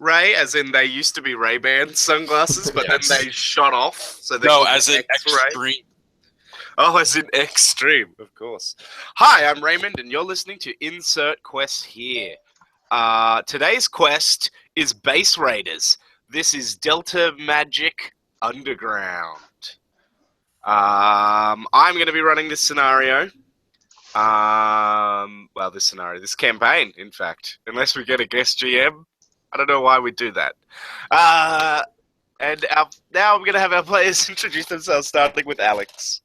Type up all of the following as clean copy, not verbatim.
Ray, as in they used to be Ray-Ban sunglasses, but Yes. then they shot off. So they No, as in X-ray. extreme. Oh, as in extreme, of course. Hi, I'm Raymond, and you're listening to Insert Quest here. Today's quest is Base Raiders. This is Delta Magic Underground. I'm going to be running this scenario. This campaign, in fact. Unless we get a guest GM. I don't know why we do that. Now I'm going to have our players introduce themselves, starting with Alex.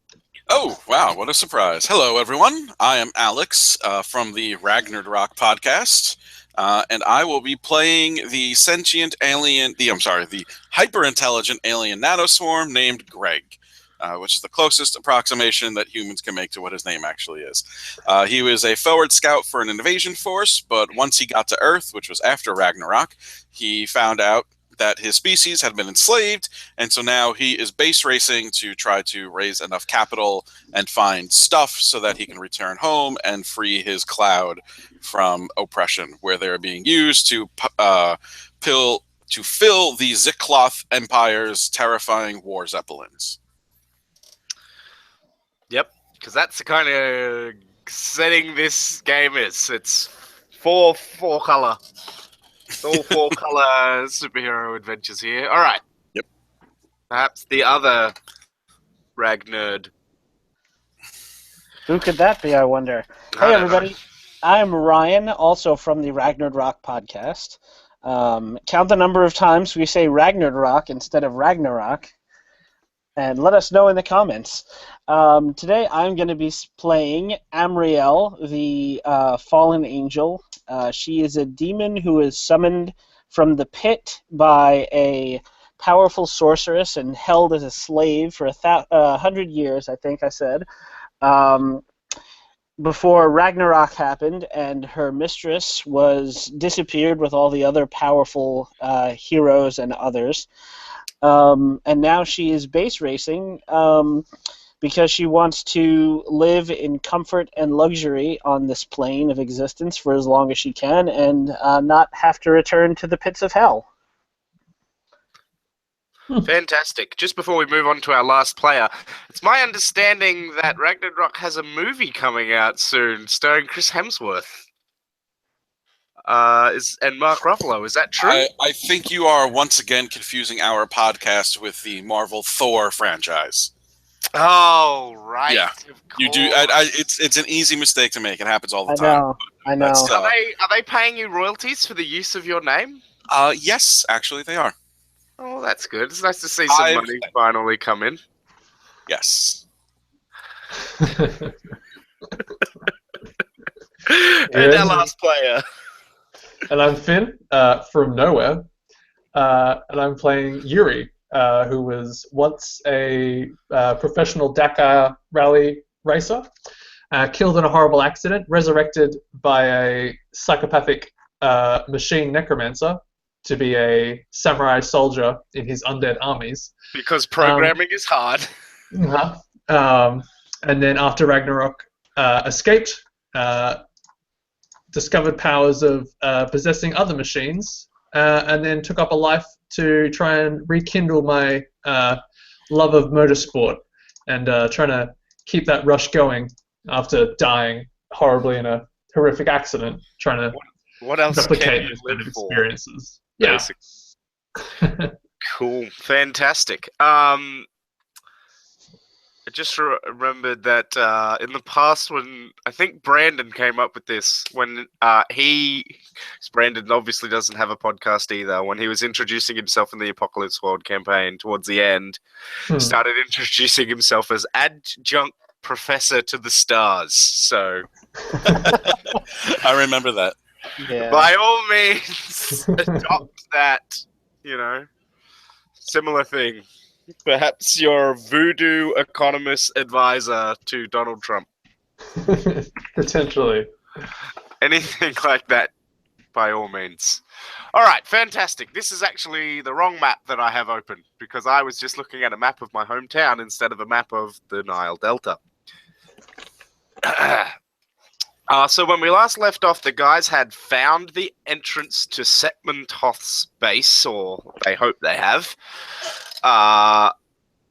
Oh, wow, what a surprise. Hello, everyone. I am Alex from the Ragnarok podcast, and I will be playing the hyper-intelligent alien nanoswarm named Greg, which is the closest approximation that humans can make to what his name actually is. He was a forward scout for an invasion force, but once he got to Earth, which was after Ragnarok, he found out that his species had been enslaved, and so now he is base racing to try to raise enough capital and find stuff so that he can return home and free his cloud from oppression, where they're being used to fill the Zikloth Empire's terrifying war zeppelins. Yep, because that's the kind of setting this game is. It's four color. It's all four color superhero adventures here. All right. Yep. Perhaps the other Rag nerd. Who could that be, I wonder? Hey, everybody. I'm Ryan, also from the Ragnarok podcast. Count the number of times we say Ragnarok instead of Ragnarok, and let us know in the comments. Today I'm going to be playing Amriel, the fallen angel. She is a demon who is summoned from the pit by a powerful sorceress and held as a slave for 100 years, I think I said, before Ragnarok happened, and her mistress was disappeared with all the other powerful heroes and others. And now she is base racing because she wants to live in comfort and luxury on this plane of existence for as long as she can and not have to return to the pits of hell. Fantastic. Just before we move on to our last player, it's my understanding that Ragnarok has a movie coming out soon starring Chris Hemsworth. And Mark Ruffalo. Is that true? I think you are once again confusing our podcast with the Marvel Thor franchise. Oh, right. Yeah, you do. It's an easy mistake to make. It happens all the time. I know. Are they paying you royalties for the use of your name? Yes, actually they are. Oh, that's good. It's nice to see some money finally come in. Yes. And our last player. And I'm Finn from Nowhere, and I'm playing Yuri, who was once a professional Dakar rally racer, killed in a horrible accident, resurrected by a psychopathic machine necromancer to be a samurai soldier in his undead armies. Because programming is hard. And then after Ragnarok escaped, discovered powers of possessing other machines, and then took up a life to try and rekindle my love of motorsport and trying to keep that rush going after dying horribly in a horrific accident, trying to what else replicate those kind of experiences. Yeah. Cool. Fantastic. I just remembered that in the past when I think Brandon came up with this, when Brandon obviously doesn't have a podcast either, when he was introducing himself in the Apocalypse World campaign towards the end, started introducing himself as adjunct professor to the stars. So I remember that. Yeah. By all means, adopt that, similar thing. Perhaps your voodoo economist advisor to Donald Trump. Potentially. Anything like that, by all means. All right, fantastic. This is actually the wrong map that I have open, because I was just looking at a map of my hometown instead of a map of the Nile Delta. So when we last left off, the guys had found the entrance to Setmon-Thoth's base, or they hope they have,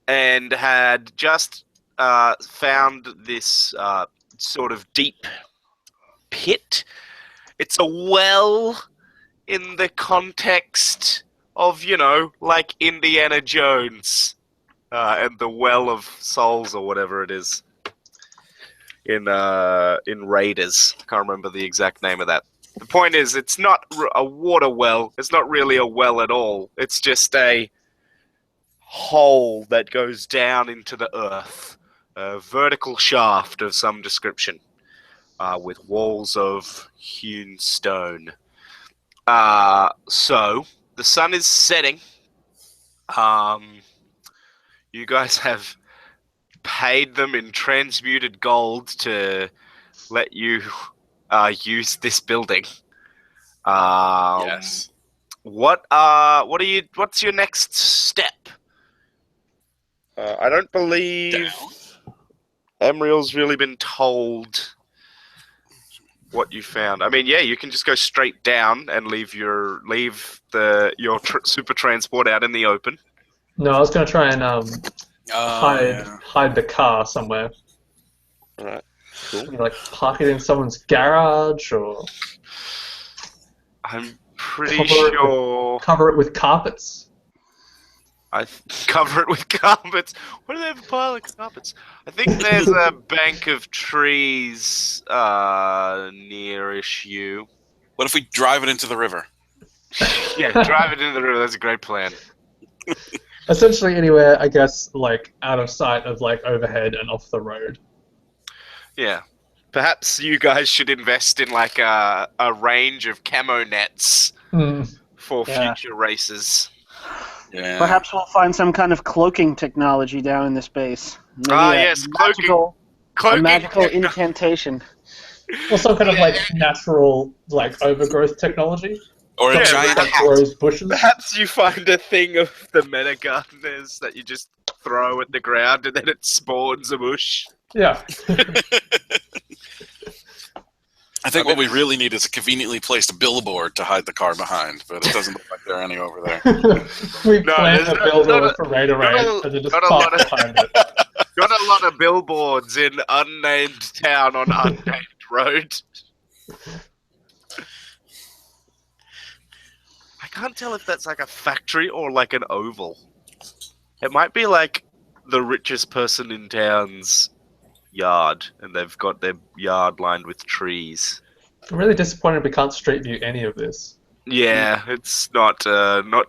and had just found this sort of deep pit. It's a well in the context of, like Indiana Jones and the Well of Souls or whatever it is. In Raiders. I can't remember the exact name of that. The point is, it's not a water well. It's not really a well at all. It's just a hole that goes down into the earth. A vertical shaft of some description. With walls of hewn stone. So, the sun is setting. You guys have paid them in transmuted gold to let you use this building. Yes. What's your next step? I don't believe Emriel's really been told what you found. I mean, yeah, you can just go straight down and leave your super transport out in the open. No, I was going to try and hide the car somewhere. All right, cool. Maybe, like park it in someone's garage, or I'm pretty sure. Cover it with carpets. Cover it with carpets. Why do they have a pile of carpets? I think there's a bank of trees nearish you. What if we drive it into the river? Yeah, drive it into the river. That's a great plan. Essentially anywhere, I guess, like out of sight of like overhead and off the road. Yeah. Perhaps you guys should invest in like a range of camo nets for future races. Yeah. Perhaps we'll find some kind of cloaking technology down in this base. Maybe yes, a cloaking magical incantation. Or some kind of like natural like overgrowth technology. Or a giant that grows bushes. Perhaps you find a thing of the meta gardeners that you just throw at the ground and then it spawns a bush. Yeah. I think what we really need is a conveniently placed billboard to hide the car behind, but it doesn't look like there are any over there. We plant a billboard for Raider Raid and then just park behind it. Got a lot of billboards in unnamed town on unnamed road. I can't tell if that's like a factory or like an oval. It might be like the richest person in town's yard, and they've got their yard lined with trees. I'm really disappointed we can't street view any of this. Yeah, it's not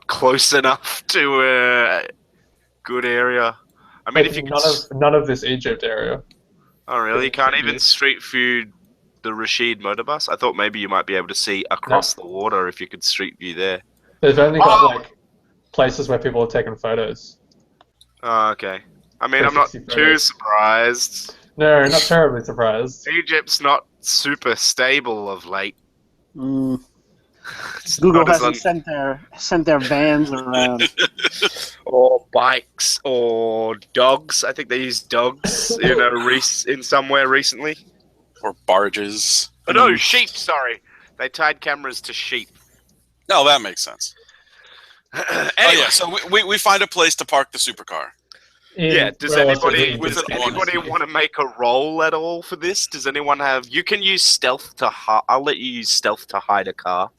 close enough to a good area. I mean, if you none of this Egypt area. Oh, really? You can't even street view the Rashid motor bus? I thought maybe you might be able to see across the water if you could street view there. They've only got like places where people are taking photos. Oh, okay. I mean, I'm not too surprised. No, not terribly surprised. Egypt's not super stable of late. Google hasn't sent their vans around. Or bikes, or dogs. I think they use dogs in somewhere recently. Or barges. Oh, no, sheep, sorry. They tied cameras to sheep. No, that makes sense. Anyway. Oh, yeah, so we find a place to park the supercar. Yeah, does anybody want to make a roll at all for this? Does anyone have... You can use stealth to... I'll let you use stealth to hide a car.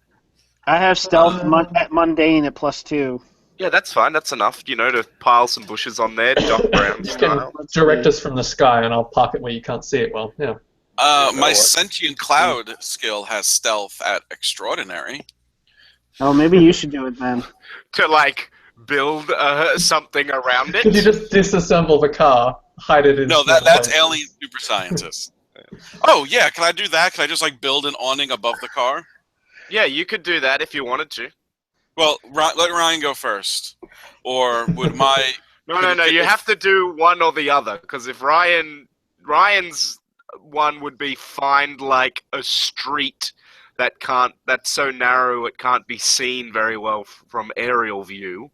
I have stealth at mundane at +2. Yeah, that's fine. That's enough, to pile some bushes on there, Doc Brown style. Direct us from the sky and I'll park it where you can't see it well, yeah. My sentient cloud skill has stealth at extraordinary. Oh, maybe you should do it, man. To, like, build something around it? Could you just disassemble the car, hide it in... No, that's alien super scientist. Oh, yeah, can I do that? Can I just, like, build an awning above the car? Yeah, you could do that if you wanted to. Well, let Ryan go first. Or would my... No, you have to do one or the other, because if Ryan's one would be find, like, a street that's so narrow it can't be seen very well from aerial view.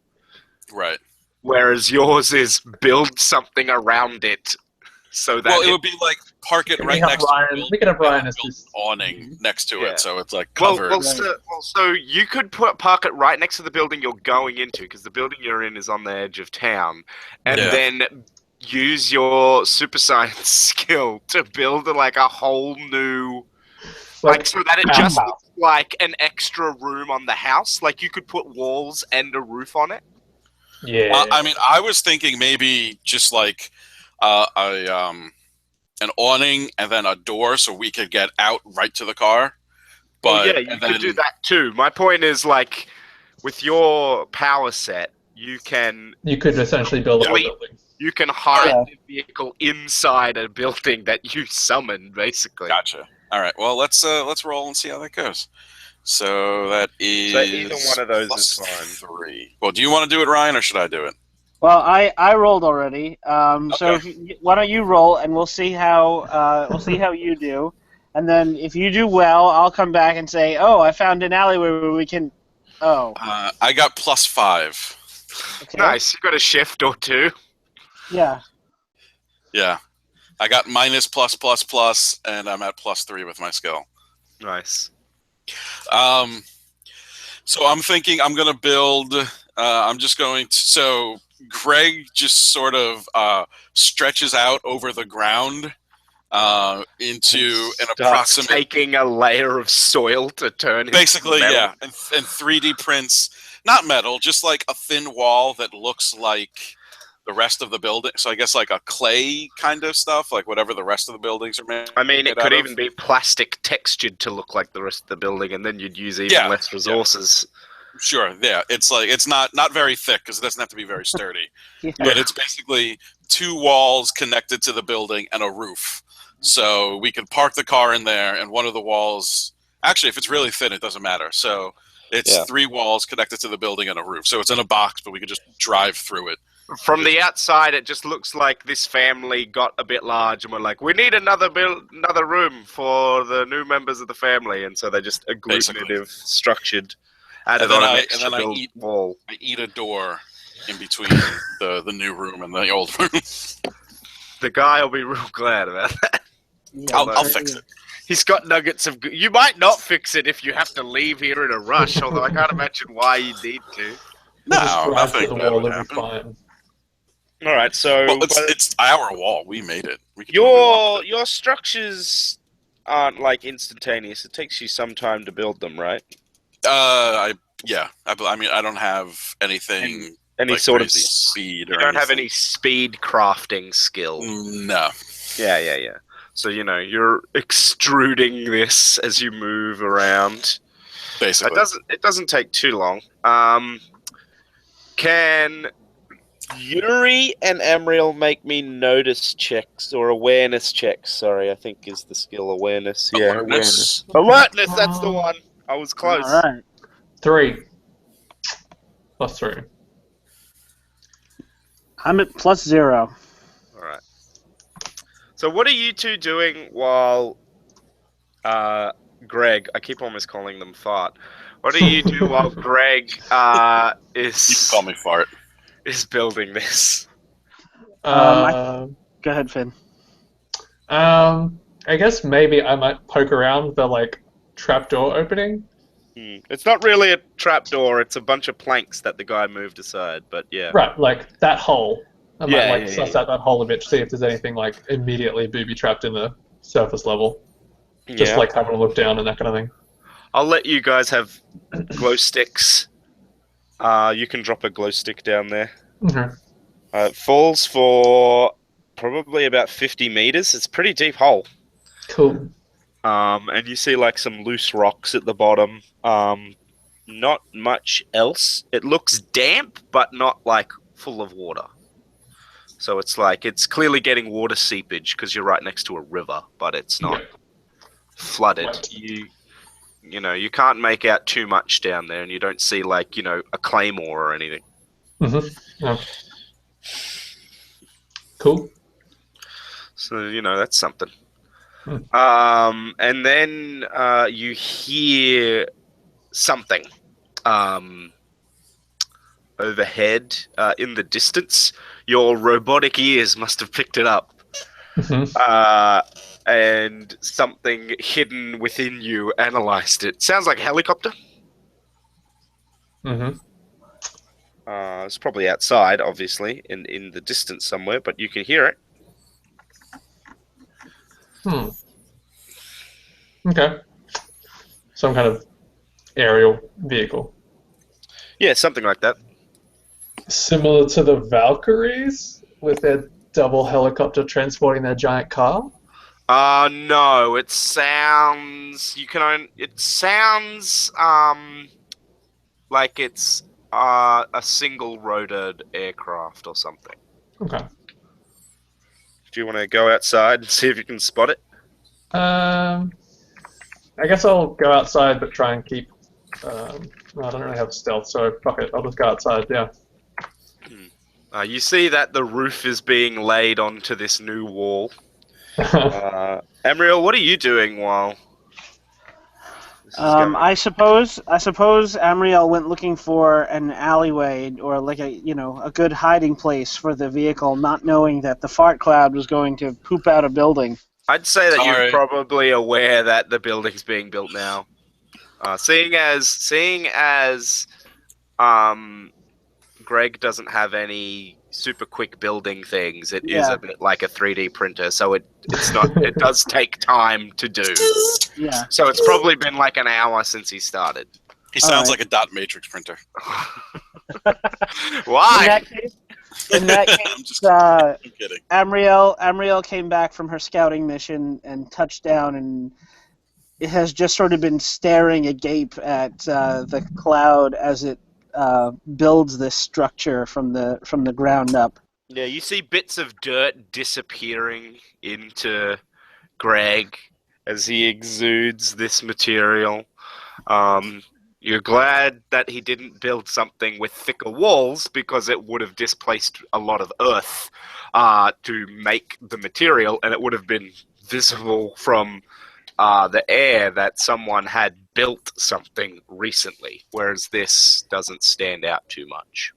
Right. Whereas yours is build something around it so that... Well, it would be like park it right have next Ryan, to the we can have Ryan as building, this awning next to Yeah. it, so it's like Well, covered. so you could park it right next to the building you're going into, because the building you're in is on the edge of town, and Yeah. then use your super science skill to build like a whole new, like so that it just outhouse. looks like an extra room on the house. Like you could put walls and a roof on it. Yeah. I mean, I was thinking maybe just like an awning and then a door so we could get out right to the car. Well, But yeah, you could do that too. My point is, like, with your power set, you can essentially build a whole Wait. building. you can hide Yeah. the vehicle inside a building that you summoned, basically. Gotcha. All right. Well, let's roll and see how that goes. So that is So either one of those plus is fine. 3. Well, do you want to do it, Ryan, or should I do it? Well, I rolled already. So Okay. why don't you roll, and we'll see how you do, and then if you do well, I'll come back and say, oh, I found an alleyway where we can. Oh, I got plus 5. okay. Nice. You got a shift or two. Yeah. Yeah. I got minus plus plus plus, and I'm at plus 3 with my skill. Nice. So I'm thinking I'm going to build. I'm just going to. So Greg just sort of stretches out over the ground into an Starts approximate. taking a layer of soil to turn into Basically, metal. yeah, and 3D prints, not metal, just like a thin wall that looks like the rest of the building. So I guess like a clay kind of stuff, like whatever the rest of the buildings are made. I mean, it could out even of. be plastic textured to look like the rest of the building, and then you'd use even less resources. Sure, yeah, it's like it's not very thick because it doesn't have to be very sturdy, Yeah. but it's basically 2 walls connected to the building and a roof. So we could park the car in there, and one of the walls. Actually, if it's really thin, it doesn't matter. So it's 3 walls connected to the building and a roof. So it's in a box, but we could just drive through it. From the outside, it just looks like this family got a bit large, and we're like, we need another room for the new members of the family, and so they just agglutinative, structured, added on an extra wall. I eat a door in between the new room and the old room. The guy will be real glad about that. Yeah, I'll fix it. He's got nuggets of. You might not fix it if you have to leave here in a rush, although I can't imagine why you need to. No, Drive to nothing the bad wall, would it'll be happen. fine. All right, so Well, it's our wall. We made it. We can do what we want. your structures aren't like instantaneous. It takes you some time to build them, right? I mean, I don't have anything. Any like sort of crazy speed or You don't have anything. any speed crafting skill. No. Yeah. So you're extruding this as you move around. Basically. It doesn't take too long. Can Yuri and Amriel make me notice checks or awareness checks? Sorry, I think is the skill awareness. Yeah, Awareness. Alertness, that's the one. I was close. All right. 3. Plus 3. I'm at plus 0. All right. So what are you two doing while Greg? I keep almost calling them Fart. What do you do while Greg You can call me fart. is building this? Go ahead, Finn. I guess maybe I might poke around the like trapdoor opening. It's not really a trapdoor. It's a bunch of planks that the guy moved aside. But yeah. Right, like that hole. I might Yeah, suss out that hole a bit, see if there's anything like immediately booby trapped in the surface level. Just like having a look down and that kind of thing. I'll let you guys have glow sticks. You can drop a glow stick down there. Mm-hmm. It falls for probably about 50 meters. It's a pretty deep hole. Cool. And you see like some loose rocks at the bottom. Not much else. It looks damp, but not like full of water. So it's like it's clearly getting water seepage because you're right next to a river, but it's not flooded. Wet. You can't make out too much down there, and you don't see like a claymore or anything. Mm-hmm. Yeah. Cool. So that's something. Hmm. And then you hear something overhead in the distance. Your robotic ears must have picked it up. Mm-hmm. and something hidden within you analyzed it. Sounds like a helicopter. Mm-hmm. It's probably outside, obviously, in the distance somewhere, but you can hear it. Okay. Some kind of aerial vehicle. Yeah, something like that. Similar to the Valkyries with their double helicopter transporting their giant car? No, it sounds... It sounds, like it's a single-rotored aircraft or something. Okay. Do you want to go outside and see if you can spot it? I guess I'll go outside but try and keep... I don't really have stealth, so fuck it. I'll just go outside, yeah. You see that the roof is being laid onto this new wall. Amriel, what are you doing while this is going on? I suppose Amriel went looking for an alleyway or like a good hiding place for the vehicle, not knowing that the fart cloud was going to poop out a building. I'd say that Sorry. you're probably aware that the building's being built now. Seeing as Greg doesn't have any super quick building things, it is a bit like a 3D printer, so it's not. It does take time to do. Yeah. So it's probably been like an hour since he started. He sounds Alright. like a dot matrix printer. Why? In that I'm case, just I'm kidding. Amriel came back from her scouting mission and touched down, and it has just sort of been staring agape at the cloud as it builds this structure from the ground up. Yeah, you see bits of dirt disappearing into Greg as he exudes this material. You're glad that he didn't build something with thicker walls because it would have displaced a lot of earth to make the material, and it would have been visible from the air that someone had built something recently, whereas this doesn't stand out too much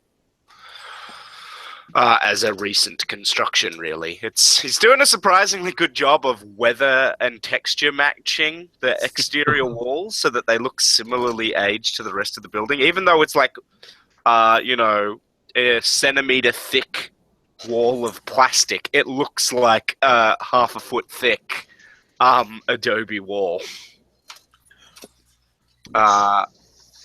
as a recent construction, really. He's doing a surprisingly good job of weather and texture matching the exterior walls so that they look similarly aged to the rest of the building, even though it's like, a centimeter thick wall of plastic. It looks like half a foot thick adobe wall.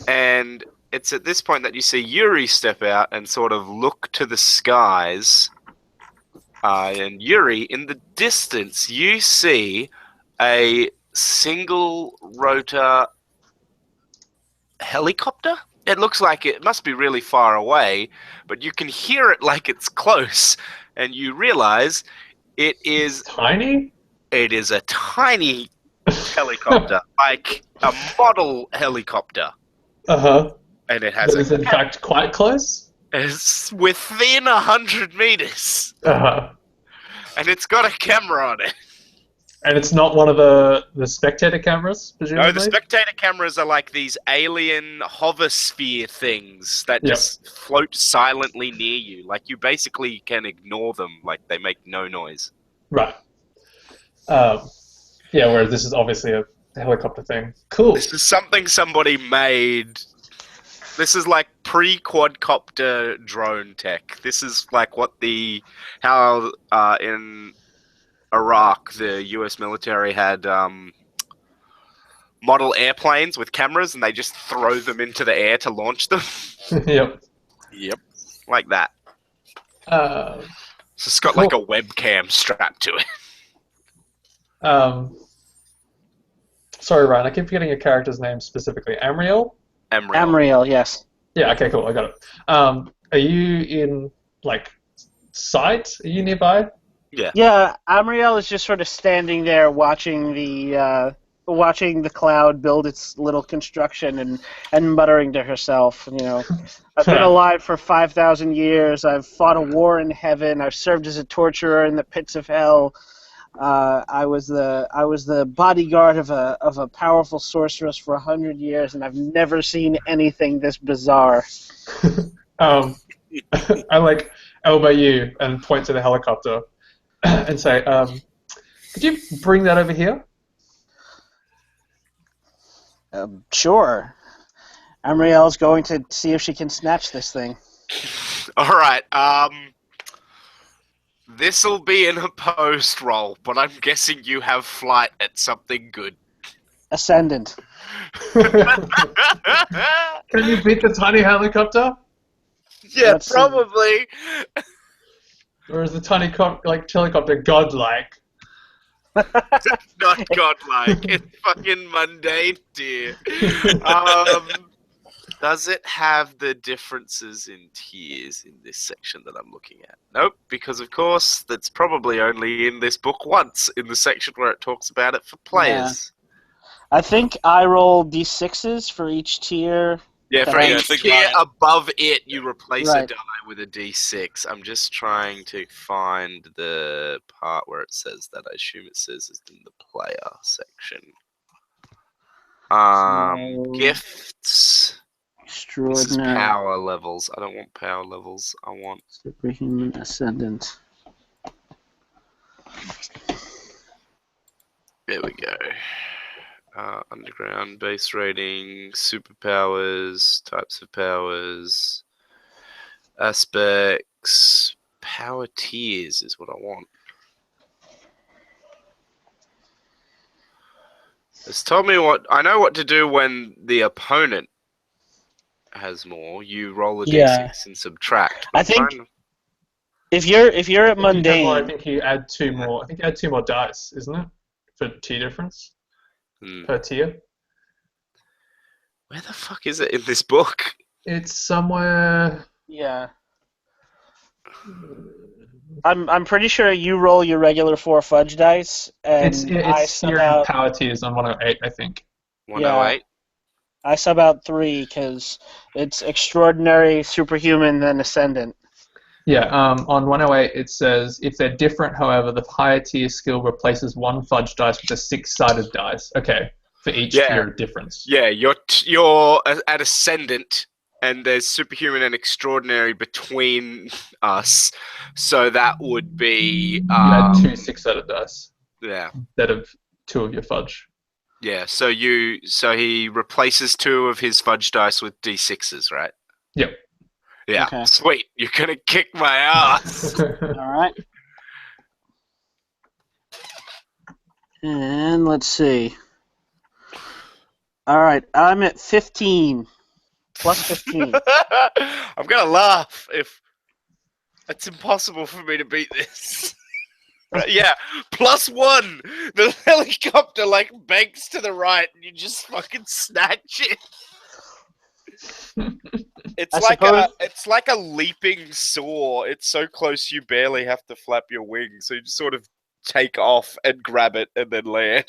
And it's at this point that you see Yuri step out and sort of look to the skies. And Yuri, in the distance, you see a single rotor helicopter. It looks like it must be really far away, but you can hear it like it's close, and you realize it is Tiny? It is a tiny helicopter, like a model helicopter. Uh-huh. And it has But is in fact quite close? It's within 100 meters. Uh-huh. And it's got a camera on it. And it's not one of the spectator cameras, presumably? No, the spectator cameras are like these alien hover sphere things that just float silently near you. Like, you basically can ignore them. Like, they make no noise. Right. Whereas this is obviously a helicopter thing. Cool. This is something somebody made. This is like pre-quadcopter drone tech. This is like how in Iraq the US military had model airplanes with cameras, and they just throw them into the air to launch them. Yep. Like that. So it's got like a webcam strapped to it. Sorry, Ryan, I keep forgetting your character's name specifically. Amriel? Amriel, yes. Yeah, okay, cool, I got it. Are you in, like, sight? Are you nearby? Yeah. Yeah, Amriel is just sort of standing there watching the cloud build its little construction and muttering to herself, I've been alive for 5,000 years, I've fought a war in heaven, I've served as a torturer in the pits of hell. I was the bodyguard of a powerful sorceress for 100 years, and I've never seen anything this bizarre. I elbow you and point to the helicopter and say, Could you bring that over here? Sure. Amriel's going to see if she can snatch this thing. All right. This'll be an opposed roll, but I'm guessing you have flight at something good. Ascendant. Can you beat the tiny helicopter? Yeah, Let's see. probably. Or is the tiny helicopter godlike? Not godlike. It's fucking mundane, dear. Does it have the differences in tiers in this section that I'm looking at? Nope, because of course that's probably only in this book once, in the section where it talks about it for players. I think I roll d6s for each tier. Yeah, for I each think tier mine- above it, you replace a Right. die with a d6. I'm just trying to find the part where it says that. I assume it says it's in the player section. So- Gifts. This is Extraordinary. power levels. I don't want power levels. I want... Superhuman Ascendant. There we go. Underground base rating, superpowers, types of powers, aspects, power tiers is what I want. It's told me what I know what to do when the opponent has more. You roll a Yeah. d6 and subtract. I I'm think- trying to- If you're at If you have more, I mundane, think you add 2 more. I think you add 2 more dice, isn't it? For tier difference per tier. Where the fuck is it in this book? It's somewhere. yeah. I'm pretty sure you roll your regular 4 fudge dice, and It's I here sub in out. power tiers on 108, I think. 108. I sub out 3 because it's extraordinary, superhuman, then ascendant. Yeah, on 108 it says, if they're different, however, the higher tier skill replaces 1 fudge dice with a 6-sided dice. Okay, for each Yeah. tier of difference. Yeah, you're at ascendant, and there's superhuman and extraordinary between us, so that would be You add 2 6-sided dice yeah, instead of 2 of your fudge. yeah. So he replaces 2 of his fudge dice with d6s, right? Yep. Yeah, Okay. sweet. You're gonna kick my ass. All right. And let's see. All right, I'm at 15. Plus 15. I'm gonna laugh if it's impossible for me to beat this. Yeah, +1. The helicopter banks to the right, and you just fucking snatch it. It's I like a leaping saw. It's so close you barely have to flap your wings, so you just sort of take off and grab it and then land.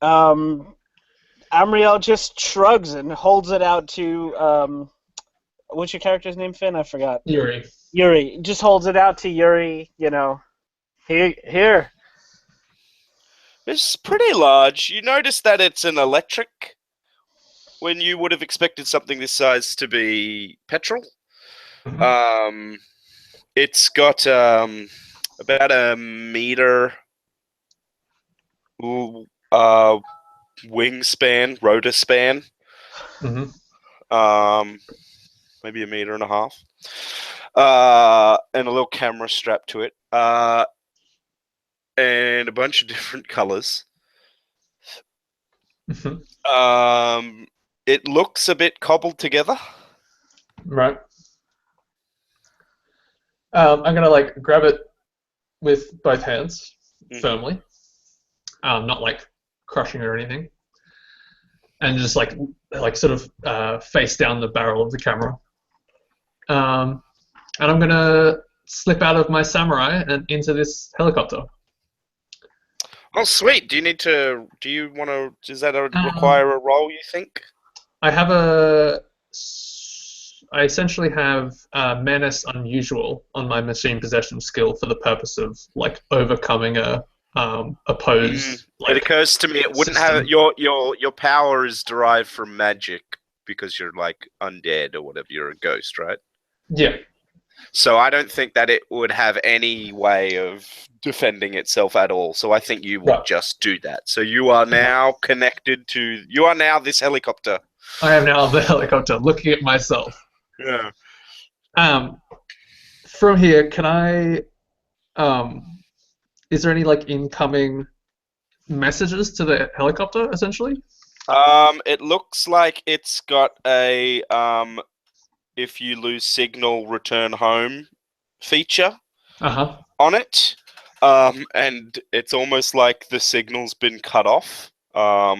Amriel just shrugs and holds it out to what's your character's name, Finn? I forgot. Yuri. Yuri. Just holds it out to Yuri. Here. It's pretty large. You notice that it's an electric when you would have expected something this size to be petrol. Mhm. It's got about a meter wingspan, rotor span. Mhm. Maybe a meter and a half. And a little camera strapped to it. And a bunch of different colors. Mhm. It looks a bit cobbled together. Right. I'm gonna grab it with both hands Mhm. firmly, not crushing it or anything, and just sort of face down the barrel of the camera. And I'm gonna slip out of my samurai and into this helicopter. Oh, sweet. Do you want to? Does that require a roll? You think? I essentially have Menace Unusual on my machine possession skill for the purpose of overcoming a pose. It occurs to me it wouldn't system. have your power is derived from magic because you're undead or whatever. You're a ghost, right? Yeah. So I don't think that it would have any way of defending itself at all. So I think you would just do that. So you are now connected to. You are now this helicopter. I am now the helicopter looking at myself. Yeah. From here, can I? Is there any like incoming messages to the helicopter essentially? It looks like it's got a if you lose signal, return home feature on it. And it's almost like the signal's been cut off for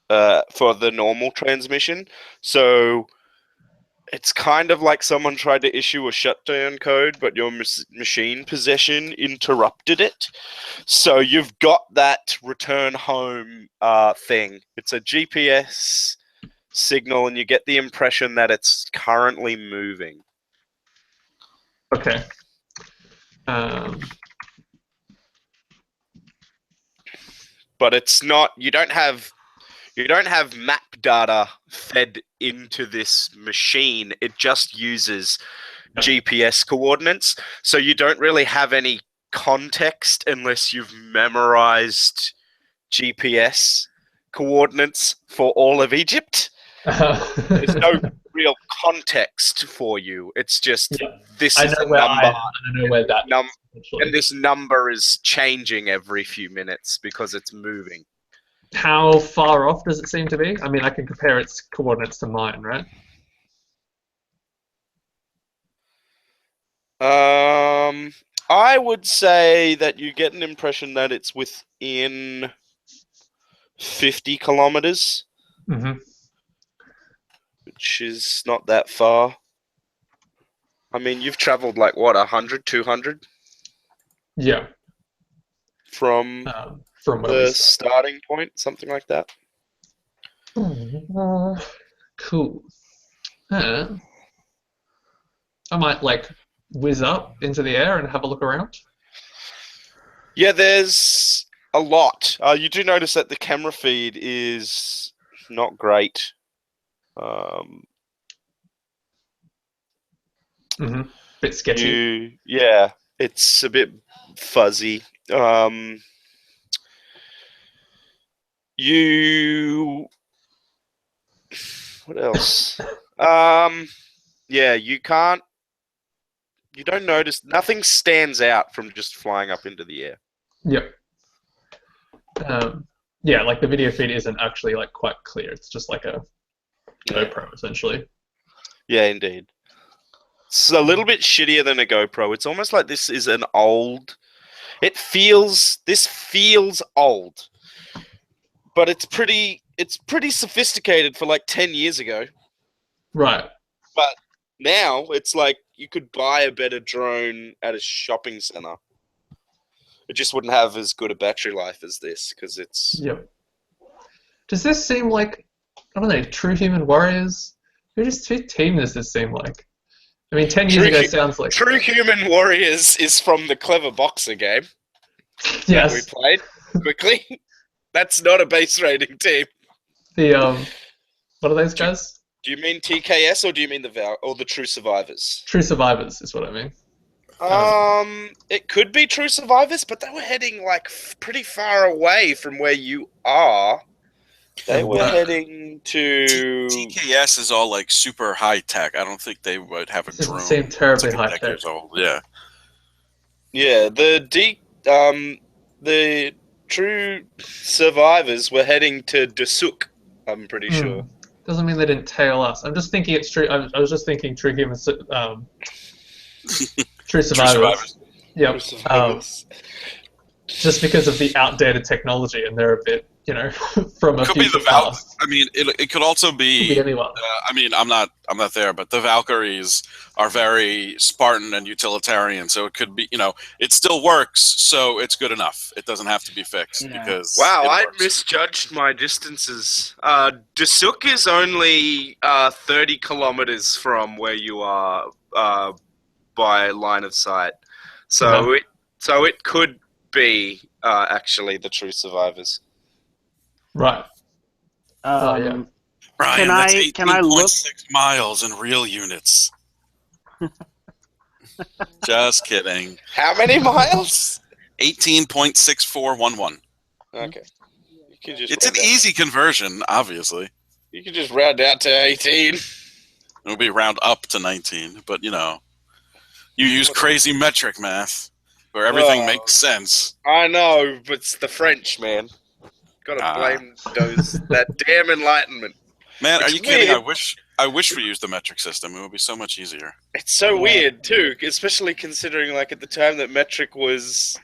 the normal transmission. So it's kind of like someone tried to issue a shutdown code, but your machine possession interrupted it. So you've got that return home thing. It's a GPS signal, and you get the impression that it's currently moving. Okay. But it's not. You don't have map data fed into this machine. It just uses GPS coordinates. So you don't really have any context unless you've memorized GPS coordinates for all of Egypt. There's no real context for you. It's just this is a number. I know where that and this number is changing every few minutes because it's moving. How far off does it seem to be? I mean, I can compare its coordinates to mine, right? I would say that you get an impression that it's within 50 kilometers. Mm-hmm. Which is not that far. I mean, you've traveled like, what, 100, 200? Yeah. From the starting point, something like that. Cool. I might, like, whiz up into the air and have a look around. Yeah, there's a lot. You do notice that the camera feed is not great. Bit sketchy. Yeah, it's a bit fuzzy. What else? Yeah, you don't notice, nothing stands out from just flying up into the air. Yep. Yeah, like the video feed isn't actually like quite clear. It's just like a GoPro essentially. Yeah, indeed. It's a little bit shittier than a GoPro. It's almost like this is an old. This feels old, but it's pretty sophisticated for like 10 years ago. Right. But now it's like you could buy a better drone at a shopping center. It just wouldn't have as good a battery life as this because it's. Yep. Does this seem like, I don't know, True Human Warriors? Who team does this seem like? I mean, 10 years ago sounds like... True Human Warriors is from the Clever Boxer game. Yes. That we played quickly. That's not a base rating team. The, what are those guys? Do you mean TKS or do you mean the True Survivors? True Survivors is what I mean. It could be True Survivors, but they were heading like pretty far away from where you are. They were heading to... TKS is all like super high tech. I don't think they would have a drone. It seem terribly high tech. Yeah. Yeah, the True Survivors were heading to Dasuk, I'm pretty sure. Doesn't mean they didn't tail us. I'm just thinking it's true. I was just thinking True Human... True Survivors. Yep. Just because of the outdated technology, and they're a bit, from a future past. I mean, it could also be. Could be anyone. I mean, I'm not there, but the Valkyries are very Spartan and utilitarian, so it could be, it still works, so it's good enough. It doesn't have to be fixed because. Wow, I misjudged my distances. Dasuk is only 30 kilometers from where you are by line of sight, so it could be actually the True Survivors. Right. Just kidding. How many miles? 18.6411. Okay. You can just It's an round out. easy conversion, obviously. You can just round out to 18. It would be round up to 19, but you use crazy metric math where everything makes sense. I know, but it's the French, man. Gotta blame that damn Enlightenment. Man, It's are you kidding? weird. I wish we used the metric system. It would be so much easier. It's so weird too, especially considering like at the time that metric was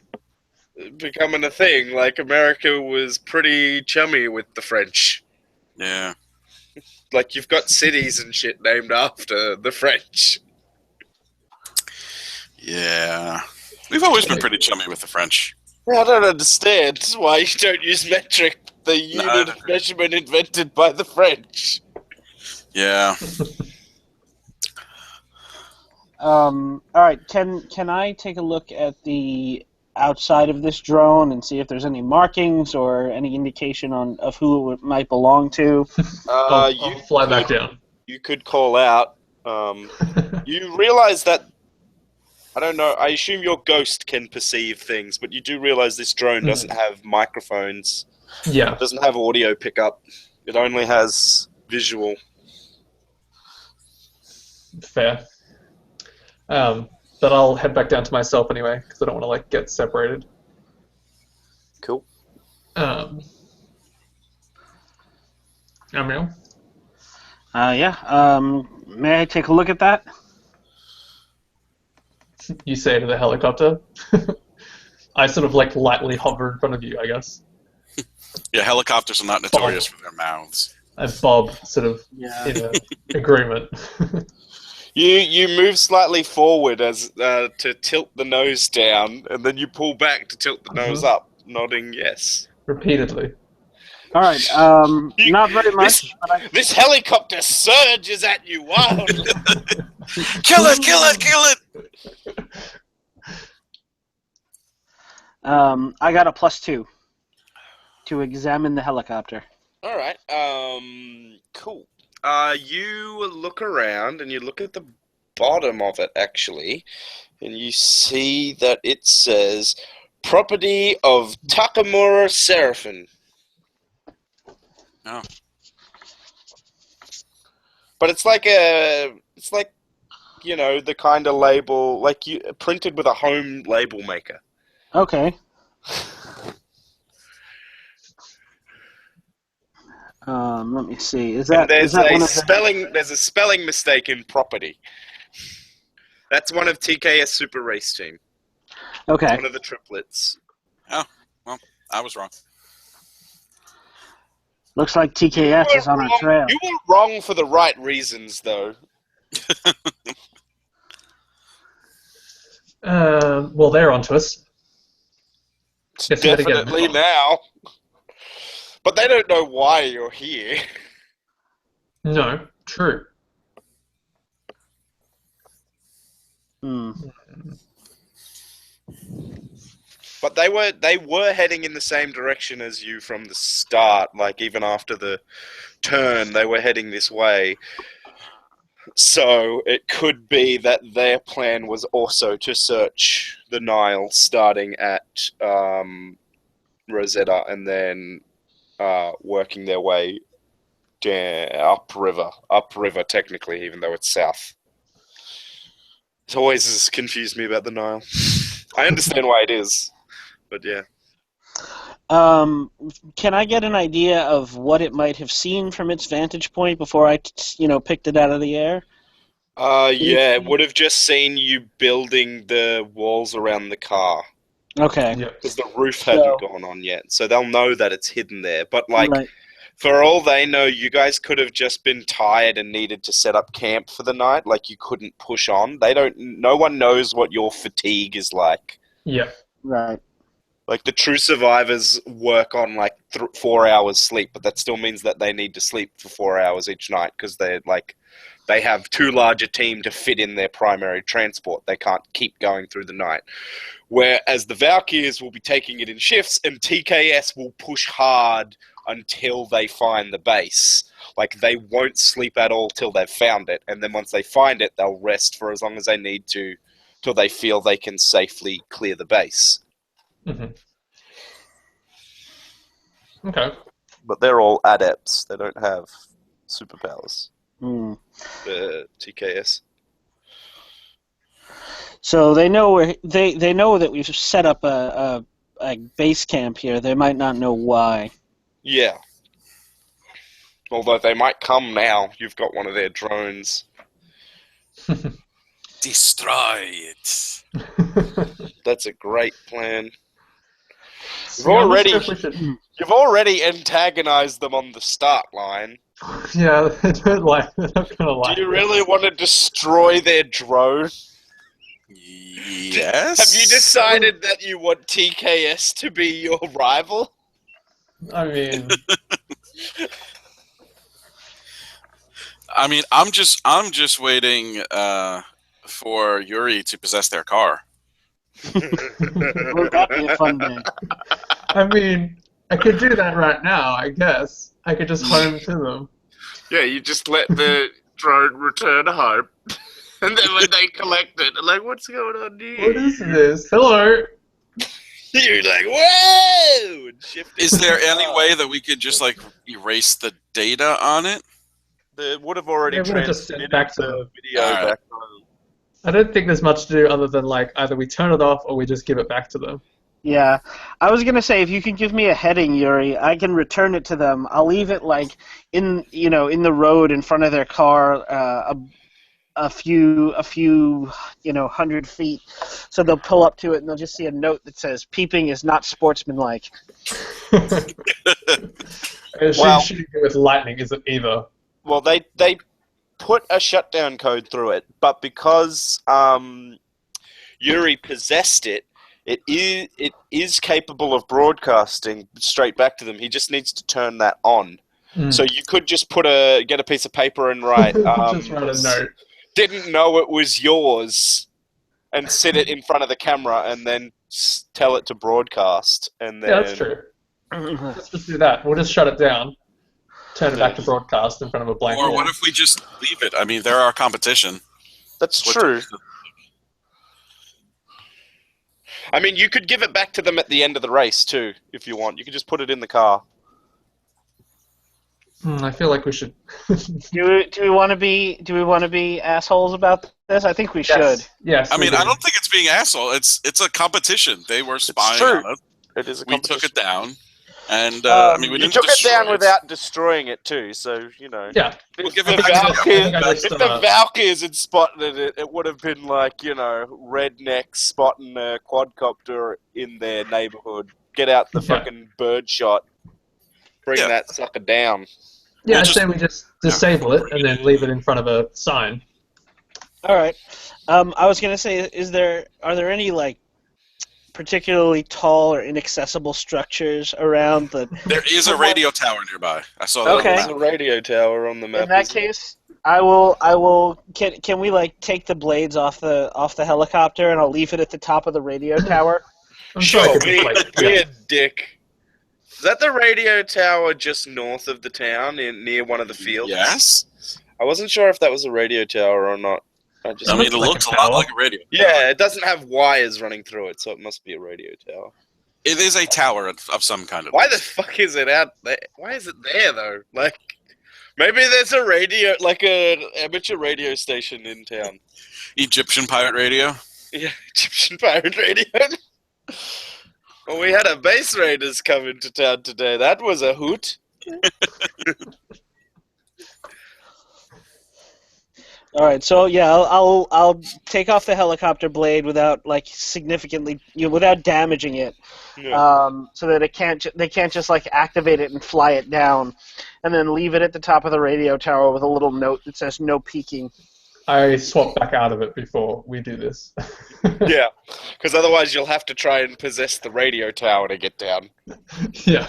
becoming a thing, like America was pretty chummy with the French. Yeah. Like you've got cities and shit named after the French. Yeah. We've always been pretty chummy with the French. I don't understand why you don't use metric, the unit of measurement invented by the French. Yeah. All right. Can I take a look at the outside of this drone and see if there's any markings or any indication of who it might belong to? I'll fly back down. You could call out. You realize that. I don't know. I assume your ghost can perceive things, but you do realize this drone doesn't have microphones. Yeah. It doesn't have audio pickup. It only has visual. Fair. But I'll head back down to myself anyway, because I don't want to get separated. Cool. Amiel? Yeah. May I take a look at that? You say to the helicopter. I sort of lightly hover in front of you, I guess. Yeah, helicopters are not notorious for their mouths. And Bob sort of in agreement. You move slightly forward as to tilt the nose down, and then you pull back to tilt the nose up, nodding yes. Repeatedly. All right. Not very much. This helicopter surges at you wildly. Kill it! Kill it! Kill it! I got a +2 to examine the helicopter. All right. Cool. You look around and you look at the bottom of it actually, and you see that it says "Property of Takamura Seraphim." Oh. But it's like the kind of label printed with a home label maker. Okay. Let me see. Is that there's one of there's a spelling mistake in property. That's one of TKS Super Race Team. Okay. One of the triplets. Oh, well, I was wrong. Looks like TKS is on our trail. You were wrong for the right reasons, though. Well, they're onto us. Guess we had to get Definitely them. now. But they don't know why you're here. No, true. But they were heading in the same direction as you from the start. Like even after the turn, they were heading this way. So it could be that their plan was also to search the Nile, starting at Rosetta and then working their way upriver technically, even though it's south. It always has confused me about the Nile. I understand why it is, but yeah. Can I get an idea of what it might have seen from its vantage point before I, picked it out of the air? Yeah, it would have just seen you building the walls around the car. Okay. Because the roof hadn't gone on yet, so they'll know that it's hidden there. But Right. for all they know, you guys could have just been tired and needed to set up camp for the night. Like you couldn't push on. No one knows what your fatigue is like. Yeah. Right. Like the true survivors work on 4 hours sleep, but that still means that they need to sleep for 4 hours each night because they have too large a team to fit in their primary transport. They can't keep going through the night. Whereas the Valkyries will be taking it in shifts, and TKS will push hard until they find the base. Like they won't sleep at all till they've found it, and then once they find it, they'll rest for as long as they need to till they feel they can safely clear the base. Mm-hmm. Okay. But they're all adepts. They don't have superpowers. Hmm. The TKS. So they know they know that we've set up a base camp here. They might not know why. Yeah. Although they might come now. You've got one of their drones. Destroy it. That's a great plan. See, I'm not sure if we should... You've already antagonized them on the start line. Yeah, they're not gonna like. Do you really want to destroy their drone? Yes. Have you decided that you want TKS to be your rival? I mean, I'm just waiting for Yuri to possess their car. Won't that be a fun day? I could do that right now. I guess I could just home to them. Yeah, you just let the drone return home. And then when they collect it, they're like, what's going on here? What is this? Hello. You're like, whoa! Is there any way that we could just like erase the data on it? They would have already They would've just sent it back to the them. video Alright. back home. I don't think there's much to do other than like either we turn it off or we just give it back to them. Yeah, I was gonna say if you can give me a heading, Yuri, I can return it to them. I'll leave it like in the road in front of their car, a few 100 feet, so they'll pull up to it and they'll just see a note that says "Peeping is not sportsmanlike." Shooting it with lightning isn't either. Well, they put a shutdown code through it, but because Yuri possessed it, it is capable of broadcasting straight back to them. He just needs to turn that on. So you could just get a piece of paper and write. Just write a note. Didn't know it was yours, and sit it in front of the camera, and then tell it to broadcast. And then Yeah, that's true. Let's just do that. We'll just shut it down. Turn it back to broadcast in front of a blank Or wall. what if we just leave it? I mean, they're our competition. That's true. I mean, you could give it back to them at the end of the race too, if you want. You could just put it in the car. I feel like we should. Do we want to be assholes about this? I think we should. Yes. I we mean, do. I don't think it's being asshole. It's a competition. They were spying true. on us. It is a We competition. took it down, and I mean, we you didn't took it destroy down without destroying it too, so you know. Yeah. We'll give If it the back to them. Valkyries, if the Valkyries had spotted it, it would have been like, rednecks spotting a quadcopter in their neighborhood. Get out the fucking bird shot. Bring Yeah. that sucker down. Yeah, We'll I just- say we just disable it and then leave it in front of a sign. All right. I was gonna say, are there any like particularly tall or inaccessible structures around the? There is a radio tower nearby. I saw that. on the Okay. There's map. a radio tower on the map. In that case, I will. Can we like take the blades off the helicopter and I'll leave it at the top of the radio tower? I'm sure I Sure, could just, like, be a dick. Is that the radio tower just north of the town, near one of the fields? Yes. I wasn't sure if that was a radio tower or not. I mean, it like looks a a lot tower. like a radio. Yeah, it doesn't have wires running through it, so it must be a radio tower. It is a tower of some kind of. Why the fuck is it out there? Why is it there though? Like, maybe there's a radio, like a amateur radio station in town. Egyptian pirate radio? Yeah, Egyptian pirate radio. Well, we had a base raiders come into town today. That was a hoot. All right, so yeah, I'll take off the helicopter blade without like significantly, without damaging it, Yeah. so that they can't just like activate it and fly it down, and then leave it at the top of the radio tower with a little note that says "No peeking." I swap back out of it before we do this. Yeah, because otherwise you'll have to try and possess the radio tower to get down. Yeah.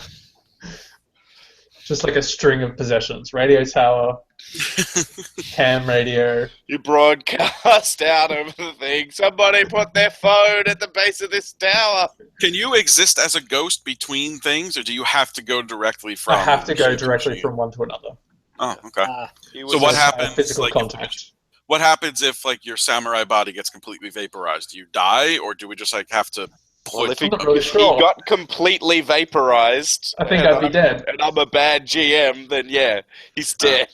Just like a string of possessions. Radio tower, ham radio. You broadcast out over the thing. Somebody put their phone at the base of this tower. Can you exist as a ghost between things, or do you have to go directly from? I have to go machine to directly machine? from one to another. Oh, okay. He So what a- happens? Physical like, contact. what happens if like your samurai body gets completely vaporized? Do you die, or do we just like have to Well, put? if I'm not really he sure. got completely vaporized, I think and I'd be dead. and I'm a bad GM, then yeah, he's dead.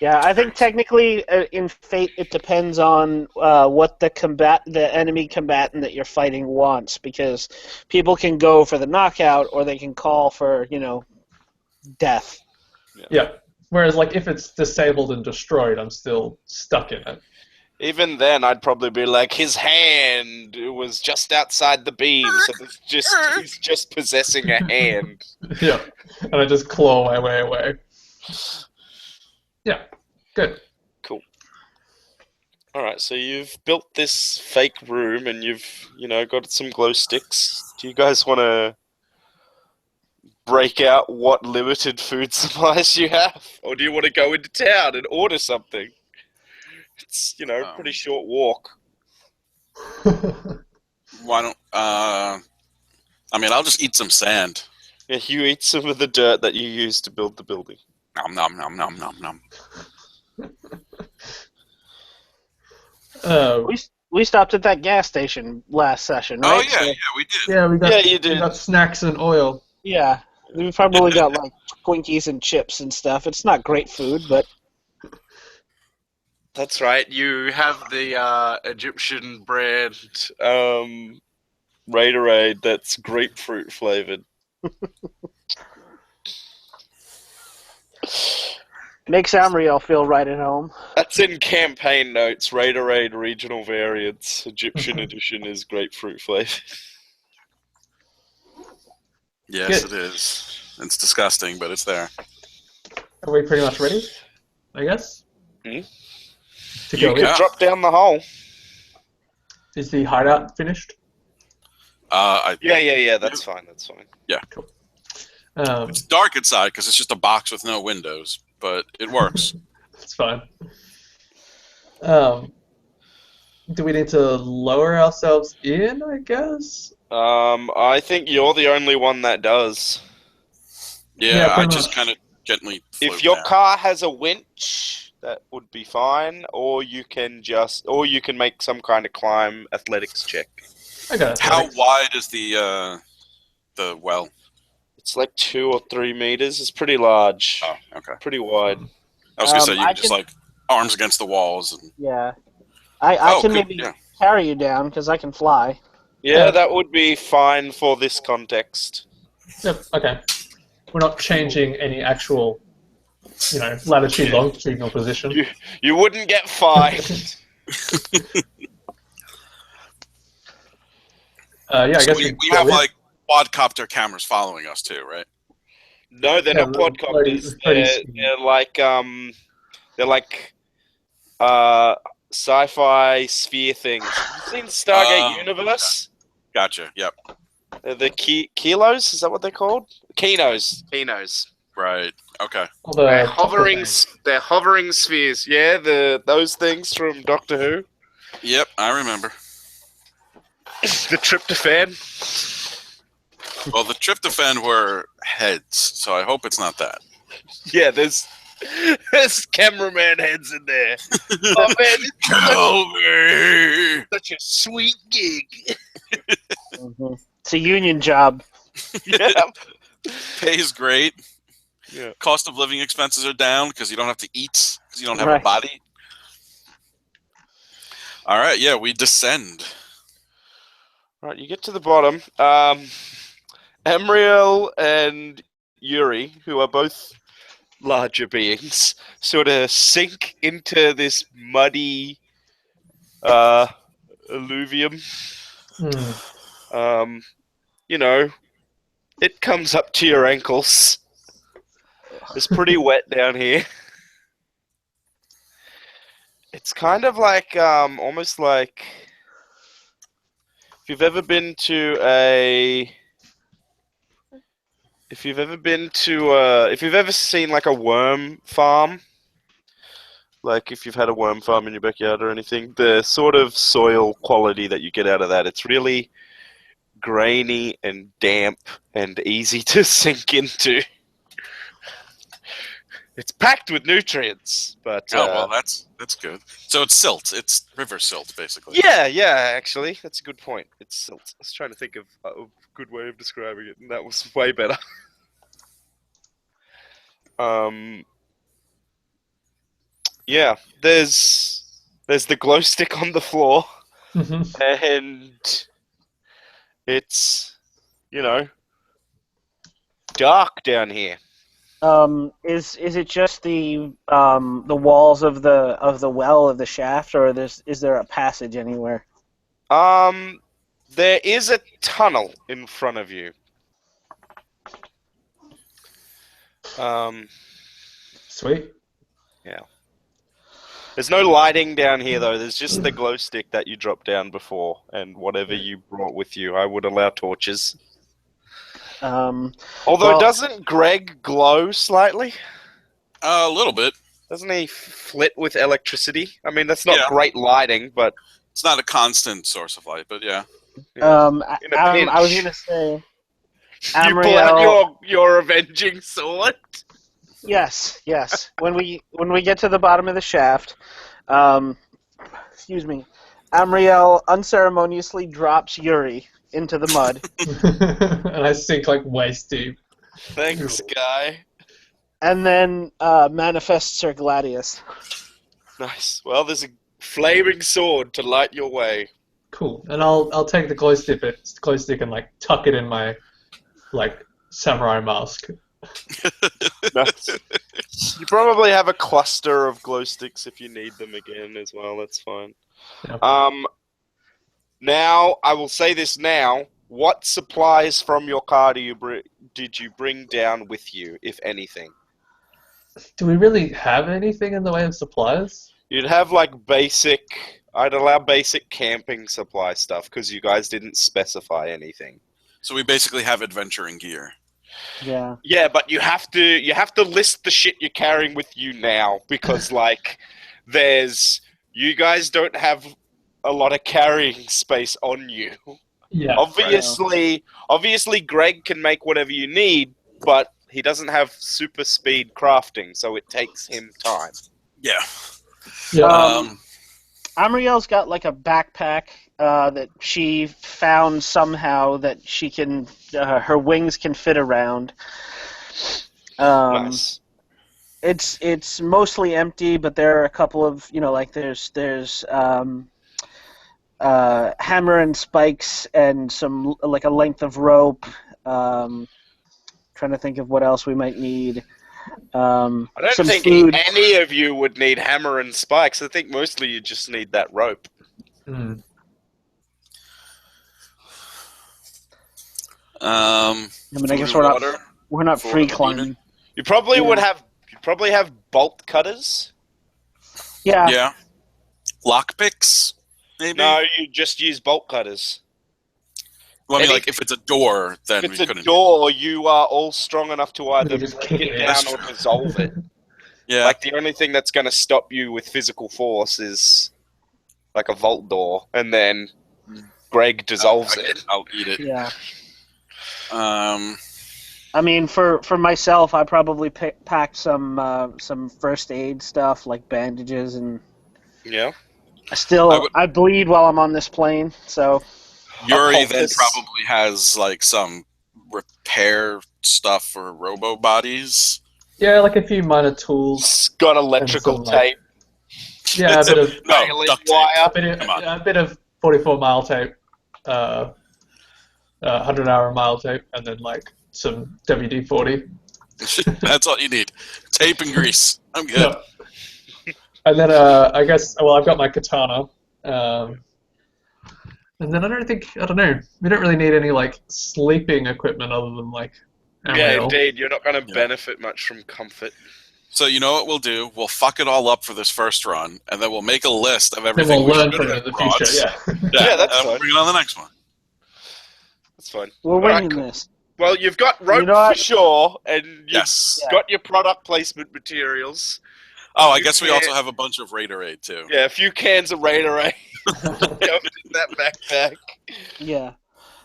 Yeah, I think technically in Fate it depends on what the enemy combatant that you're fighting wants, because people can go for the knockout or they can call for death. Yeah. Whereas, like, if it's disabled and destroyed, I'm still stuck in it. Even then, I'd probably be like, his hand was just outside the beam, so he's just possessing a hand. Yeah. And I just claw my way away. Yeah. Good. Cool. All right, so you've built this fake room, and you've got some glow sticks. Do you guys want to break out what limited food supplies you have, or do you want to go into town and order something? It's pretty short walk. Why don't? I mean, I'll just eat some sand. Yeah, you eat some of the dirt that you used to build the building. Nom nom nom nom nom nom. We stopped at that gas station last session, Oh right? yeah, So, yeah, we did. Yeah, we got. Yeah, you did. We got snacks and oil. yeah, we probably got like Twinkies and chips and stuff. It's not great food, but That's right. You have the Egyptian brand Raiderade that's grapefruit flavored. makes Amriel feel right at home. That's in campaign notes. Raiderade regional variants. Egyptian edition is grapefruit flavored. Yes, Good. it is. It's disgusting, but it's there. Are we pretty much ready? I guess. Hmm? To You go could in. drop down the hole. Is the hideout finished? Yeah. That's fine. That's fine. It's dark inside because it's just a box with no windows, but it works. It's fine. Do we need to lower ourselves in, I guess? I think you're the only one that does. Yeah, I pretty just much. kind of gently. If float your down. car has a winch, that would be fine. Or you can make some kind of climb athletics check. I got it. How wide is the well? It's like 2 or 3 meters. It's pretty large. Oh, okay. Pretty wide. I was gonna say you I can just can- like arms against the walls and. Yeah, I can good, maybe yeah. carry you down because I can fly. Yeah, that would be fine for this context. Yep. Okay. We're not changing any actual, latitude, longitudinal position. You wouldn't get fined. Yeah, I So guess we go have in. like quadcopter cameras following us too, right? No, they're Yeah, not we're quadcopters. pretty- They're like sci-fi sphere things. Have you seen Stargate Universe? Gotcha. Yep. They're the kilos? Is that what they're called? Kinos. Kinos. Right. Okay. All the They're top things. They're hovering spheres. Yeah, those things from Doctor Who. Yep, I remember. The tryptophan. Well, the tryptophan were heads, so I hope it's not that. Yeah, there's cameraman heads in there. Oh man, Over. such a sweet gig. Mhm. It's a union job. Yeah. Pays great. Yeah. Cost of living expenses are down because you don't have to eat because you don't have Right. a body. All right, yeah, we descend. Right, you get to the bottom. Amriel and Yuri, who are both larger beings, sort of sink into this muddy alluvium. It comes up to your ankles. It's pretty wet down here. It's kind of like, almost like, if you've ever seen like a worm farm, like if you've had a worm farm in your backyard or anything, the sort of soil quality that you get out of that, it's really grainy and damp and easy to sink into. It's packed with nutrients, but Oh well, that's good. So it's silt. It's river silt, basically. yeah. Actually, that's a good point. It's silt. I was trying to think of a good way of describing it, and that was way better. Yeah. There's the glow stick on the floor, and it's dark down here. Is it just the walls of the well of the shaft, or is there a passage anywhere? There is a tunnel in front of you. Sweet. Yeah. There's no lighting down here though. There's just the glow stick that you dropped down before, and whatever you brought with you. I would allow torches. Although, doesn't Greg glow slightly? A little bit. Doesn't he flit with electricity? I mean, that's not Yeah. great lighting, but It's not a constant source of light, but yeah. I was pinch. gonna say, You pull out your avenging sword. yes. When we get to the bottom of the shaft, excuse me, Amriel unceremoniously drops Yuri into the mud. And I sink like waist deep. Thanks, guy. And then manifests her Gladius. Nice. Well, there's a flaming sword to light your way. Cool. And I'll take the glow stick and like tuck it in my like samurai mask. Nice. You probably have a cluster of glow sticks if you need them again as well. That's fine. Yeah. Now I will say this now. What supplies from your car did you bring down with you, if anything? Do we really have anything in the way of supplies? You'd have like I'd allow basic camping supply stuff because you guys didn't specify anything. So we basically have adventuring gear. Yeah. Yeah, but you have to list the shit you're carrying with you now because like you guys don't have a lot of carrying space on you. Yeah. Obviously Greg can make whatever you need, but he doesn't have super speed crafting, so it takes him time. Yeah. Yeah. Amriel's got like a backpack that she found somehow that she can, her wings can fit around. Nice. It's mostly empty, but there are a couple of there's hammer and spikes and some like a length of rope. Trying to think of what else we might need. I don't some think food. any of you would need hammer and spikes. I think mostly you just need that rope. Mm. I mean, I guess food and we're not for free the climbing. You probably Yeah. you'd probably have bolt cutters. Yeah. Yeah. Lockpicks, maybe? No, you just use bolt cutters. Well, I mean, any- like, if it's a door, then If we it's a couldn't. door, you are all strong enough to either just break kick it it. down That's or true. dissolve it. Yeah. Like, the only thing that's going to stop you with physical force is, like, a vault door, and then Greg dissolves it. I'll eat it. Yeah. Um, I mean, for myself, I probably packed some first aid stuff like bandages, and Yeah. I bleed while I'm on this plane, so. Yuri then Occultist. probably has, like, some repair stuff for robo bodies. Yeah, like a few minor tools. It's got electrical And some, like, tape. Yeah, a bit of No, duct tape. wire. Come on. a bit of 44 mile tape, 100-hour mile tape, and then like some WD-40. That's all you need. Tape and grease. I'm good. Yeah. And then I guess I've got my katana. And then I don't know. We don't really need any like sleeping equipment other than like Yeah, Amriel. indeed. You're not going to Yeah. benefit much from comfort. So you know what we'll do? We'll fuck it all up for this first run, and then we'll make a list of Then everything we'll learn should from it have in the brought. future. Yeah. Yeah, that's and we'll fine. bring it on the next one. That's fine. We're Alright, winging cool. this. Well, you've got rope You know what? for sure, and you've Yes. got your product placement materials. Oh, I You guess we can't- also have a bunch of Raiderade too. Yeah, a few cans of Raiderade in that backpack. Yeah.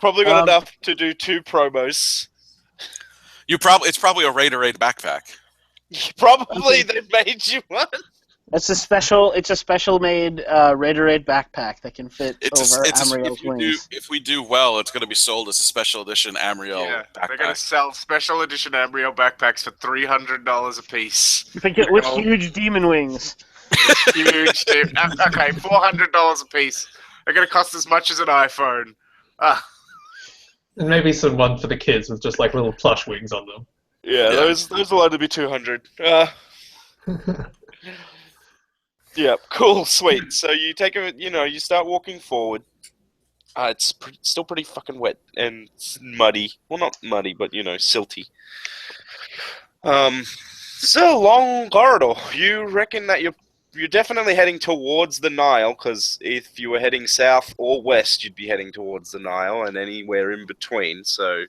Probably got Um, enough to do 2 promos. It's probably a Raiderade backpack. Probably they made you one. It's a special made Raiderade backpack that can fit over Amriel's wings. If we do well, it's going to be sold as a special edition Amriel Yeah, backpack. they're gonna sell special edition Amriel backpacks for $300 a piece. With huge demon wings. Huge. Okay, $400 a piece. They're gonna cost as much as an iPhone. And maybe some one for the kids with just like little plush wings on them. Yeah, those will only be $200. Yeah, cool, sweet. So you take you start walking forward. It's still pretty fucking wet and muddy. Well, not muddy, but silty. So long corridor. You reckon that you're definitely heading towards the Nile, because if you were heading south or west, you'd be heading towards the Nile, and anywhere in between. So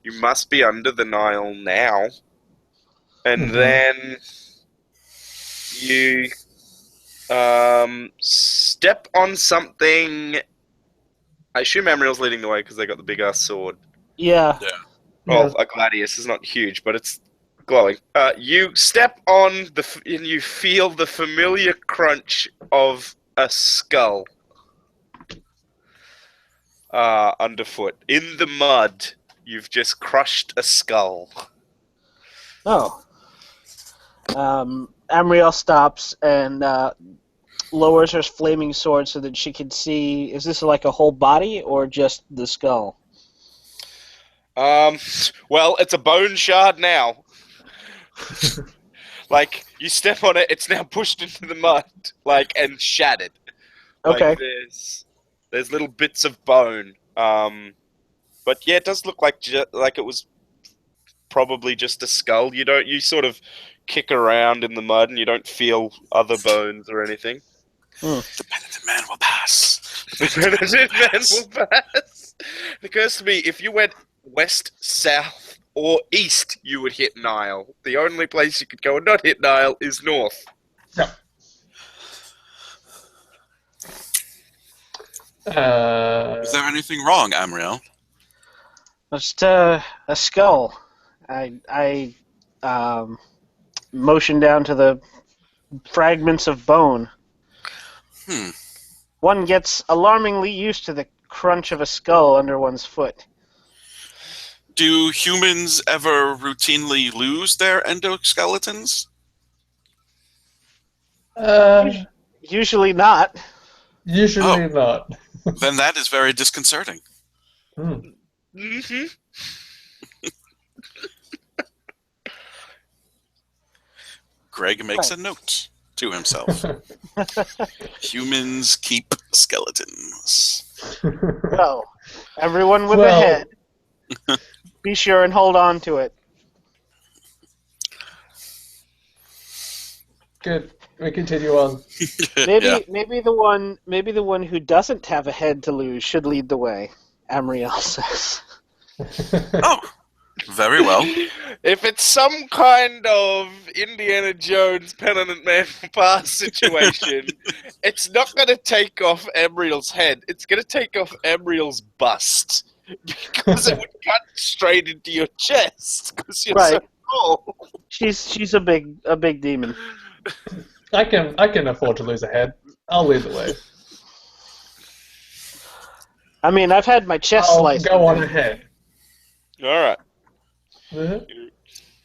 you must be under the Nile now. And then you step on something. I assume Amriel's leading the way because they got the big ass sword. Yeah. Well, a gladius is not huge, but it's glowing. You step on and you feel the familiar crunch of a skull underfoot. In the mud, you've just crushed a skull. Oh. Amriel stops and lowers her flaming sword so that she can see. Is this like a whole body or just the skull? Well, it's a bone shard now. Like, you step on it, it's now pushed into the mud, and shattered. Okay. Like, there's little bits of bone. But yeah, it does look like it was probably just a skull. You sort of kick around in the mud and you don't feel other bones or anything. The penitent man will pass. The penitent man will pass. It occurs to me, if you went west, south, or east, you would hit Nile. The only place you could go and not hit Nile is north. Yeah. Is there anything wrong, Amriel? Just a skull. I motion down to the fragments of bone. One gets alarmingly used to the crunch of a skull under one's foot. Do humans ever routinely lose their endoskeletons? Usually not. Usually not. Then that is very disconcerting. Mm-hmm. Greg makes a note to himself. Humans keep skeletons. So, everyone with a head, be sure and hold on to it. Good. We continue on. Maybe the one who doesn't have a head to lose should lead the way. Amriel says. Oh, very well. If it's some kind of Indiana Jones penitent man will pass situation, it's not going to take off Amriel's head. It's going to take off Amriel's bust. Because it would cut straight into your chest. Because you're so tall. She's a big demon. I can afford to lose a head. I'll lead the way. I mean, I've had my chest sliced. Go on ahead. Alright. Mm-hmm.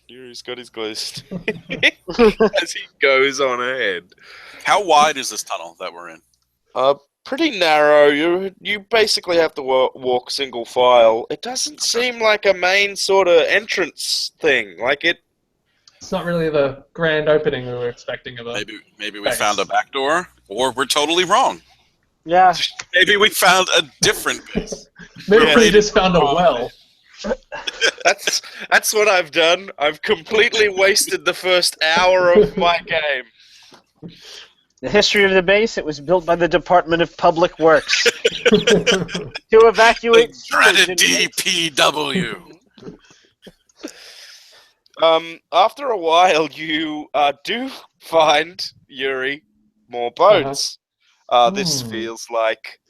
Yuri's got his ghost. As he goes on ahead. How wide is this tunnel that we're in? Pretty narrow. You basically have to walk single file. It doesn't seem like a main sort of entrance thing. It's not really the grand opening we were expecting of it. Maybe we found a back door, or we're totally wrong. Yeah. Maybe we found a different base. Maybe we just found a well. That's what I've done. I've completely wasted the first hour of my game. The history of the base, it was built by the Department of Public Works to evacuate Dreaded DPW. After a while, you do find, Yuri, more bones. This feels like...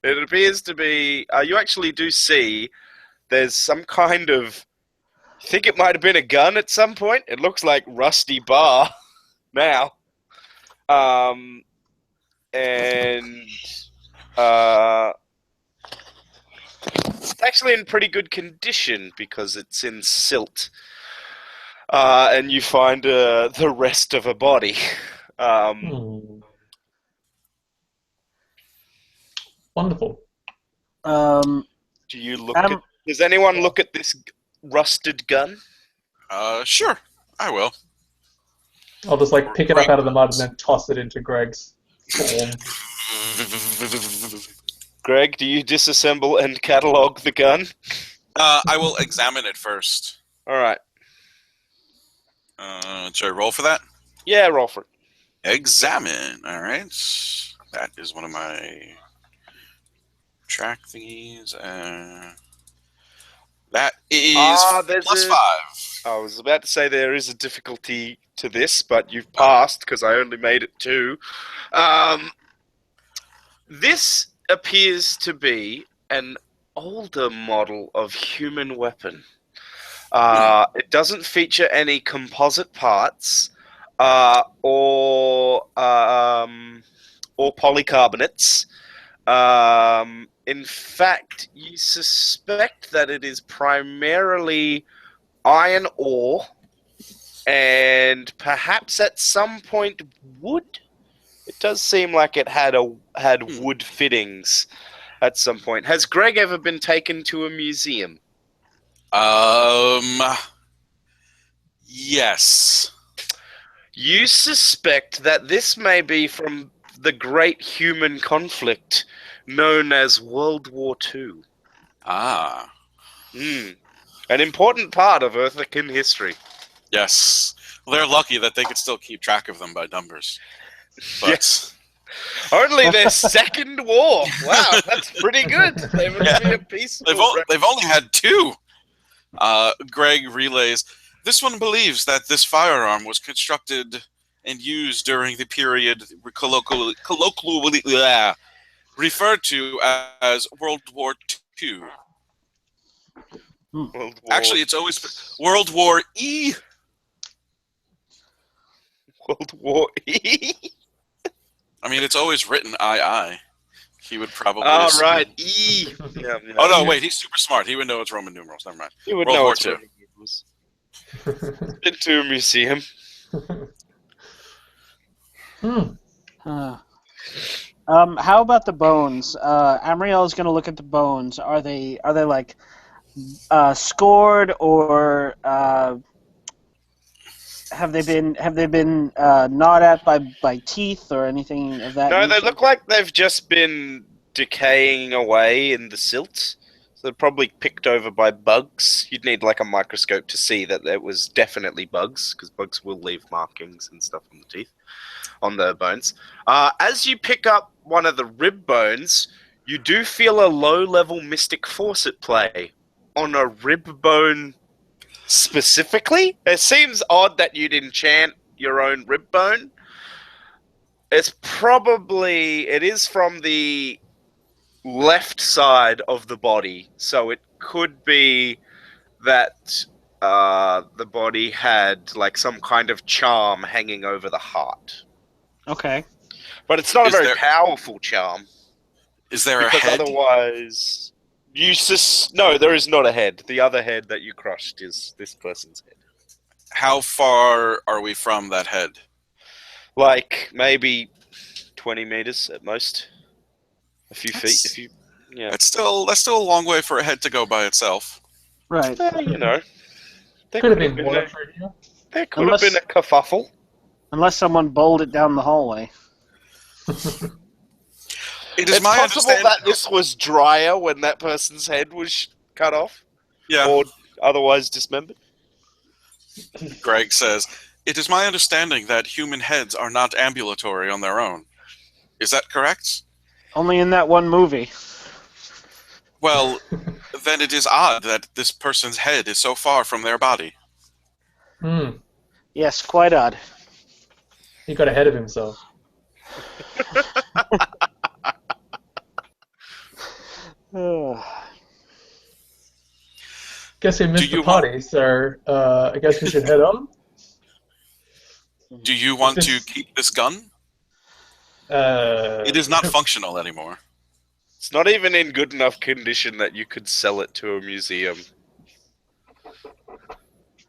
It appears to be... you actually do see there's some kind of think it might have been a gun at some point. It looks like rusty bar now. And it's actually in pretty good condition because it's in silt. And you find the rest of a body. Wonderful. Do you look at? Does anyone look at this rusted gun? Sure, I will. I'll just like pick it up out of the mud and then toss it into Greg's form. Greg, do you disassemble and catalog the gun? I will examine it first. All right. Should I roll for that? Yeah, roll for it. Examine. All right. That is one of my track thingies. That is plus 5. I was about to say there is a difficulty to this, but you've passed because I only made it 2. This appears to be an older model of human weapon. It doesn't feature any composite parts or polycarbonates. In fact, you suspect that it is primarily iron ore and perhaps at some point wood. It does seem like it had wood fittings at some point. Has Greg ever been taken to a museum? Yes. You suspect that this may be from the great human conflict known as World War II. Ah. An important part of Earthican history. Yes. Well, they're lucky that they could still keep track of them by numbers. But... Yes. Only their second war. Wow, that's pretty good. They must be a peaceful. They've only had 2. Greg relays. This one believes that this firearm was constructed and used during the period colloquially referred to as World War II. Actually, it's always World War E. World War E? I mean, it's always written II. He would probably. Oh, right. E. Yeah, oh, no, wait. He's super smart. He would know it's Roman numerals. Never mind. He would World know War it's II. Roman numerals. Been to a museum. How about the bones? Amriel is going to look at the bones. Are they like scored or have they been gnawed at by teeth or anything of that? No, nature? they look like they've just been decaying away in the silt. So they're probably picked over by bugs. You'd need like a microscope to see that it was definitely bugs, because bugs will leave markings and stuff on the teeth, on the bones. As you pick up one of the rib bones, you do feel a low-level mystic force at play on a rib bone specifically. It seems odd that you'd enchant your own rib bone. It is from the left side of the body, so it could be that the body had like some kind of charm hanging over the heart. Okay. But it's not a very powerful charm. Is there a because head? Otherwise, no, there is not a head. The other head that you crushed is this person's head. How far are we from that head? Like maybe 20 meters at most. A few feet. That's still a long way for a head to go by itself. Right. You know, Could have been more through here. There could have been a kerfuffle. Unless someone bowled it down the hallway. It's possible that this was drier when that person's head was cut off. Yeah. Or otherwise dismembered. Greg says, "It is my understanding that human heads are not ambulatory on their own. Is that correct?" Only in that one movie. Well, then it is odd that this person's head is so far from their body. Yes, quite odd. He got ahead of himself. guess we missed Do the you want- party, so I guess we should head on. Do you want This- to keep this gun? Uh, It is not functional anymore. It's not even in good enough condition that you could sell it to a museum.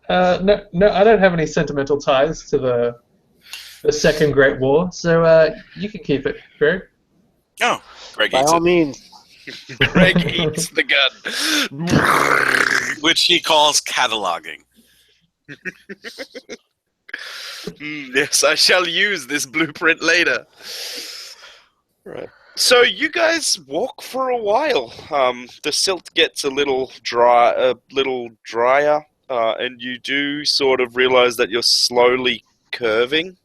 no, I don't have any sentimental ties to the Second Great War, so you can keep it, Greg. Oh, Greg By eats all it. means. Greg eats the gun. Which he calls cataloging. Yes, I shall use this blueprint later. Right. So you guys walk for a while. The silt gets a little drier, and you do sort of realize that you're slowly curving.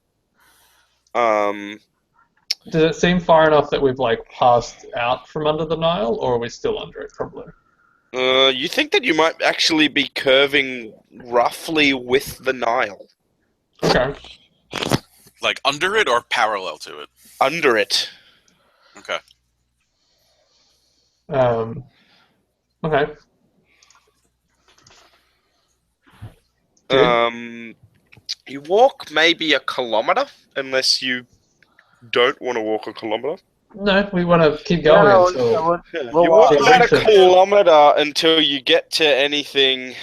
Does it seem far enough that we've like passed out from under the Nile, or are we still under it? Probably. You think that you might actually be curving roughly with the Nile. Okay. Like under it or parallel to it? Under it. Okay. Okay. You walk maybe a kilometer, unless you don't want to walk a kilometer. No, we want to keep going No, until. no, Yeah. Well, You walk well, about a Richard- kilometer until you get to anything.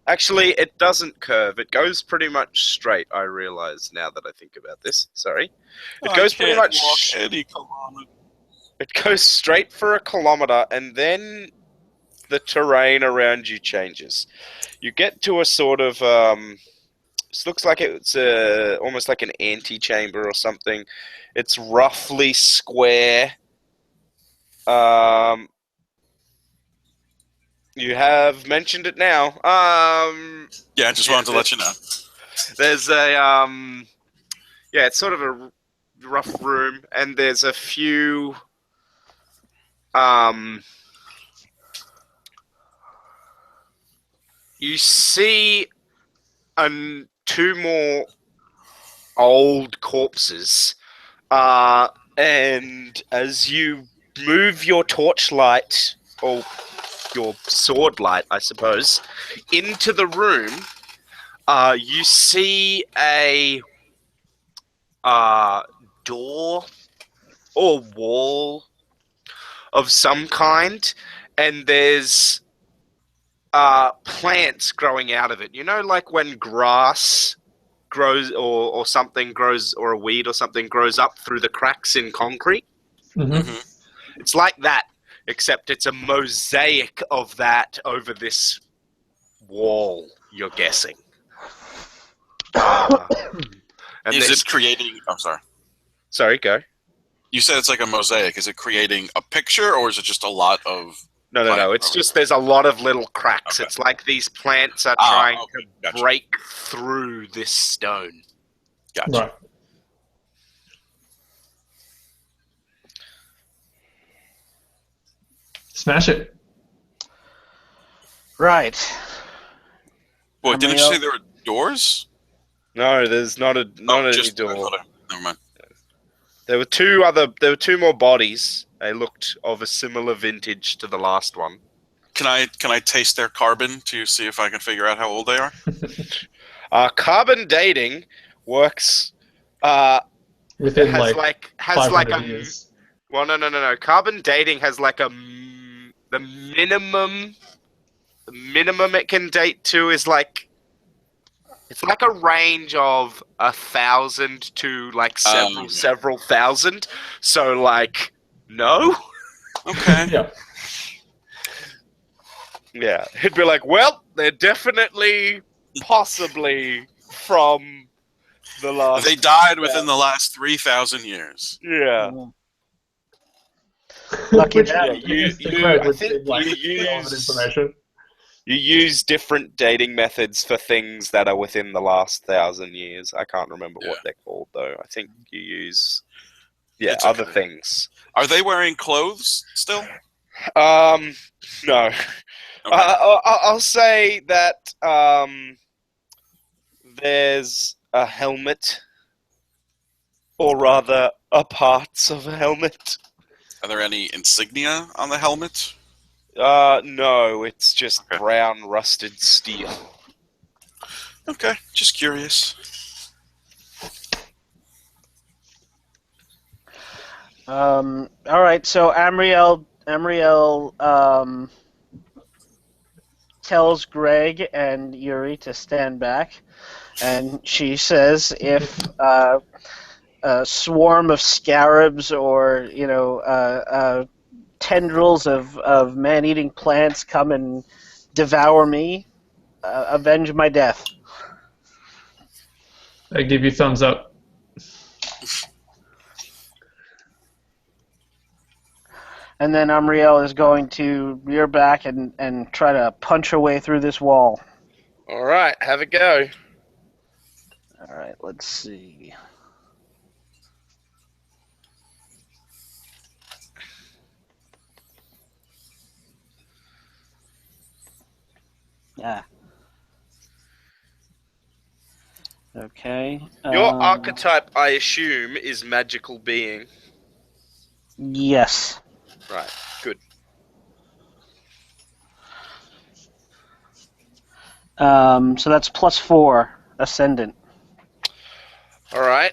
Actually, it doesn't curve. It goes pretty much straight. I realize now that I think about this. Sorry. It goes pretty much. Walk any kilometer. It goes straight for a kilometer, and then the terrain around you changes. You get to a sort of. This looks like it's almost like an antechamber or something. It's roughly square. You have mentioned it now. Yeah, I just wanted to let you know. There's a yeah, it's sort of a rough room, and there's a few you see two more old corpses, and as you move your torchlight or your sword light, I suppose, into the room, you see a door or wall of some kind, and there's plants growing out of it. You know, like when grass grows or something grows, or a weed or something grows up through the cracks in concrete? Mm-hmm. It's like that, except it's a mosaic of that over this wall, you're guessing. And Is this- it creating... I'm sorry. Sorry, go. You said it's like a mosaic. Is it creating a picture, or is it just a lot of... No. It's just there's a lot of little cracks. Okay. It's like these plants are trying okay. to Gotcha. break through this stone. Gotcha. Right. Smash it. Right. Boy, How didn't many you say el- there were doors? No, there's not any Just door. Never mind. There were two more bodies. They looked of a similar vintage to the last one. Can I taste their carbon to see if I can figure out how old they are? Carbon dating works. Within has like has 500 like a years. well, no. Carbon dating has like the minimum it can date to is like, it's like a range of 1,000 to like several thousand. So like, no. Okay. Yeah. Yeah, it'd be like, well, they're definitely, possibly from the last. They died within the last 3,000 years. Yeah. Lucky Which, that. Yeah, you- Mr. you- Craig I would think seem like you relevant use- information. You use different dating methods for things that are within the last 1,000 years. I can't remember what they're called, though. I think you use, It's other okay. things. Are they wearing clothes still? No. Okay. I'll say that there's a helmet, or rather, a parts of a helmet. Are there any insignia on the helmet? No, it's just Okay. brown rusted steel. Okay, just curious. All right, so Amriel tells Greg and Yuri to stand back, and she says if a swarm of scarabs or tendrils of man-eating plants come and devour me, avenge my death. I give you thumbs up. And then Amriel is going to rear back and try to punch her way through this wall. All right, have a go. All right, let's see. Yeah. Okay. Your archetype, I assume, is magical being. Yes. Right, good. So that's +4 ascendant. All right.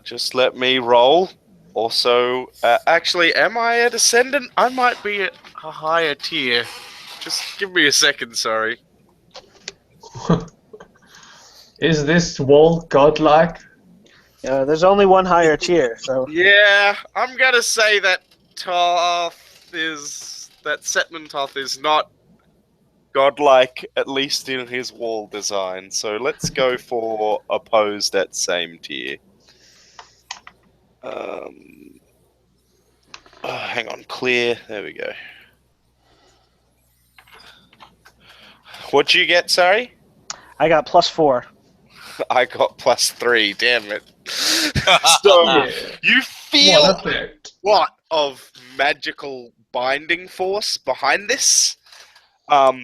Just let me roll. Also, actually, am I at ascendant? I might be at a higher tier. Just give me a second, sorry. Is this wall godlike? There's only one higher tier, so Yeah, I'm gonna say that Setmon-Thoth is not godlike, at least in his wall design. So let's go for opposed at same tier. Hang on, clear. There we go. What'd you get, sorry? I got +4. I got +3, damn it. So, Yeah. you feel What effect? a lot of magical binding force behind this.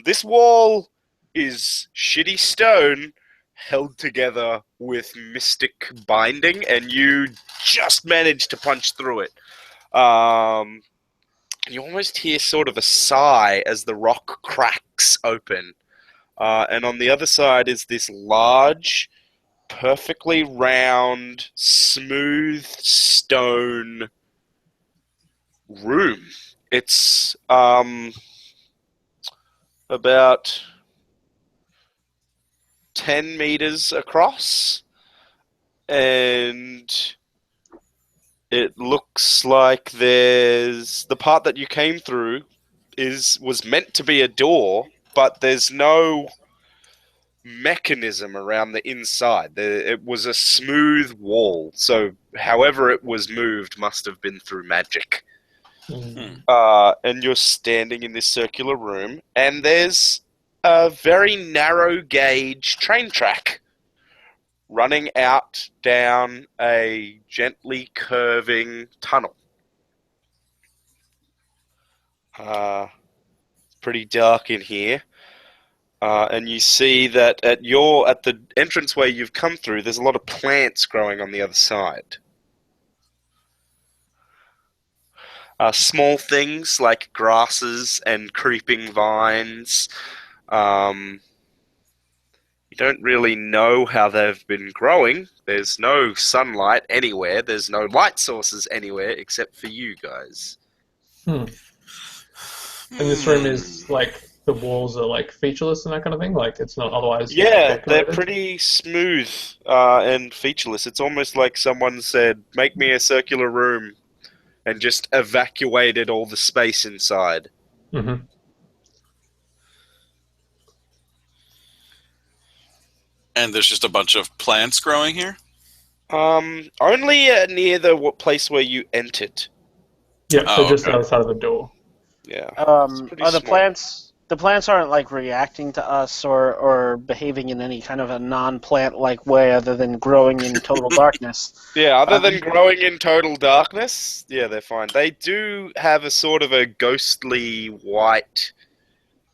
This wall is shitty stone held together with mystic binding, and you just managed to punch through it. You almost hear sort of a sigh as the rock cracks open. And on the other side is this large, perfectly round, smooth stone room. It's about 10 meters across, and it looks like there's the part that you came through was meant to be a door, but there's no mechanism around the inside. It was a smooth wall, so however it was moved must have been through magic. And you're standing in this circular room, and there's a very narrow gauge train track running out down a gently curving tunnel. It's pretty dark in here. And you see that at the entranceway you've come through, there's a lot of plants growing on the other side. Small things like grasses and creeping vines. You don't really know how they've been growing. There's no sunlight anywhere. There's no light sources anywhere except for you guys. And this room is like the walls are like featureless and that kind of thing. Like it's not otherwise. Yeah, they're decorated? pretty smooth and featureless. It's almost like someone said, "Make me a circular room," and just evacuated all the space inside. Mm-hmm. And there's just a bunch of plants growing here? Only near the place where you entered. Yeah, so Oh, just okay. outside of the door. Yeah. Are the small. plants? The plants aren't like reacting to us or behaving in any kind of a non-plant-like way, other than growing in total darkness. Yeah, other than growing in total darkness, yeah, they're fine. They do have a sort of a ghostly white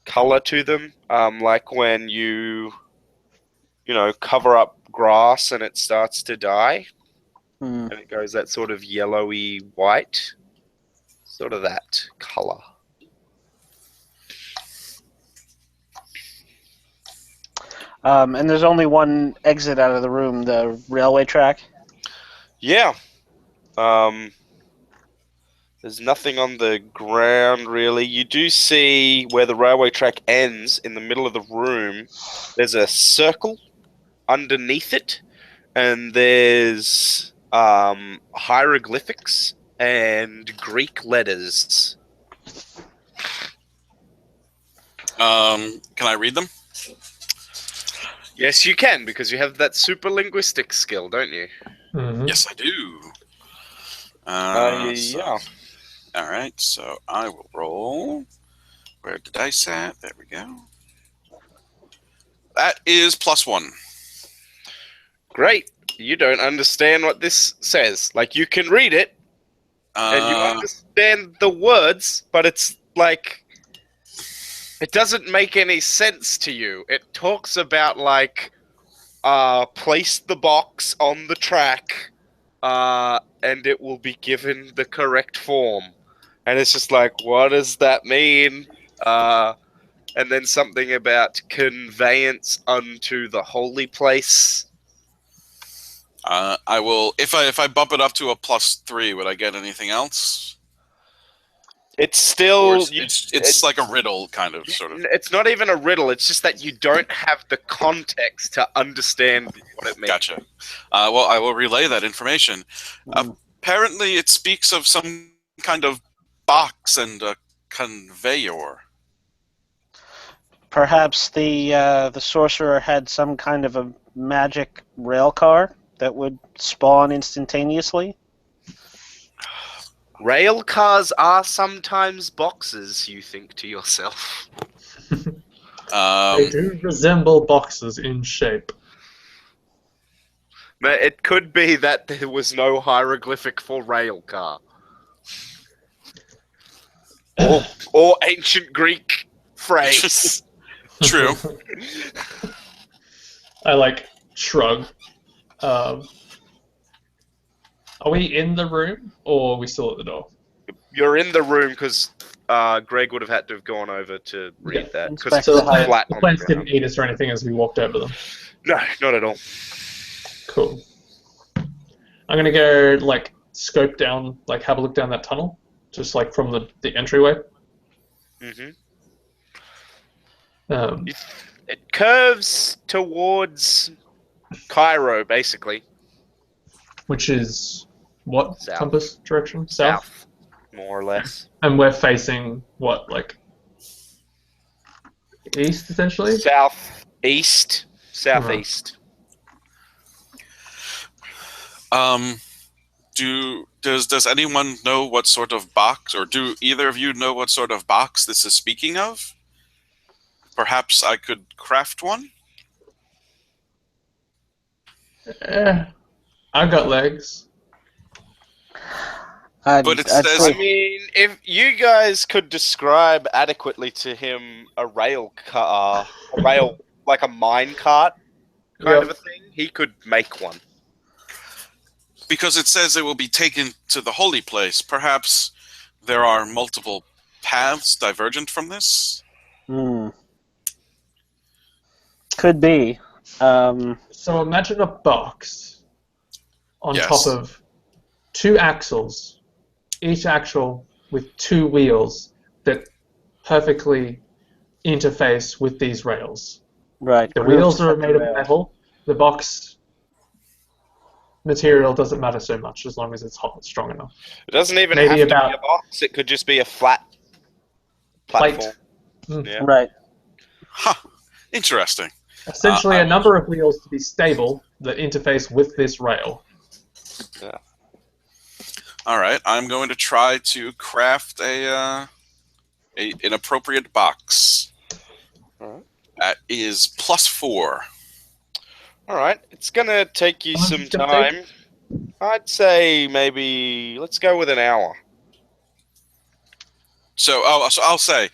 color to them, like when you cover up grass and it starts to die, and it goes that sort of yellowy white, sort of that color. And there's only one exit out of the room, the railway track. Yeah. There's nothing on the ground, really. You do see where the railway track ends in the middle of the room. There's a circle underneath it, and there's hieroglyphics and Greek letters. Can I read them? Yes, you can, because you have that super linguistic skill, don't you? Mhm. Yes, I do. Yeah. All right, so I will roll. Where the dice at? There we go. That is +1. Great. You don't understand what this says. Like, you can read it, and you Uh, understand the words, but it's like... It doesn't make any sense to you. It talks about, like, place the box on the track, and it will be given the correct form. And it's just like, what does that mean? And then something about conveyance unto the holy place. I will. If I bump it up to a +3, would I get anything else? It's Or still... it's like a riddle, kind of, sort of. It's not even a riddle. It's just that you don't have the context to understand what it means. Gotcha. Well, I will relay that information. Mm. Apparently, it speaks of some kind of box and a conveyor. Perhaps the sorcerer had some kind of a magic rail car that would spawn instantaneously. Rail cars are sometimes boxes, you think to yourself. They do resemble boxes in shape. But it could be that there was no hieroglyphic for rail car. Or ancient Greek phrase. True. I shrug. Are we in the room, or are we still at the door? You're in the room because Greg would have had to have gone over to read that. Because it's So the flat The on plants the didn't ground. eat us or anything as we walked over them. No, not at all. Cool. I'm gonna go scope down, have a look down that tunnel, just from the entryway. Hmm. Um, It curves towards Cairo, basically. which is what South. compass direction? South. More or less. And we're facing what, east essentially? Southeast. Southeast. Does anyone know what sort of box, or do either of you know what sort of box this is speaking of? Perhaps I could craft one? I've got legs. But it says- I mean, if you guys could describe adequately to him a rail car, like a mine cart kind of a thing, he could make one. Because it says it will be taken to the holy place. Perhaps there are multiple paths divergent from this? Could be. So imagine a box on top of two axles, each axle with two wheels that perfectly interface with these rails. Right. The wheels are made of metal. The box material doesn't matter so much as long as it's hot and strong enough. It doesn't even Maybe have to about be a box. It could just be a flat platform. Yeah. Right. Huh. Interesting. Essentially, a number of wheels to be stable that interface with this rail. Yeah. All right, I'm going to try to craft an appropriate box. All right. That is +4. All right. It's going to take you How much some is it gonna time. I'd say maybe, let's go with an hour. So I'll say,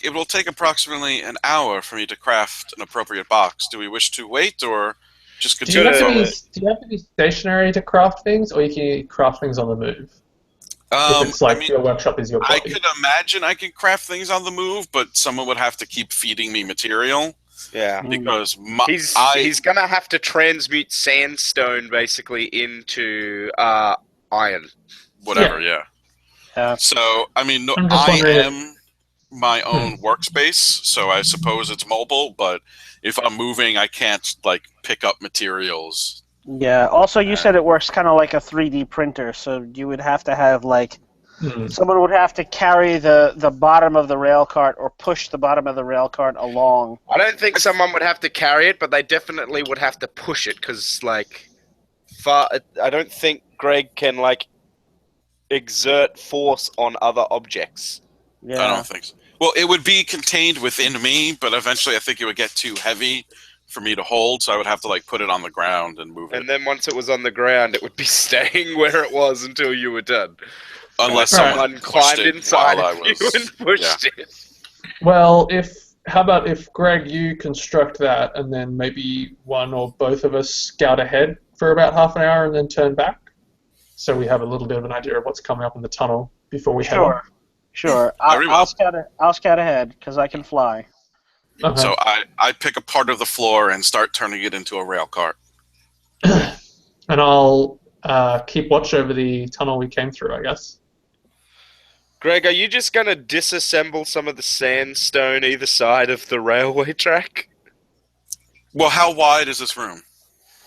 it will take approximately an hour for me to craft an appropriate box. Do we wish to wait or just Do you, continue? do you have to be stationary to craft things, or you can craft things on the move? If it's your workshop is your body. I could imagine I could craft things on the move, but someone would have to keep feeding me material. Yeah. because He's gonna have to transmute sandstone basically into iron. whatever, yeah. So, I mean, no, I'm just I wondering am my own workspace, so I suppose it's mobile, but if I'm moving, I can't, like, pick up materials. Yeah. Also, you said it works kind of like a 3D printer, so you would have to have like someone would have to carry the bottom of the rail cart or push the bottom of the rail cart along. I don't think someone would have to carry it, but they definitely would have to push it because, like, I don't think Greg can like exert force on other objects. Yeah. I don't think so. Well, it would be contained within me, but eventually I think it would get too heavy for me to hold, so I would have to, like, put it on the ground and move it. And then once it was on the ground, it would be staying where it was until you were done. Unless someone climbed inside while of you and pushed it. Well, how about if, Greg, you construct that, and then maybe one or both of us scout ahead for about half an hour and then turn back, so we have a little bit of an idea of what's coming up in the tunnel before we head on. Sure. Very well. I'll scout ahead because I can fly. Okay. So I pick a part of the floor and start turning it into a rail cart. And I'll keep watch over the tunnel we came through, I guess. Greg, are you just going to disassemble some of the sandstone either side of the railway track? Well, how wide is this room?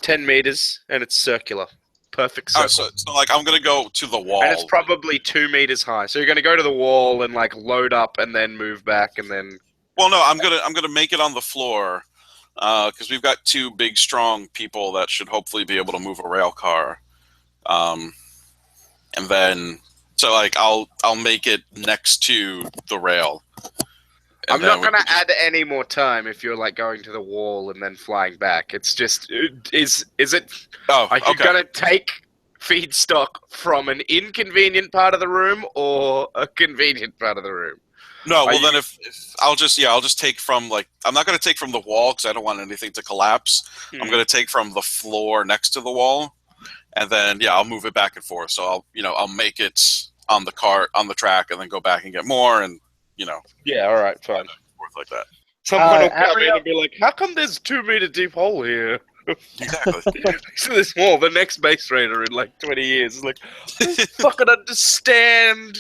10 meters, and it's circular. Perfect circle. So like, I'm going to go to the wall. And it's probably 2 meters high. So you're going to go to the wall and, like, load up and then move back and then... Well, no, I'm gonna make it on the floor because we've got two big, strong people that should hopefully be able to move a rail car. And then, so like, I'll make it next to the rail. I'm not going to add any more time if you're, like, going to the wall and then flying back. It's just, is it... Oh, are you going to take feedstock from an inconvenient part of the room or a convenient part of the room? No, well then if I'll just take from, like, I'm not going to take from the wall because I don't want anything to collapse. I'm going to take from the floor next to the wall, and then I'll move it back and forth. So I'll make it on the cart, on the track, and then go back and get more, and Yeah, all right, fine. Forth like that. Someone will come in and be like, "How come there's 2 meter deep hole here?" Exactly. Next to this wall, the next base raider in like 20 years is like, I don't fucking understand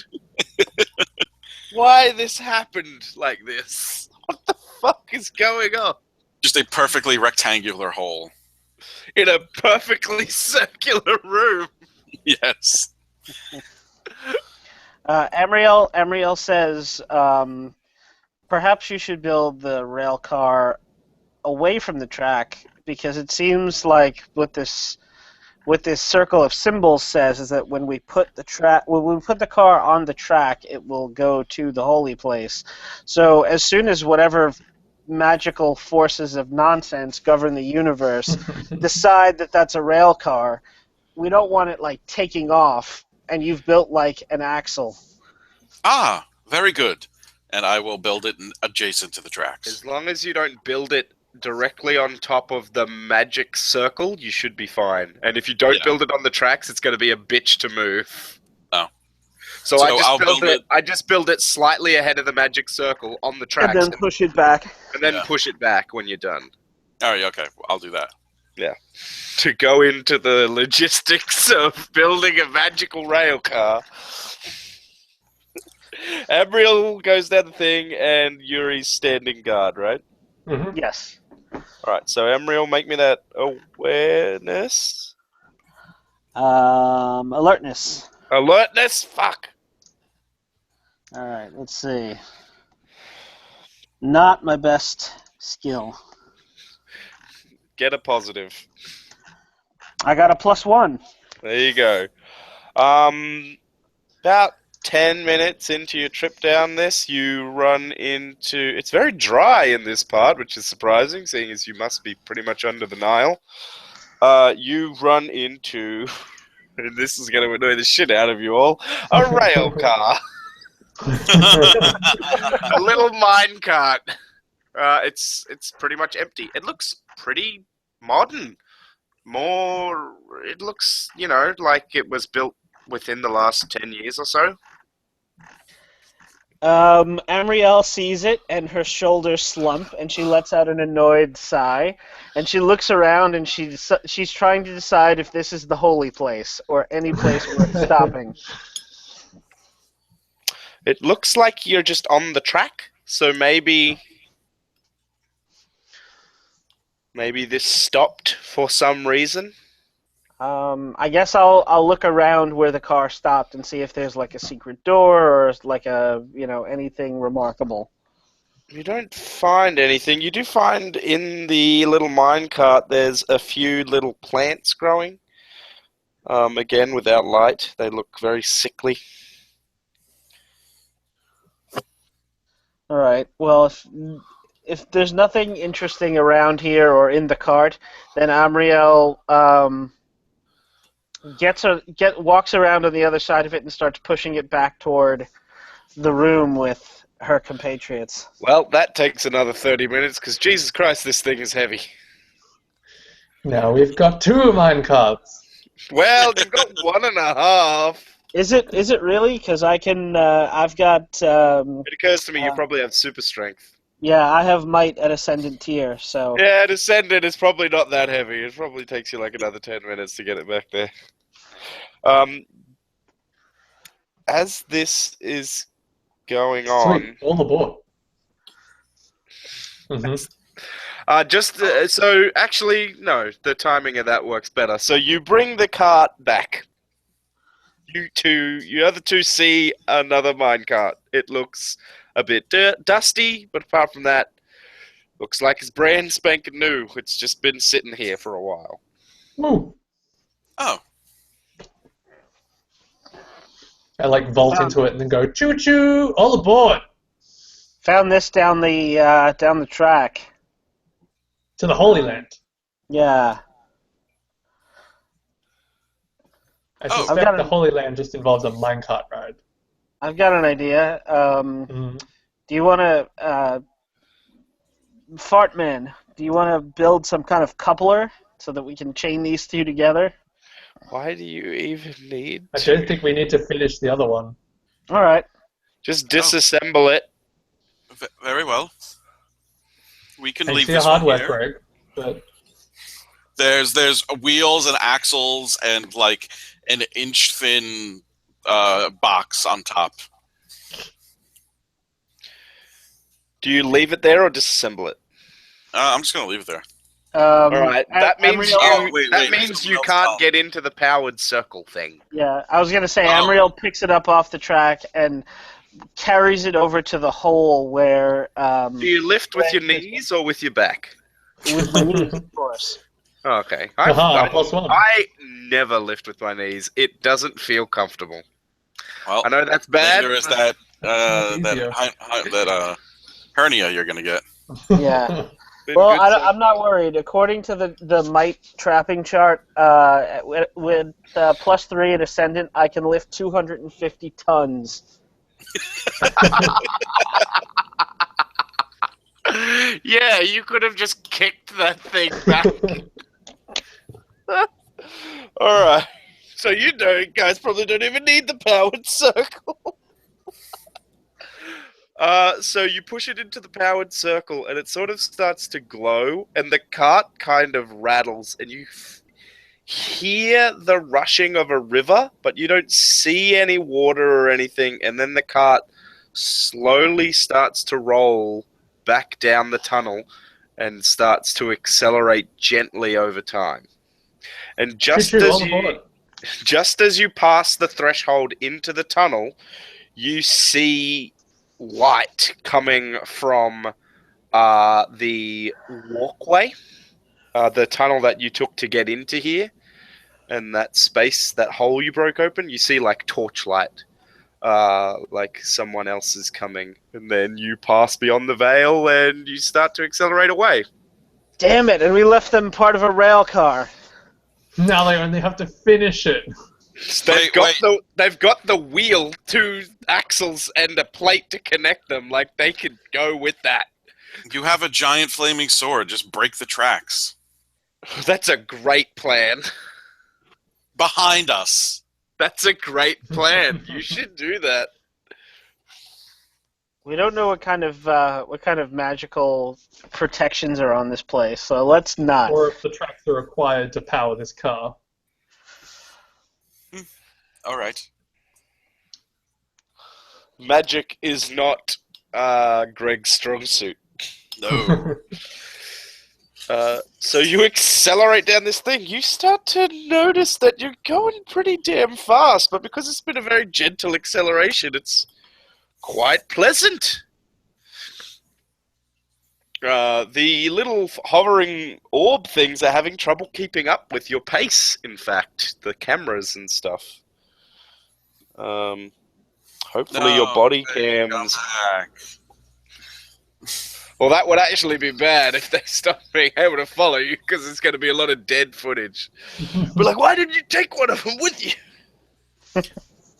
why this happened like this. What the fuck is going on? Just a perfectly rectangular hole. In a perfectly circular room. Yes. Emriel says, perhaps you should build the rail car away from the track because it seems like what this circle of symbols says is that when we put the car on the track, it will go to the holy place. So as soon as whatever magical forces of nonsense govern the universe decide that that's a rail car, we don't want it like taking off and you've built like an axle. Ah, very good. And I will build it adjacent to the tracks. As long as you don't build it directly on top of the magic circle, you should be fine. And if you don't build it on the tracks, it's going to be a bitch to move. Oh. So I just build it slightly ahead of the magic circle on the tracks. And then push it back. And then push it back when you're done. All right, okay. I'll do that. Yeah. To go into the logistics of building a magical rail car. Abriel goes down the thing, and Yuri's standing guard, right? Mm-hmm. Yes. Alright, so Emriel, make me that awareness. Alertness. Alertness? Fuck. Alright, let's see. Not my best skill. Get a positive. I got a +1. There you go. About 10 minutes into your trip down this, you run into... It's very dry in this part, which is surprising, seeing as you must be pretty much under the Nile. You run into... And this is going to annoy the shit out of you all. A rail car. A little mine cart. It's pretty much empty. It looks pretty modern. It looks, like it was built within the last 10 years or so. Amriel sees it, and her shoulders slump, and she lets out an annoyed sigh, and she looks around, and she's trying to decide if this is the holy place or any place worth stopping. It looks like you're just on the track, so maybe this stopped for some reason. I guess I'll look around where the car stopped and see if there's like a secret door or like anything remarkable. You don't find anything. You do find in the little minecart there's a few little plants growing. Again, without light, they look very sickly. All right. Well, if there's nothing interesting around here or in the cart, then Amriel walks around on the other side of it and starts pushing it back toward the room with her compatriots. Well, that takes another 30 minutes, because Jesus Christ, this thing is heavy. Now we've got 2 minecarts. Well, you've got 1.5. Is it really? Because I've got... It occurs to me you probably have super strength. Yeah, I have might at Ascendant tier, so... Yeah, Descendant is probably not that heavy. It probably takes you like another 10 minutes to get it back there. As this is going on... Sweet, all aboard. Mm-hmm. So actually, no, the timing of that works better. So you bring the cart back. You other two see another minecart. It looks a bit dusty, but apart from that, looks like it's brand spanking new. It's just been sitting here for a while. Ooh. Oh. I vault into it and then go choo choo, all aboard Found this down the track. to the Holy Land. Yeah. I Oh. suspect the Holy Land just involves a minecart ride. I've got an idea. Do you want to, Fartman, do you want to build some kind of coupler so that we can chain these two together? Why do you even need I to? don't think we need to finish the other one. All right. Just disassemble it. Very well. We can I leave see this a one hardware, here. Greg, but There's wheels and axles and like an inch thin box on top. Do you leave it there or disassemble it? I'm just gonna leave it there. All right. That means Amriel- you can't get into the powered circle thing. Yeah, I was going to say, Oh. Amriel picks it up off the track and carries it over to the hole where... Do you lift with your knees or with your back? with my knees, of course. Oh, okay. Aha, +1. I never lift with my knees. It doesn't feel comfortable. Well, I know that's bad. there is that Easier. that hernia you're gonna get. Yeah. Been Well, good so I'm not worried. According to the might trapping chart, with +3 and Ascendant, I can lift 250 tons. Yeah, you could have just kicked that thing back. Alright. So you guys probably don't even need the powered circle. So you push it into the powered circle and it sort of starts to glow and the cart kind of rattles and you hear the rushing of a river, but you don't see any water or anything, and then the cart slowly starts to roll back down the tunnel and starts to accelerate gently over time. And just as you pass the threshold into the tunnel, you see light coming from the walkway, the tunnel that you took to get into here, and that space, that hole you broke open. You see like torchlight, like someone else is coming, and then you pass beyond the veil and you start to accelerate away. Damn it! And we left them part of a rail car. Now they only have to finish it. They've got the wheel, 2 axles, and a plate to connect them. Like they could go with that. You have a giant flaming sword. Just break the tracks. That's a great plan. Behind us. That's a great plan. You should do that. We don't know what kind of magical protections are on this place, so let's not. Or if the tracks are required to power this car. All right. Magic is not Greg's strong suit. No. So you accelerate down this thing. You start to notice that you're going pretty damn fast, but because it's been a very gentle acceleration, it's quite pleasant. The little hovering orb things are having trouble keeping up with your pace, in fact. The cameras and stuff. Hopefully your body cams... Well, that would actually be bad if they stopped being able to follow you, because there's going to be a lot of dead footage. But like, why didn't you take one of them with you?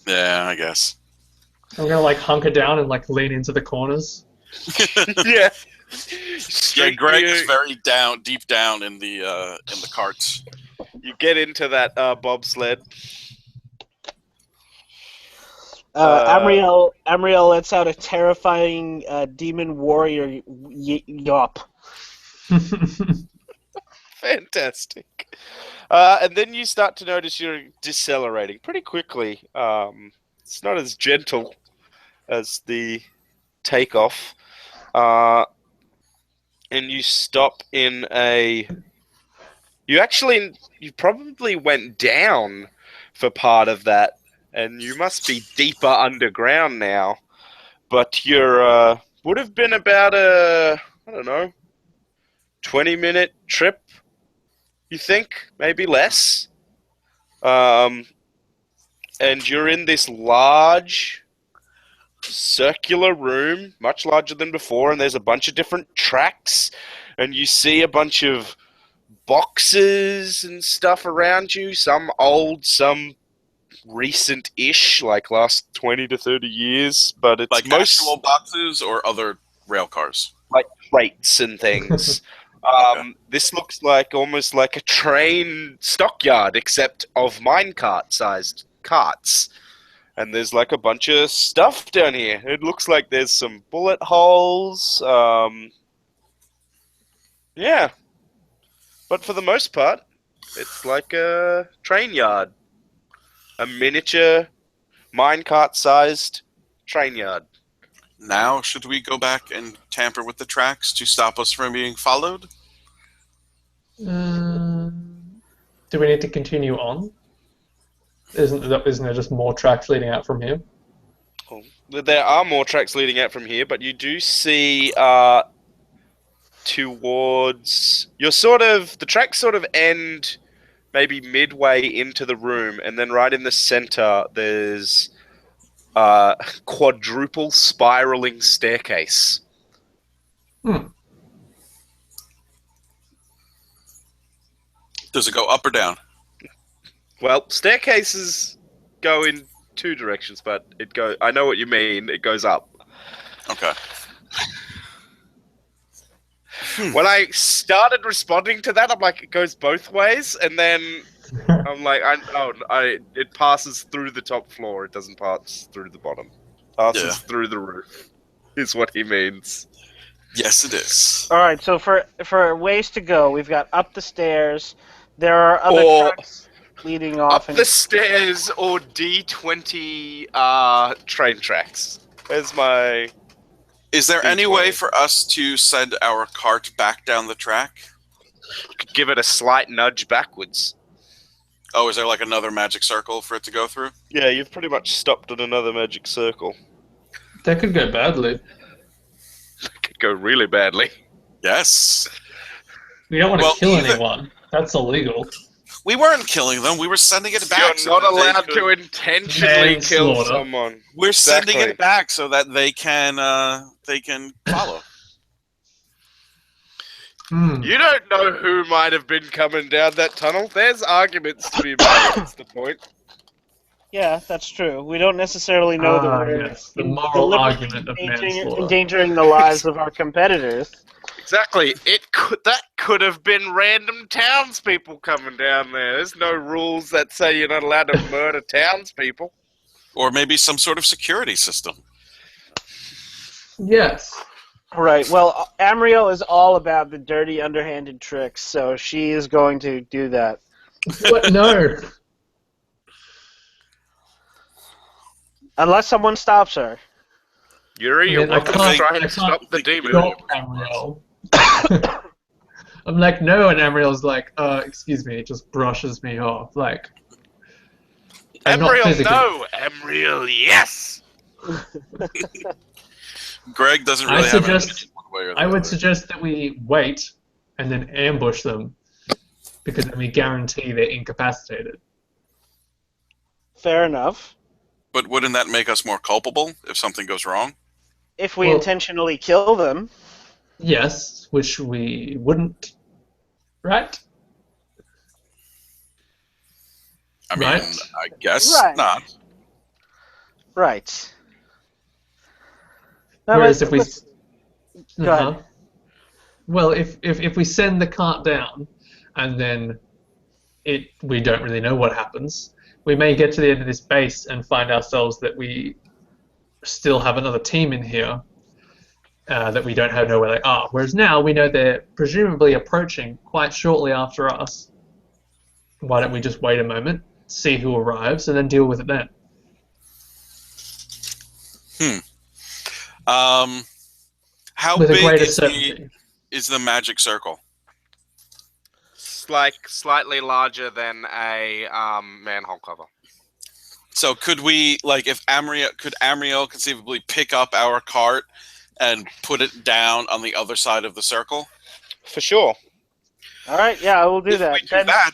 Yeah, I guess. I'm gonna like hunker down and like lean into the corners. Yeah. Yeah, Greg is very deep down in the cart. You get into that bobsled. Amriel lets out a terrifying demon warrior yawp. Fantastic. And then you start to notice you're decelerating pretty quickly. It's not as gentle as the takeoff. And you stop in a... You probably went down for part of that. And you must be deeper underground now. But you're would have been about a, 20-minute trip, you think? Maybe less. And you're in this large circular room, much larger than before, and there's a bunch of different tracks, and you see a bunch of boxes and stuff around you, some old, some recent-ish, like last 20 to 30 years, but it's like actual boxes or other rail cars, like crates and things. Okay. This looks like almost like a train stockyard, except of minecart-sized carts. And there's like a bunch of stuff down here. It looks like there's some bullet holes. Yeah. But for the most part, it's like a train yard. A miniature, minecart-sized train yard. Now, should we go back and tamper with the tracks to stop us from being followed? Do we need to continue on? Isn't there just more tracks leading out from here? There are more tracks leading out from here, but you do see towards... the tracks sort of end... maybe midway into the room, and then right in the center, there's a quadruple spiraling staircase. Does it go up or down? Well, staircases go in two directions, but I know what you mean. It goes up. Okay. When I started responding to that, I'm like, it goes both ways, and then I'm like, it passes through the top floor. It doesn't pass through the bottom. Passes through the roof, is what he means. Yes, it is. All right, so for ways to go, we've got up the stairs. There are other tracks leading off. Up the stairs or D20 train tracks. There's my... Is there any way for us to send our cart back down the track? You could give it a slight nudge backwards. Oh, is there like another magic circle for it to go through? Yeah, you've pretty much stopped at another magic circle. That could go badly. It could go really badly. Yes. We don't want to kill anyone. That's illegal. We weren't killing them. We were sending it back. You're not allowed to intentionally kill someone. We're sending it back so that they can follow. You don't know who might have been coming down that tunnel. There's arguments to be made. That's the point. Yeah, that's true. We don't necessarily know that we're the moral argument of manslaughter. Endangering the lives of our competitors. Exactly. That could have been random townspeople coming down there. There's no rules that say you're not allowed to murder townspeople. Or maybe some sort of security system. Yes. Right. Well, Amriel is all about the dirty, underhanded tricks, so she is going to do that. What? No. Unless someone stops her. Yuri, you're I welcome to can't- try I and can't stop the demon. Stop Amriel. I'm like, no, and Amriel's like, excuse me, it just brushes me off. Like, and not Emriel, physically. no! Emriel, yes! Greg doesn't I really have an suggest- opinion one way or the I would other. suggest that we wait and then ambush them, because then we guarantee they're incapacitated. Fair enough. But wouldn't that make us more culpable if something goes wrong? If we Well- intentionally kill them. Yes, which we wouldn't, right? I mean, Right. I guess Right. not. Right. Now, Whereas if we, Go ahead. Uh-huh. Well, if we send the cart down, and then we don't really know what happens, we may get to the end of this base and find ourselves that we still have another team in here that we don't know where they are. Whereas now we know they're presumably approaching quite shortly after us. Why don't we just wait a moment, see who arrives, and then deal with it then? How With a big greater is certainty. is the magic circle? It's like slightly larger than a manhole cover. So could we, like, if Amriel conceivably pick up our cart and put it down on the other side of the circle? For sure. All right, yeah, I will do If that. we do Then- that,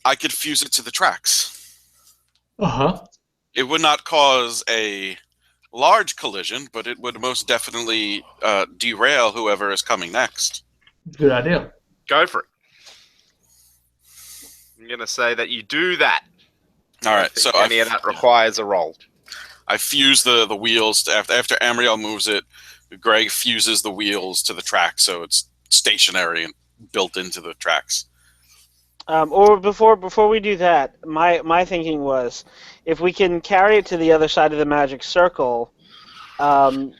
I could fuse it to the tracks. Uh-huh. It would not cause a large collision, but it would most definitely derail whoever is coming next. Good idea. Go for it. I'm going to say that you do that. All right, I so think any of that requires a roll. I fuse the wheels after Amriel moves it. Greg fuses the wheels to the track, so it's stationary and built into the tracks. Or before we do that, my thinking was, if we can carry it to the other side of the magic circle, I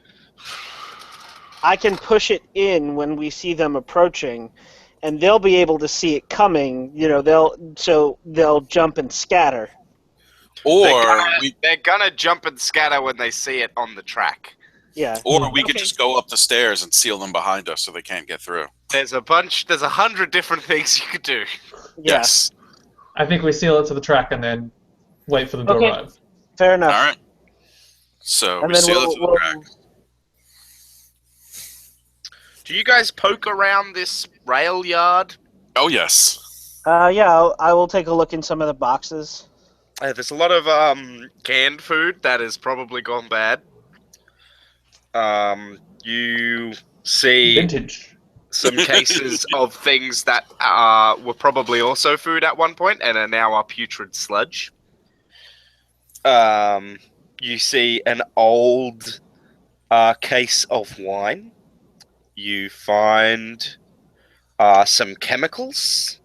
can push it in when we see them approaching, and they'll be able to see it coming. You know, they'll jump and scatter. Or They're gonna jump and scatter when they see it on the track. Yeah. we could Okay. just go up the stairs and seal them behind us so they can't get through. There's 100 different things you could do. Yeah. Yes. I think we seal it to the track and then wait for them to Okay. arrive. Fair enough. All right. So And we then seal it to the track. Do you guys poke around this rail yard? Oh yes. Yeah, I will take a look in some of the boxes. There's a lot of canned food that has probably gone bad. You see Vintage. some cases of things that were probably also food at one point and are now a putrid sludge. You see an old case of wine. You find some chemicals.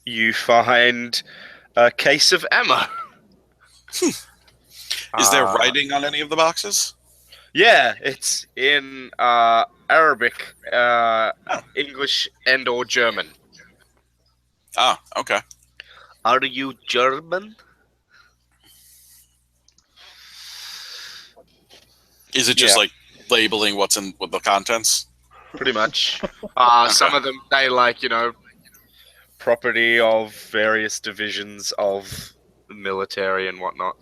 You find a case of ammo. Is there writing on any of the boxes? Yeah, it's in Arabic, English, and or German. Ah, okay. Are you German? Is it just Yeah. like labeling what's in with the contents? Pretty much. Some of them, they property of various divisions of the military and whatnot.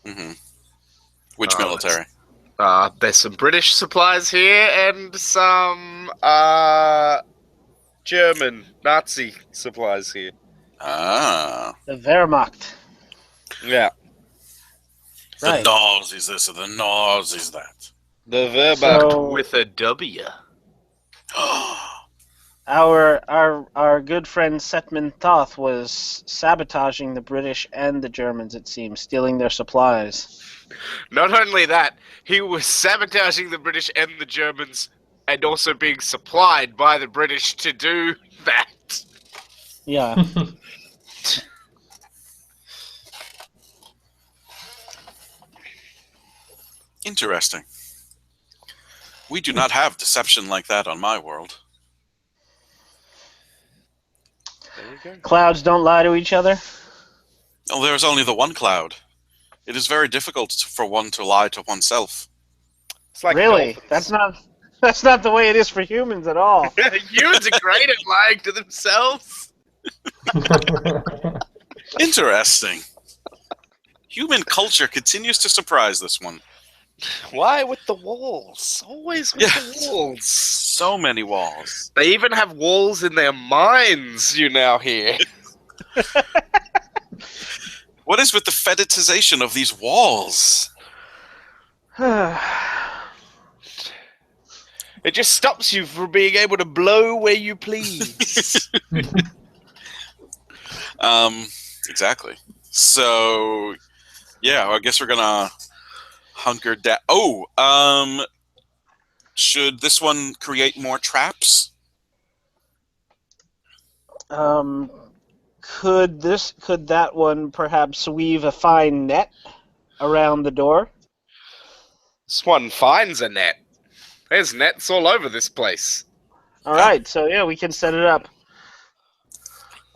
Mm-hmm. Which Oh, military? There's some British supplies here and some German Nazi supplies here. Ah. The Wehrmacht. Yeah. The Right. Nazis this or the Nazis that. The Wehrmacht So- with a W. Our good friend Setmon-Thoth was sabotaging the British and the Germans, it seems, stealing their supplies. Not only that, he was sabotaging the British and the Germans and also being supplied by the British to do that. Yeah. Interesting. We do not have deception like that on my world. There you go. Clouds don't lie to each other. Oh, there is only the one cloud. It is very difficult for one to lie to oneself. It's like Really? dolphins. That's not the way it is for humans at all. Humans are great at lying to themselves. Interesting. Human culture continues to surprise this one. Why with the walls? Always with the walls. So many walls. They even have walls in their minds, you now hear. What is with the fetishization of these walls? It just stops you from being able to blow where you please. Exactly. So, yeah, I guess we're gonna hunker down. Oh, should this one create more traps? Could that one perhaps weave a fine net around the door? This one finds a net. There's nets all over this place. All right, so yeah, we can set it up.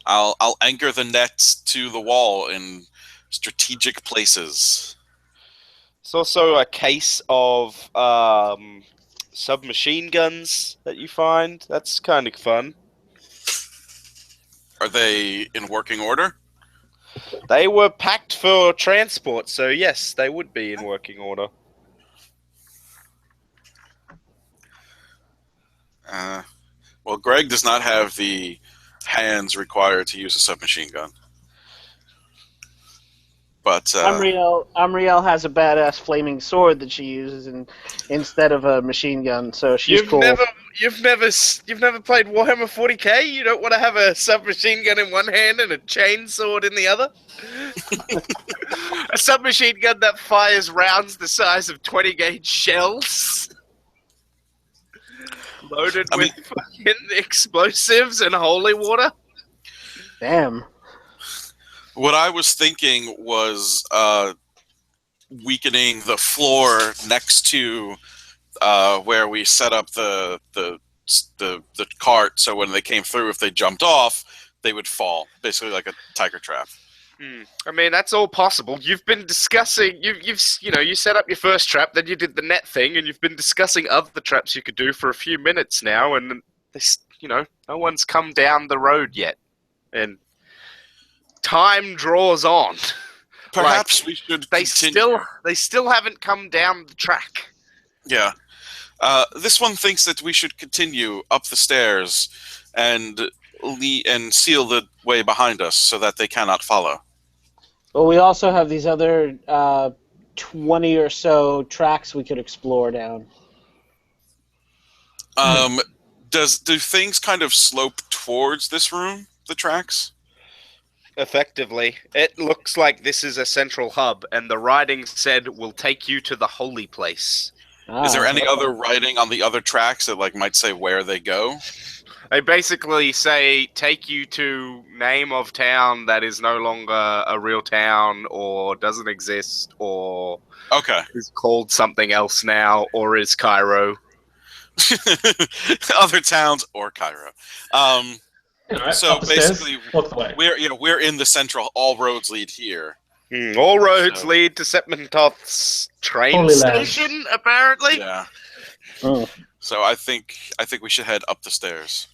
I'll anchor the nets to the wall in strategic places. It's also a case of submachine guns that you find. That's kind of fun. Are they in working order? They were packed for transport, so yes, they would be in working order. Well, Greg does not have the hands required to use a submachine gun. But Amriel has a badass flaming sword that she uses instead of a machine gun, so she's cool. You've never played Warhammer 40k? You don't want to have a submachine gun in one hand and a chainsaw in the other? A submachine gun that fires rounds the size of 20 gauge shells? Loaded with fucking explosives and holy water? Damn. What I was thinking was weakening the floor next to where we set up the cart, so when they came through, if they jumped off, they would fall, basically like a tiger trap. I mean, that's all possible. You've been discussing. You set up your first trap, then you did the net thing, and you've been discussing other traps you could do for a few minutes now, and this, no one's come down the road yet, and time draws on. Perhaps we should. They still haven't come down the track. Yeah. This one thinks that we should continue up the stairs and seal the way behind us so that they cannot follow. Well, we also have these other 20 or so tracks we could explore down. Do things kind of slope towards this room, the tracks? Effectively. It looks like this is a central hub, and the writing said, "will take you to the holy place." Is there any other writing on the other tracks that might say where they go? They basically say, take you to name of town that is no longer a real town, or doesn't exist, or is called something else now, or is Cairo. Other towns or Cairo. So basically, we're in the central. All roads lead here. All roads lead to Setmon-Thoth's train station, apparently. Yeah. So I think we should head up the stairs.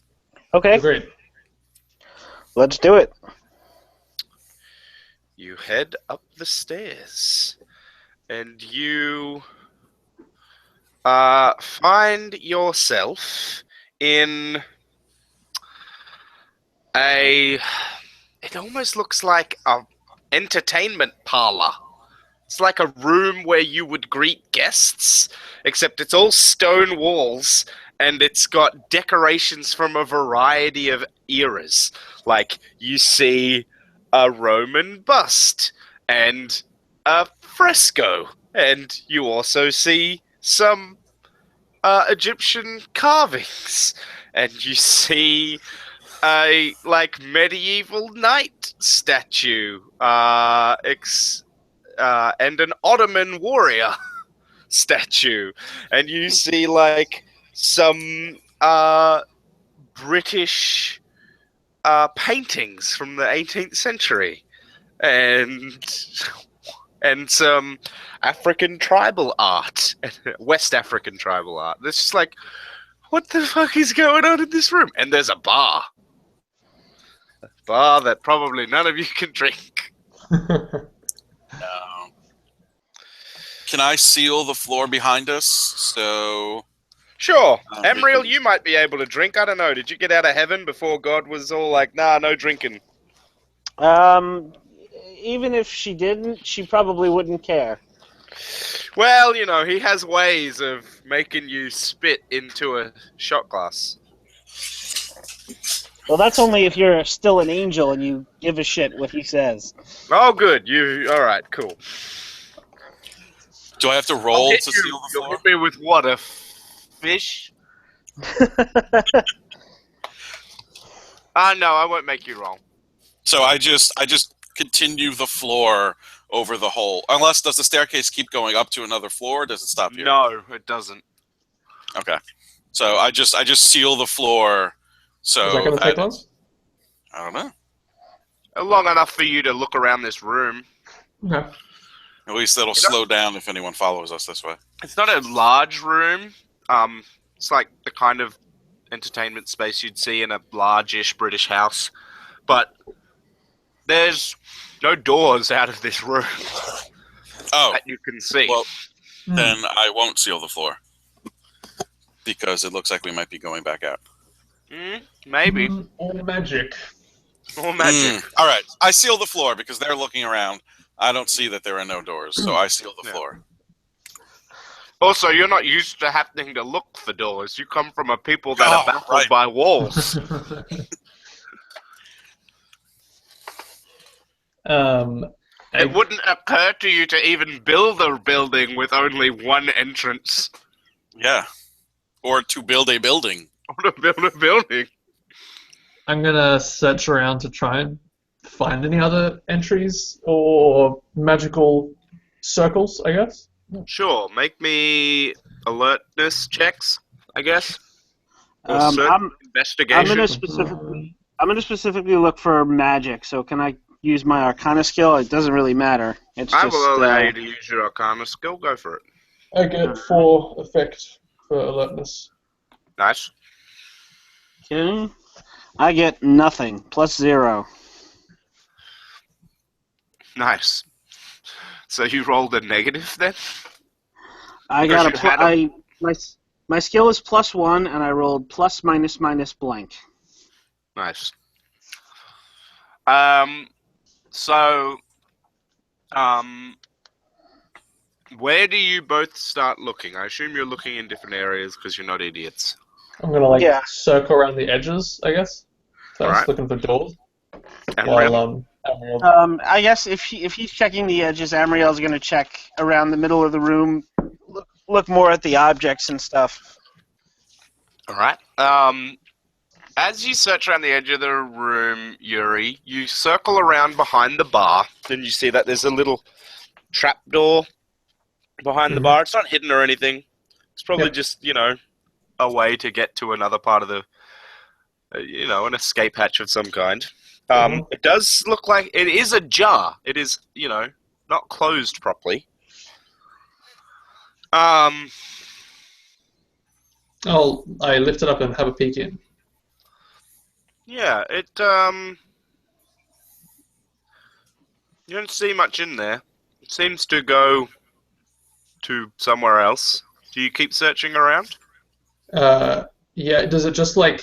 Okay. Agreed. Let's do it. You head up the stairs, and you find yourself in it almost looks like a entertainment parlor. It's like a room where you would greet guests, except it's all stone walls, and it's got decorations from a variety of eras. Like, you see a Roman bust, and a fresco, and you also see some Egyptian carvings, and you see a medieval knight statue, and an Ottoman warrior statue, and you see like some British paintings from the 18th century, and some African tribal art, West African tribal art. It's just like, what the fuck is going on in this room? And there's a bar that probably none of you can drink. No. Can I seal the floor behind us? So Sure. we Emriel, can- you might be able to drink. I don't know. Did you get out of heaven before God was all like, nah, no drinking? Even if she didn't, she probably wouldn't care. Well, you know, he has ways of making you spit into a shot glass. Well, that's only if you're still an angel and you give a shit what he says. Oh, good. All right, cool. Do I have to roll to seal the You'll floor? hit me with what, a fish? No, I won't make you roll. So I just continue the floor over the hole. Unless, does the staircase keep going up to another floor? Or does it stop here? No, it doesn't. Okay. So I just seal the floor. So Is that going to take long? I don't know. Long enough for you to look around this room. Okay. At least it'll slow down if anyone follows us this way. It's not a large room. It's like the kind of entertainment space you'd see in a large-ish British house. But there's no doors out of this room Oh, that you can see. well, then I won't seal the floor. Because it looks like we might be going back out. Maybe. All magic. Or magic. All right. I seal the floor because they're looking around. I don't see that there are no doors, so I seal the floor. Also, you're not used to having to look for doors. You come from a people that are baffled right. by walls. It wouldn't occur to you to even build a building with only one entrance. Yeah. Or to build a building. Or to build a building. I'm going to search around to try and find any other entries or magical circles, I guess. Sure, make me alertness checks, I guess. Or investigation. I'm gonna specifically look for magic. So can I use my Arcana skill? It doesn't really matter. It's I just, will allow you to use your Arcana skill. Go for it. I get 4 effect for alertness. Nice. Okay. I get nothing. +0. Nice. So you rolled a negative then? I Because got my skill is +1, and I rolled +/- blank. Nice. Where do you both start looking? I assume you're looking in different areas because you're not idiots. I'm going to circle around the edges, I guess. So Alright. looking for doors. Amriel? Amriel. I guess if he's checking the edges, Amriel's going to check around the middle of the room, look more at the objects and stuff. All right. As you search around the edge of the room, Yuri, you circle around behind the bar, and you see that there's a little trapdoor behind the bar. It's not hidden or anything. It's probably just, a way to get to another part of the, an escape hatch of some kind. It does look like it is ajar. It is, not closed properly. I lift it up and have a peek in. Yeah, you don't see much in there. It seems to go to somewhere else. Do you keep searching around? Yeah, does it just go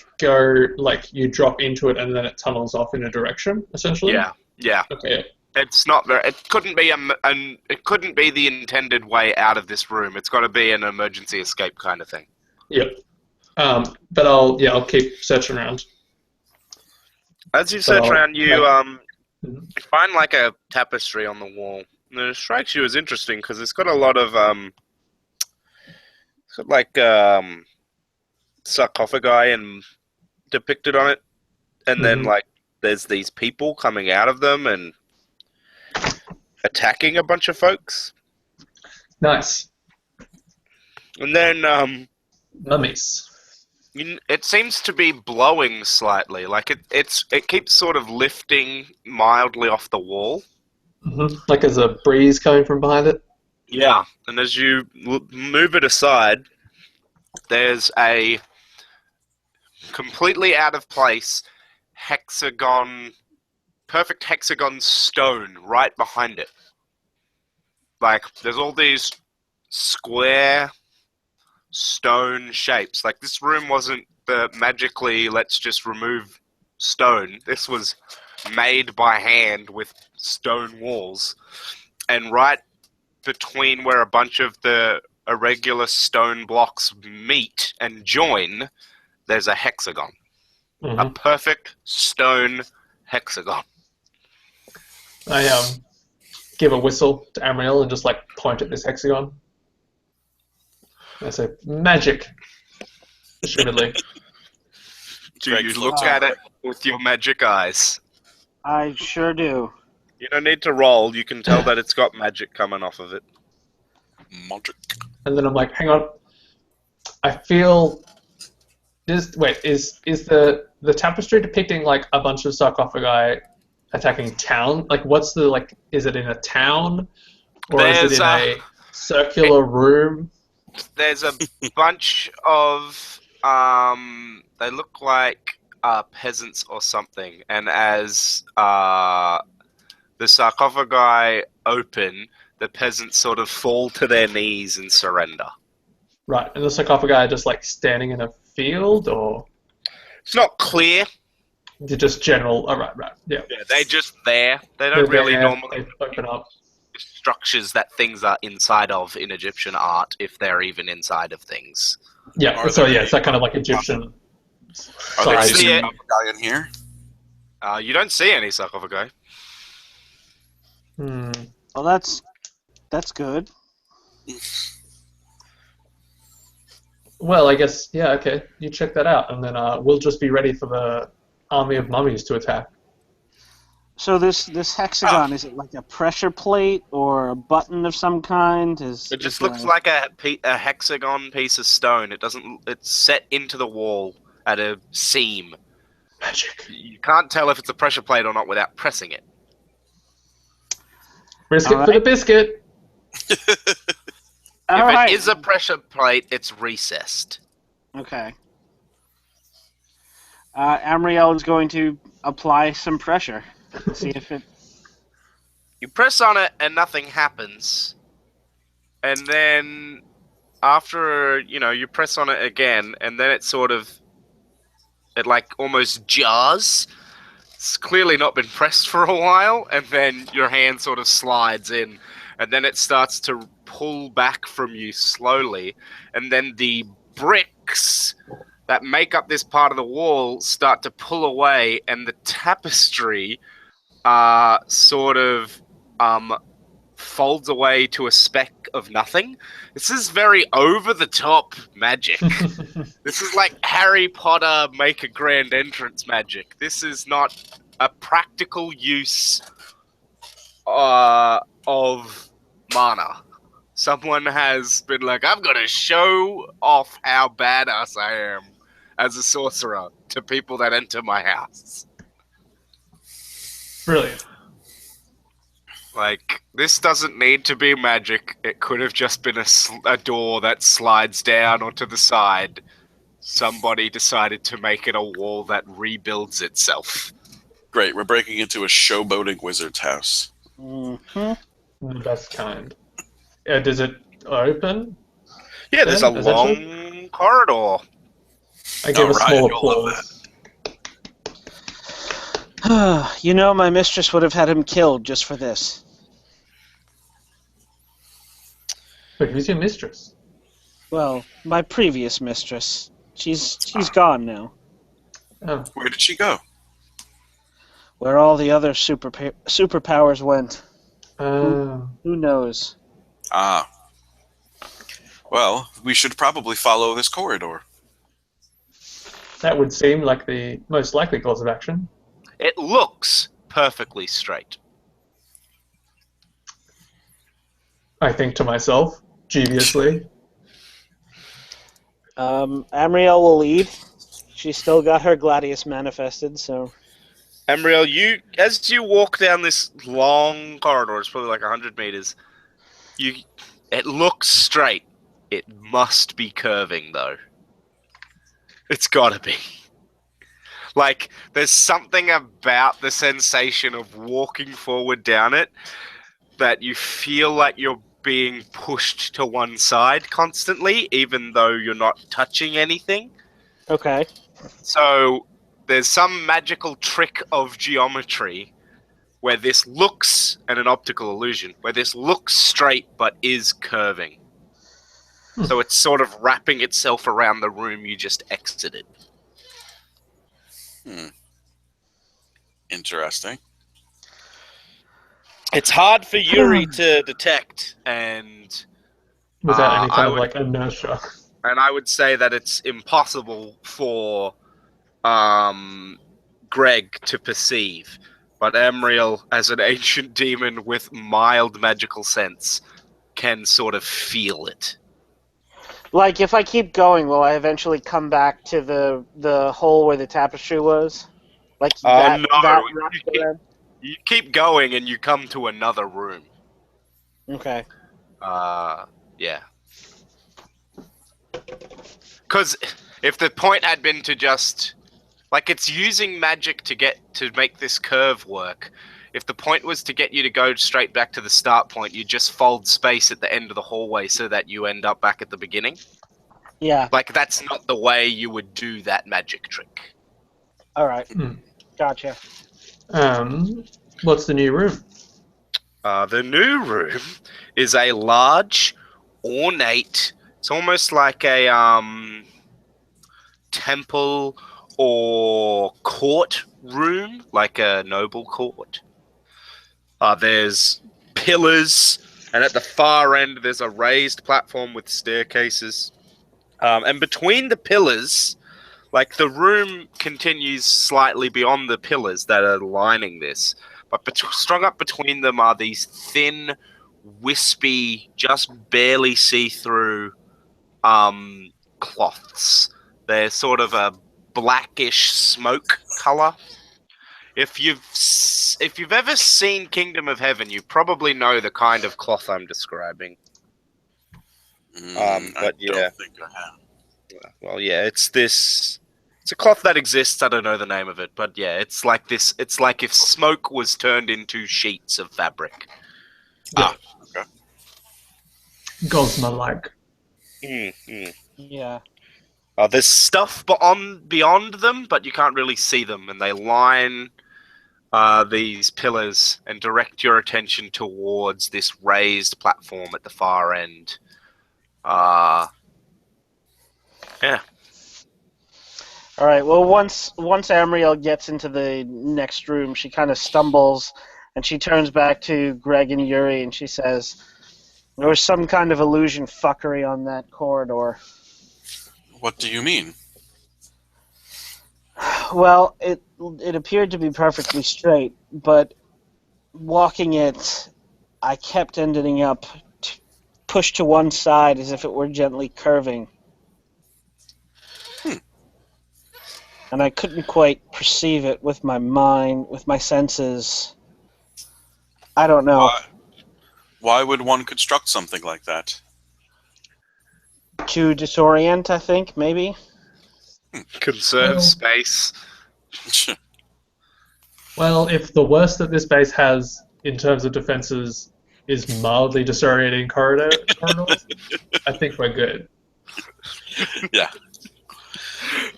you drop into it and then it tunnels off in a direction, essentially? Yeah. Okay. It's not very. It couldn't be it couldn't be the intended way out of this room. It's got to be an emergency escape kind of thing. Yep. But I'll keep searching around. As you search around, you find a tapestry on the wall. And it strikes you as interesting because it's got a lot of sarcophagi and depicted on it, and then there's these people coming out of them and attacking a bunch of folks. Nice. And then Mummies. it seems to be blowing slightly. Like it keeps sort of lifting mildly off the wall. Like there's a breeze coming from behind it. Yeah, and as you move it aside, there's a completely out of place perfect hexagon stone right behind it. Like, there's all these square stone shapes. Like, this room wasn't the magically, let's just remove stone. This was made by hand with stone walls. And right between where a bunch of the irregular stone blocks meet and join, there's a hexagon. A perfect stone hexagon. I give a whistle to Amriel and just like point at this hexagon. I say, magic. Assumedly. Do you look at it with your magic eyes? I sure do. You don't need to roll. You can tell that it's got magic coming off of it. Magic. And then I'm like, hang on. I feel. Is the tapestry depicting like a bunch of sarcophagi attacking town? Like, what's the like? Is it in a town, or is it in a circular room? There's a bunch of they look like peasants or something, and as the sarcophagi open, the peasants sort of fall to their knees and surrender. Right, and the sarcophagi are just like standing in a field, or it's not clear. They're just general. Oh, right, yeah. Yeah, they're just there. They don't really normally open up structures that things are inside of in Egyptian art, if they're even inside of things. Yeah, so yeah, it's that kind of like Egyptian. Are there any sarcophagi in here? You don't see any sarcophagi. Well, that's good. Well, I guess, yeah, okay. You check that out, and then we'll just be ready for the army of mummies to attack. So this hexagon, is it like a pressure plate or a button of some kind? It just looks like a hexagon piece of stone. It's set into the wall at a seam. Magic. You can't tell if it's a pressure plate or not without pressing it. Risk it for the biscuit. If it is a pressure plate, it's recessed. Okay. Amriel is going to apply some pressure. See if it... You press on it and nothing happens. And then after, you press on it again, and then it like almost jars. It's clearly not been pressed for a while, and then your hand sort of slides in, and then it starts to pull back from you slowly, and then the bricks that make up this part of the wall start to pull away, and the tapestry sort of folds away to a speck of nothing. This is very over-the-top magic. This is like Harry Potter make a grand entrance magic. This is not a practical use of mana. Someone has been like, I'm going to show off how badass I am as a sorcerer to people that enter my house. Brilliant. Like, this doesn't need to be magic. It could have just been a door that slides down or to the side. Somebody decided to make it a wall that rebuilds itself. Great, we're breaking into a showboating wizard's house. Mm-hmm. The best kind. Does it open? Yeah, there's a long corridor. I give a small applause. My mistress would have had him killed just for this. Wait, who's your mistress? Well, my previous mistress. She's gone now. Oh. Where did she go? Where all the other superpowers went. Who knows? Ah. Well, we should probably follow this corridor. That would seem like the most likely course of action. It looks perfectly straight. I think to myself, dubiously. Amriel will lead. She's still got her Gladius manifested, so... Amriel, as you walk down this long corridor, it's probably like 100 meters, it looks straight. It must be curving, though. It's gotta be. Like, there's something about the sensation of walking forward down it that you feel like you're being pushed to one side constantly, even though you're not touching anything. Okay. So there's some magical trick of geometry where this looks, and an optical illusion, where this looks straight but is curving. So it's sort of wrapping itself around the room you just exited. Interesting. It's hard for Yuri to detect, and Without any kind of like inertia. And I would say that it's impossible for Greg to perceive. But Amriel, as an ancient demon with mild magical sense, can sort of feel it. Like, if I keep going, will I eventually come back to the hole where the tapestry was? Like, that You keep going and you come to another room. Okay. Yeah. Because if the point had been to just... Like, it's using magic to make this curve work. If the point was to get you to go straight back to the start point, you just fold space at the end of the hallway so that you end up back at the beginning. Yeah. Like, that's not the way you would do that magic trick. Alright. Gotcha. What's the new room? The new room is a large, ornate... It's almost like a temple or court room, like a noble court. There's pillars, and at the far end there's a raised platform with staircases. And between the pillars, like the room continues slightly beyond the pillars that are lining this, but strung up between them are these thin, wispy, just barely see-through cloths. They're sort of a blackish smoke color. If you've ever seen Kingdom of Heaven, you probably know the kind of cloth I'm describing. I don't think I have. Well, yeah, it's a cloth that exists. I don't know the name of it, but yeah, it's like this. It's like if smoke was turned into sheets of fabric. Okay. Gosma-like. Yeah. There's stuff beyond them, but you can't really see them, and they line these pillars and direct your attention towards this raised platform at the far end. Yeah. All right. Well, once Amriel gets into the next room, she kind of stumbles, and she turns back to Greg and Yuri, and she says, "There was some kind of illusion fuckery on that corridor." What do you mean? Well, it appeared to be perfectly straight, but walking it, I kept ending up pushed to one side as if it were gently curving. And I couldn't quite perceive it with my mind, with my senses. I don't know. Why would one construct something like that? To disorient, I think, maybe? Conserve space. Well, if the worst that this base has in terms of defenses is mildly disorienting corridors, I think we're good. Yeah.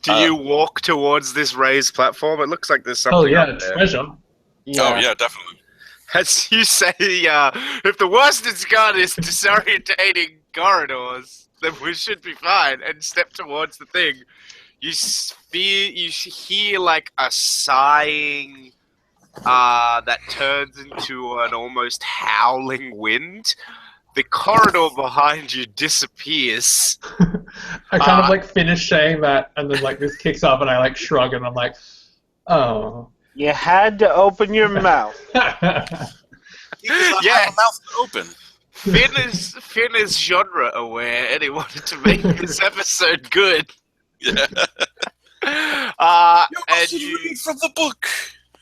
Do you walk towards this raised platform? It looks like there's something. Oh yeah, up there. treasure. Yeah. Oh yeah, definitely. As you say, if the worst it's got is disorientating corridors, then we should be fine. And step towards the thing. You hear like a sighing that turns into an almost howling wind. The corridor behind you disappears. I kind of like finish saying that, and then like this kicks up, and I like shrug, and I'm like, oh. You had to open your mouth. He does not have a mouth to open. Finn is genre aware, and he wanted to make this episode good. Yeah. And read from the book.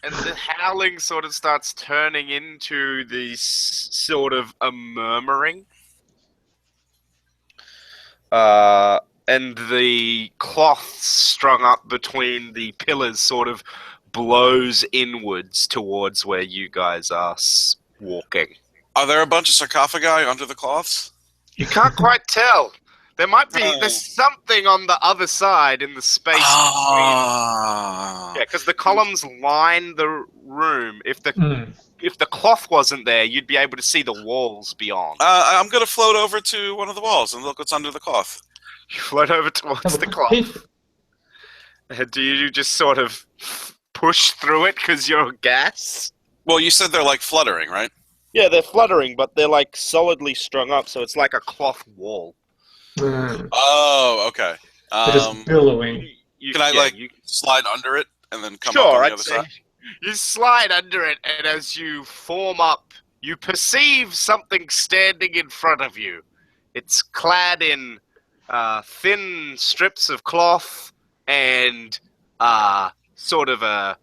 And the howling sort of starts turning into this sort of a murmuring. And the cloth strung up between the pillars sort of blows inwards towards where you guys are walking. Are there a bunch of sarcophagi under the cloths? You can't quite tell. There might be. There's something on the other side in the space between. Yeah, because the columns line the room. If the cloth wasn't there, you'd be able to see the walls beyond. I'm going to float over to one of the walls and look what's under the cloth. You float over towards the cloth. Do you just sort of push through it because you're gas? Well, you said they're like fluttering, right? Yeah, they're fluttering, but they're like solidly strung up, so it's like a cloth wall. Oh, okay. They're just billowing. Can I slide under it and then come up Sure, on the I'd other say side? you slide under it, and as you form up, you perceive something standing in front of you. It's clad in thin strips of cloth and sort of a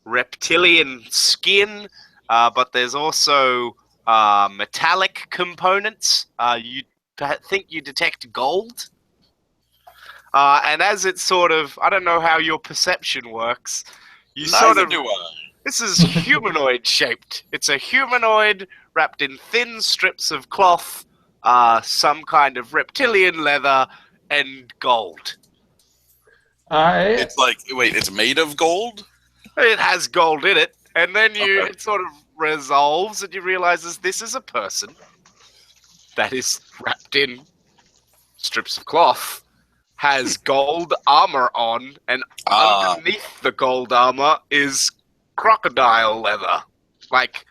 reptilian skin, but there's also metallic components. You think you detect gold. And as it's sort of, I don't know how your perception works. Neither do I. This is humanoid shaped. It's a humanoid wrapped in thin strips of cloth, some kind of reptilian leather, and gold. It's like, wait, it's made of gold? It has gold in it, and then it sort of resolves, and you realize this is a person that is wrapped in strips of cloth, has gold armor on, and underneath the gold armor is crocodile leather. Like,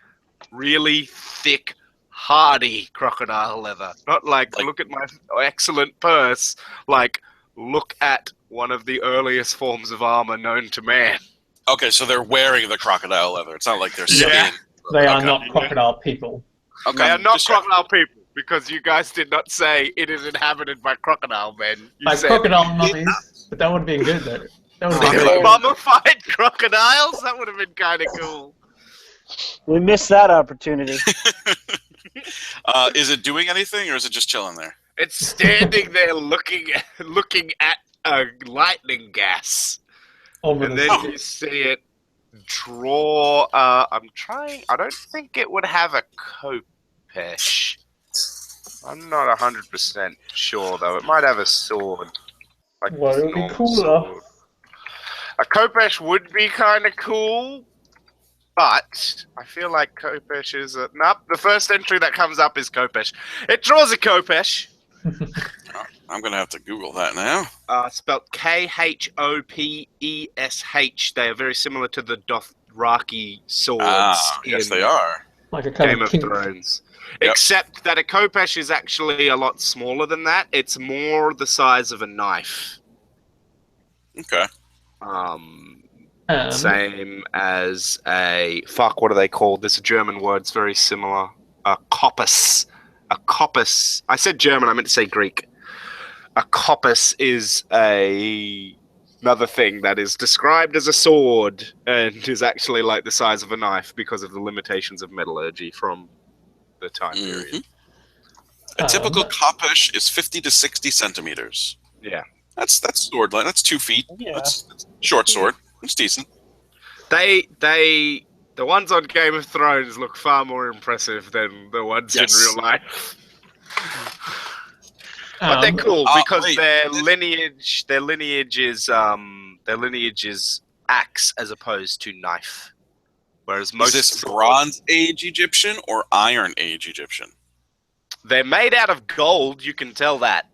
really thick, hardy crocodile leather. Not like look at my excellent purse, like, look at one of the earliest forms of armor known to man. Okay, so they're wearing the crocodile leather. It's not like they're skin. Yeah. They are not crocodile people. Okay, They are not crocodile people. Because you guys did not say it is inhabited by crocodile men. You Like said crocodile mummies, but that would have been good though. That would have been good. mummified crocodiles? That would have been kind of cool. We missed that opportunity. Is it doing anything, or is it just chilling there? It's standing there looking at a lightning gas. And then you see it draw... I don't think it would have a khopesh. I'm not 100% sure, though. It might have a sword. Like Well, it would be cooler. Sword. A khopesh would be kind of cool, but I feel like khopesh is a... Nope, the first entry that comes up is khopesh. It draws a khopesh. I'm going to have to Google that now. Spelled Khopesh. They are very similar to the Dothraki swords yes, in they are. Like a kind Game of of kink. Thrones. Yep. Except that a khopesh is actually a lot smaller than that. It's more the size of a knife. Okay. Same as a... Fuck, what are they called? There's a German word. It's very similar. A kopis. A kopis. I said German. I meant to say Greek. A kopis is another thing that is described as a sword and is actually like the size of a knife because of the limitations of metallurgy from the time period. A typical khopesh is 50 to 60 centimeters. Yeah. That's sword line. That's 2 feet. Yeah. That's short sword. It's decent. The ones on Game of Thrones look far more impressive than the ones in real life. But they're cool because their lineage is axe as opposed to knife. Whereas most is this Bronze Age Egyptian or Iron Age Egyptian? They're made out of gold, you can tell that.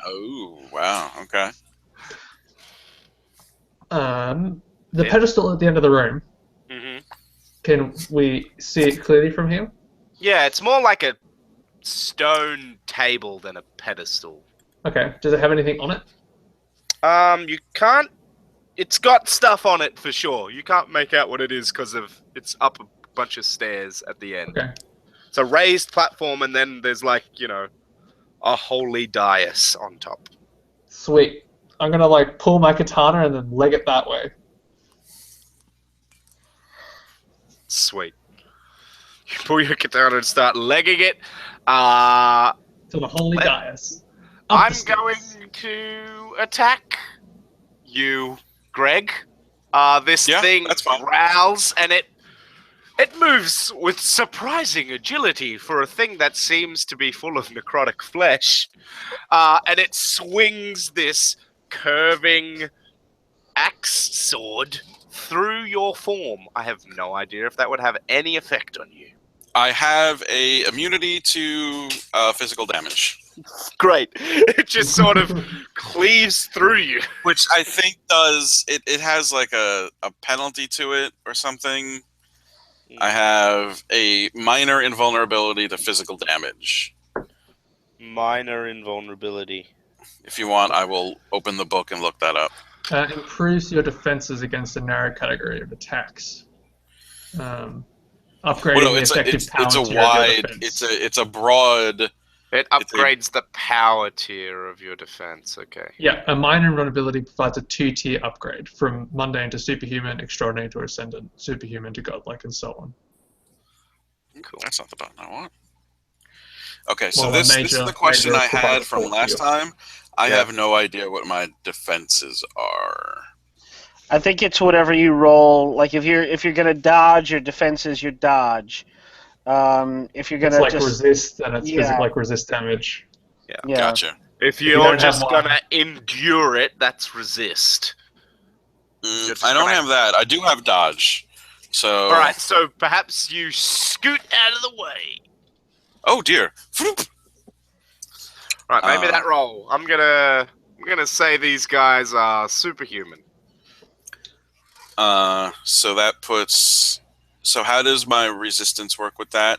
Oh, wow. Okay. The pedestal at the end of the room. Mm-hmm. Can we see it clearly from here? Yeah, it's more like a stone table than a pedestal. Okay. Does it have anything on it? You can't... It's got stuff on it for sure. You can't make out what it is because it's up a bunch of stairs at the end. Okay. It's a raised platform, and then there's like, a holy dais on top. Sweet. I'm gonna like pull my katana and then leg it that way. Sweet. You pull your katana and start legging it. To the holy dais. I'm going to attack you, Greg. This thing growls, and it moves with surprising agility for a thing that seems to be full of necrotic flesh. And it swings this curving axe sword through your form. I have no idea if that would have any effect on you. I have a immunity to physical damage. Great. It just sort of cleaves through you. Which I think does... It has like a penalty to it or something. I have a minor invulnerability to physical damage. Minor invulnerability. If you want, I will open the book and look that up. Improves your defenses against a narrow category of attacks. Upgrading the effective power tier of your defense. It's a broad... It upgrades the power tier of your defense, okay. Yeah, a minor invulnerability provides a 2-tier upgrade from mundane to superhuman, extraordinary to ascendant, superhuman to godlike, and so on. Cool. That's not the button I want. Okay, so this is the question I had from last time. I have no idea what my defenses are. I think it's whatever you roll. Like if you're gonna dodge, your defense is your dodge. If you're gonna resist, then it's physical, like resist damage. Yeah. Gotcha. If you're just gonna endure it, that's resist. I don't have that. I do have dodge. So. All right. So perhaps you scoot out of the way. Oh dear. Right. Maybe that roll. I'm gonna say these guys are superhuman. So that puts. So how does my resistance work with that?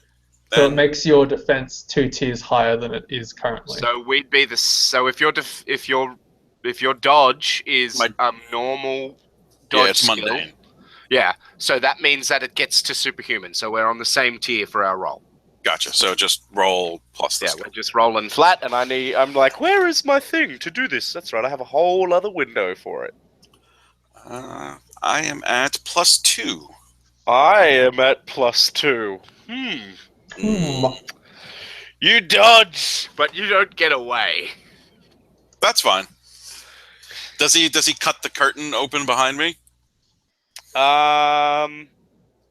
Then? So it makes your defense 2 tiers higher than it is currently. So we'd be the. So if your dodge is normal dodge it's skill, mundane. Yeah. So that means that it gets to superhuman. So we're on the same tier for our roll. Gotcha. So just roll plus the skill. We're just rolling flat, and I'm like, where is my thing to do this? That's right. I have a whole other window for it. I am at +2. I am at +2. You dodge, but you don't get away. That's fine. Does he cut the curtain open behind me?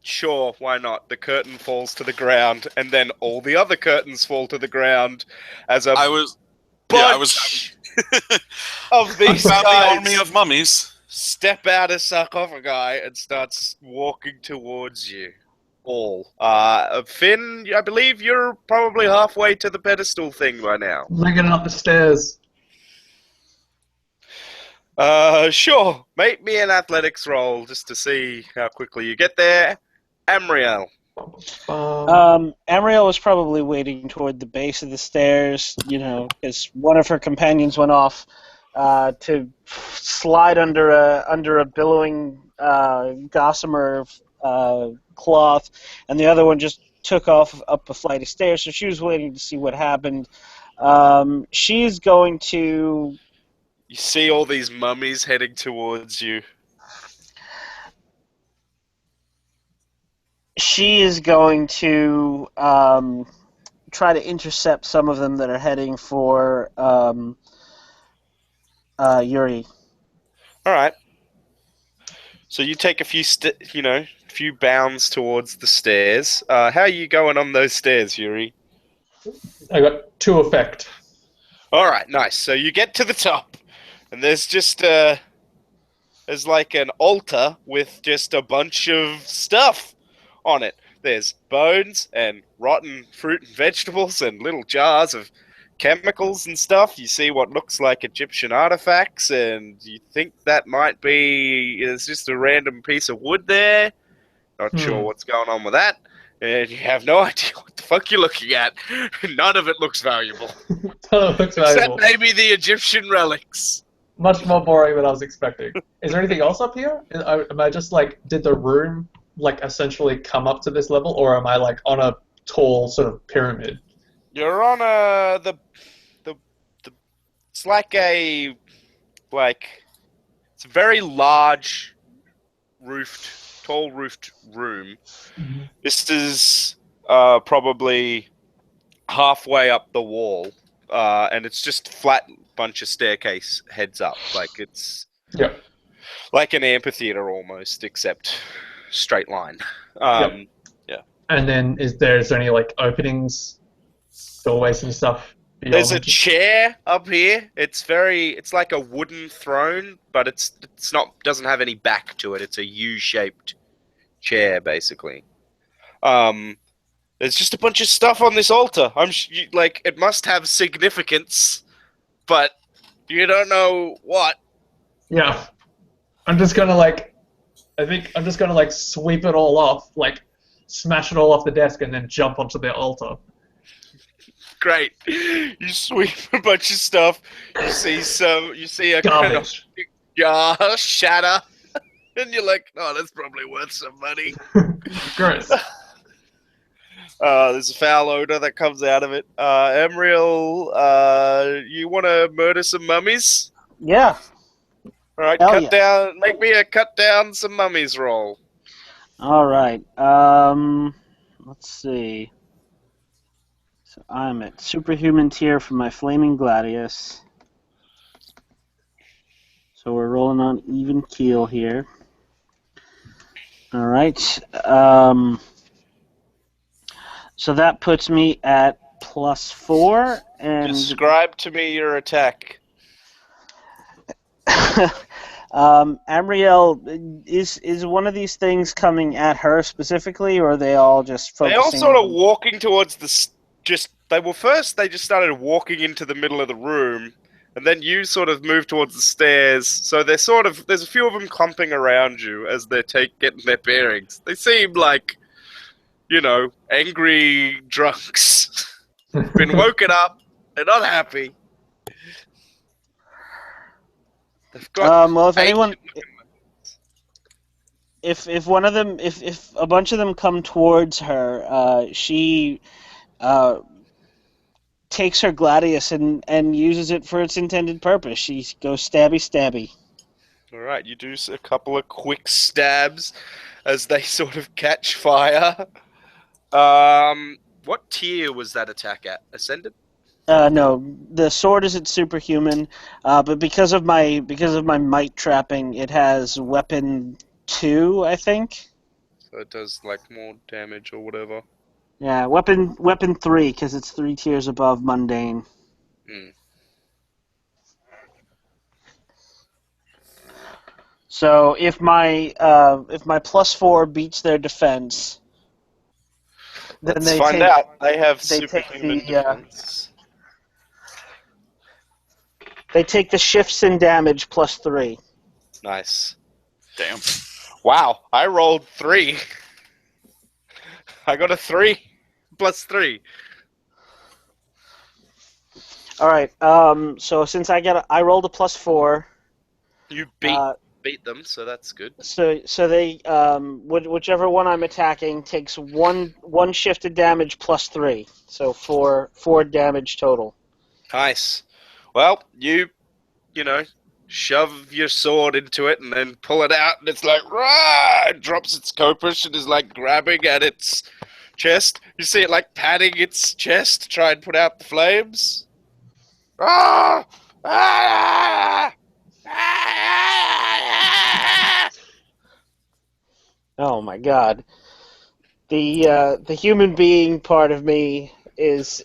Sure, why not? The curtain falls to the ground, and then all the other curtains fall to the ground as a bunch of these the guys army of mummies step out of sarcophagi and starts walking towards you. All. Finn, I believe you're probably halfway to the pedestal thing by now. Legging up the stairs. Sure. Make me an athletics roll just to see how quickly you get there. Amriel. Amriel was probably waiting toward the base of the stairs, because one of her companions went off to slide under a billowing gossamer cloth, and the other one just took off up a flight of stairs. So she was waiting to see what happened. She's going to. You see all these mummies heading towards you. She is going to try to intercept some of them that are heading for Yuri. All right. So you take a few bounds towards the stairs. How are you going on those stairs, Yuri? I got 2 effect. All right, nice. So you get to the top, and there's just there's like an altar with just a bunch of stuff on it. There's bones and rotten fruit and vegetables and little jars of chemicals and stuff. You see what looks like Egyptian artifacts, and you think that might be it's just a random piece of wood there. Not sure what's going on with that. And you have no idea what the fuck you're looking at. None of it looks valuable. Except maybe the Egyptian relics. Much more boring than I was expecting. Is there anything else up here? Am I just did the room essentially come up to this level, or am I on a tall sort of pyramid. You're on the it's like it's a very large tall roofed room. Mm-hmm. This is probably halfway up the wall, and it's just flat bunch of staircase heads up. Like it's Yep. like an amphitheater almost, except straight line. Yep. And then is there any like openings, doorways and stuff beyond? There's a chair up here. It's like a wooden throne, but it's not, doesn't have any back to it. It's a U-shaped chair basically. There's just a bunch of stuff on this altar. Like it must have significance, but you don't know what. Yeah. I'm just gonna like sweep it all off, like smash it all off the desk, and then jump onto the altar. Great. You sweep a bunch of stuff. You see a Garbage. kind of jar shatter, and you're like, "Oh, that's probably worth some money." Gross. There's a foul odor that comes out of it. Emriel, you want to murder some mummies? Yeah. All right, Hell yeah. Make me a cut down some mummies roll. All right. Let's see. So I'm at superhuman tier for my flaming gladius. So we're rolling on even keel here. All right. So that puts me at +4 and. Describe to me your attack. Amriel, is one of these things coming at her specifically, or are they all just focusing? They all sort of walking towards they just started walking into the middle of the room, and then you sort of moved towards the stairs. So there's a few of them clumping around you as they're getting their bearings. They seem like, angry drunks. Been woken up. They're not happy. They've got well, if anyone, if one of them, if a bunch of them come towards her, she takes her gladius and uses it for its intended purpose. She goes stabby stabby. All right, you do a couple of quick stabs as they sort of catch fire. What tier was that attack at? Ascended? No, the sword is at superhuman, but because of my might trapping, it has weapon 2, I think. So it does like more damage or whatever. Yeah, weapon 3 because it's 3 tiers above mundane. So if my +4 beats their defense, then let's find out. They have superhuman take defense. They take the shifts in damage +3. Nice. Damn. Wow, I rolled 3. I got a 3 +3. All right. So since I rolled a +4. You beat them, so that's good. So they whichever one I'm attacking takes one shifted damage +3. So 4 damage total. Nice. Well, you shove your sword into it and then pull it out, and it's like, rah! It drops its copish and is like grabbing at its chest. You see it like patting its chest to try and put out the flames. Ah! Ah! Ah! Oh my god. The human being part of me is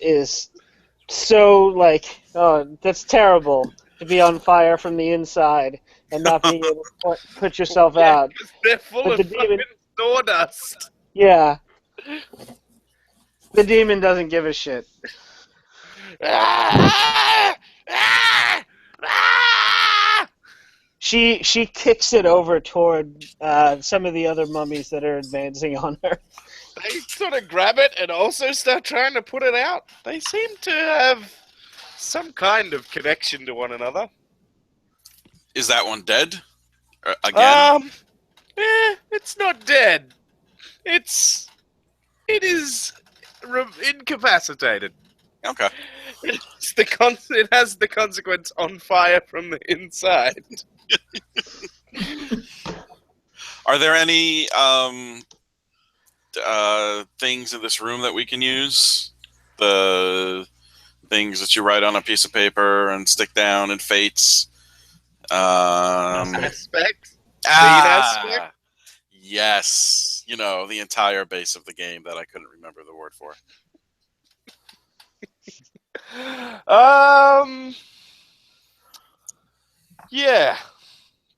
so like, oh, that's terrible to be on fire from the inside and not being able to put yourself out. They're full But of fucking sawdust. Yeah. The demon doesn't give a shit. She kicks it over toward some of the other mummies that are advancing on her. They sort of grab it and also start trying to put it out. They seem to have some kind of connection to one another. Is that one dead? Again? It's not dead. It is incapacitated. Okay. It has the consequence on fire from the inside. Are there any things in this room that we can use? The things that you write on a piece of paper and stick down in fates. Aspect? Ah, yes. You know, the entire base of the game that I couldn't remember the word for. Yeah.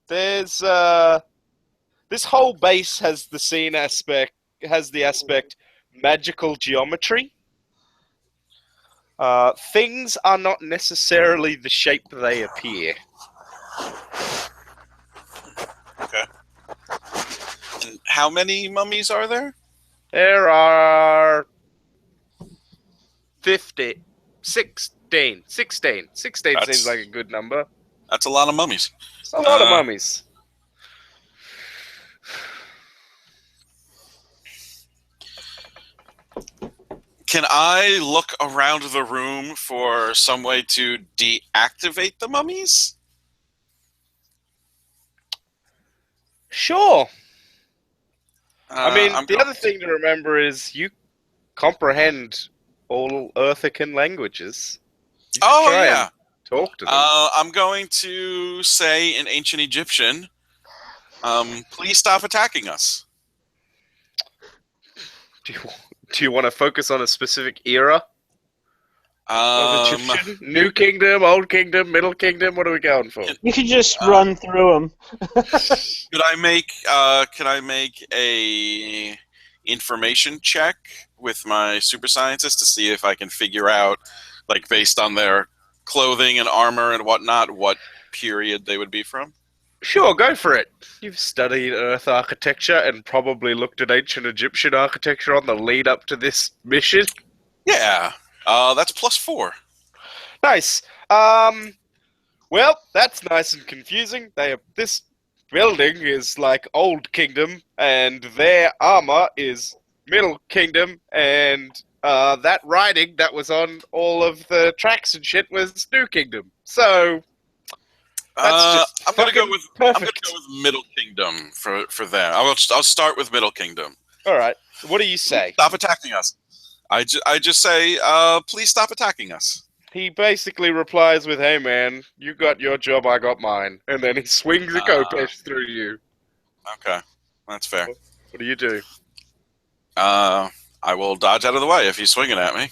There's this whole base has the aspect magical geometry. Things are not necessarily the shape they appear. Okay. And how many mummies are there? There are 16. 16 seems like a good number. That's a lot of mummies. It's a lot of mummies. Can I look around the room for some way to deactivate the mummies? Sure. I mean, I'm the other thing to remember is you comprehend all Earthican languages. You should try yeah. and talk to them. I'm going to say in ancient Egyptian, please stop attacking us. Do you want to focus on a specific era of Egyptian? New Kingdom, Old Kingdom, Middle Kingdom? What are we going for? You could just run through them. Could I make a information check with my super scientist to see if I can figure out, like, based on their clothing and armor and whatnot, what period they would be from? Sure, go for it. You've studied Earth architecture and probably looked at ancient Egyptian architecture on the lead up to this mission. Yeah, that's +4. Nice. Well, that's nice and confusing. This building is like Old Kingdom, and their armor is Middle Kingdom, and that writing that was on all of the tracks and shit was New Kingdom. So I'm gonna go with perfect. Middle Kingdom for them. I'll start with Middle Kingdom. All right. What do you say? Stop attacking us. I just say, please stop attacking us. He basically replies with, "Hey man, you got your job, I got mine," and then he swings a Kopesh through you. Okay, that's fair. What do you do? I will dodge out of the way if he's swinging at me.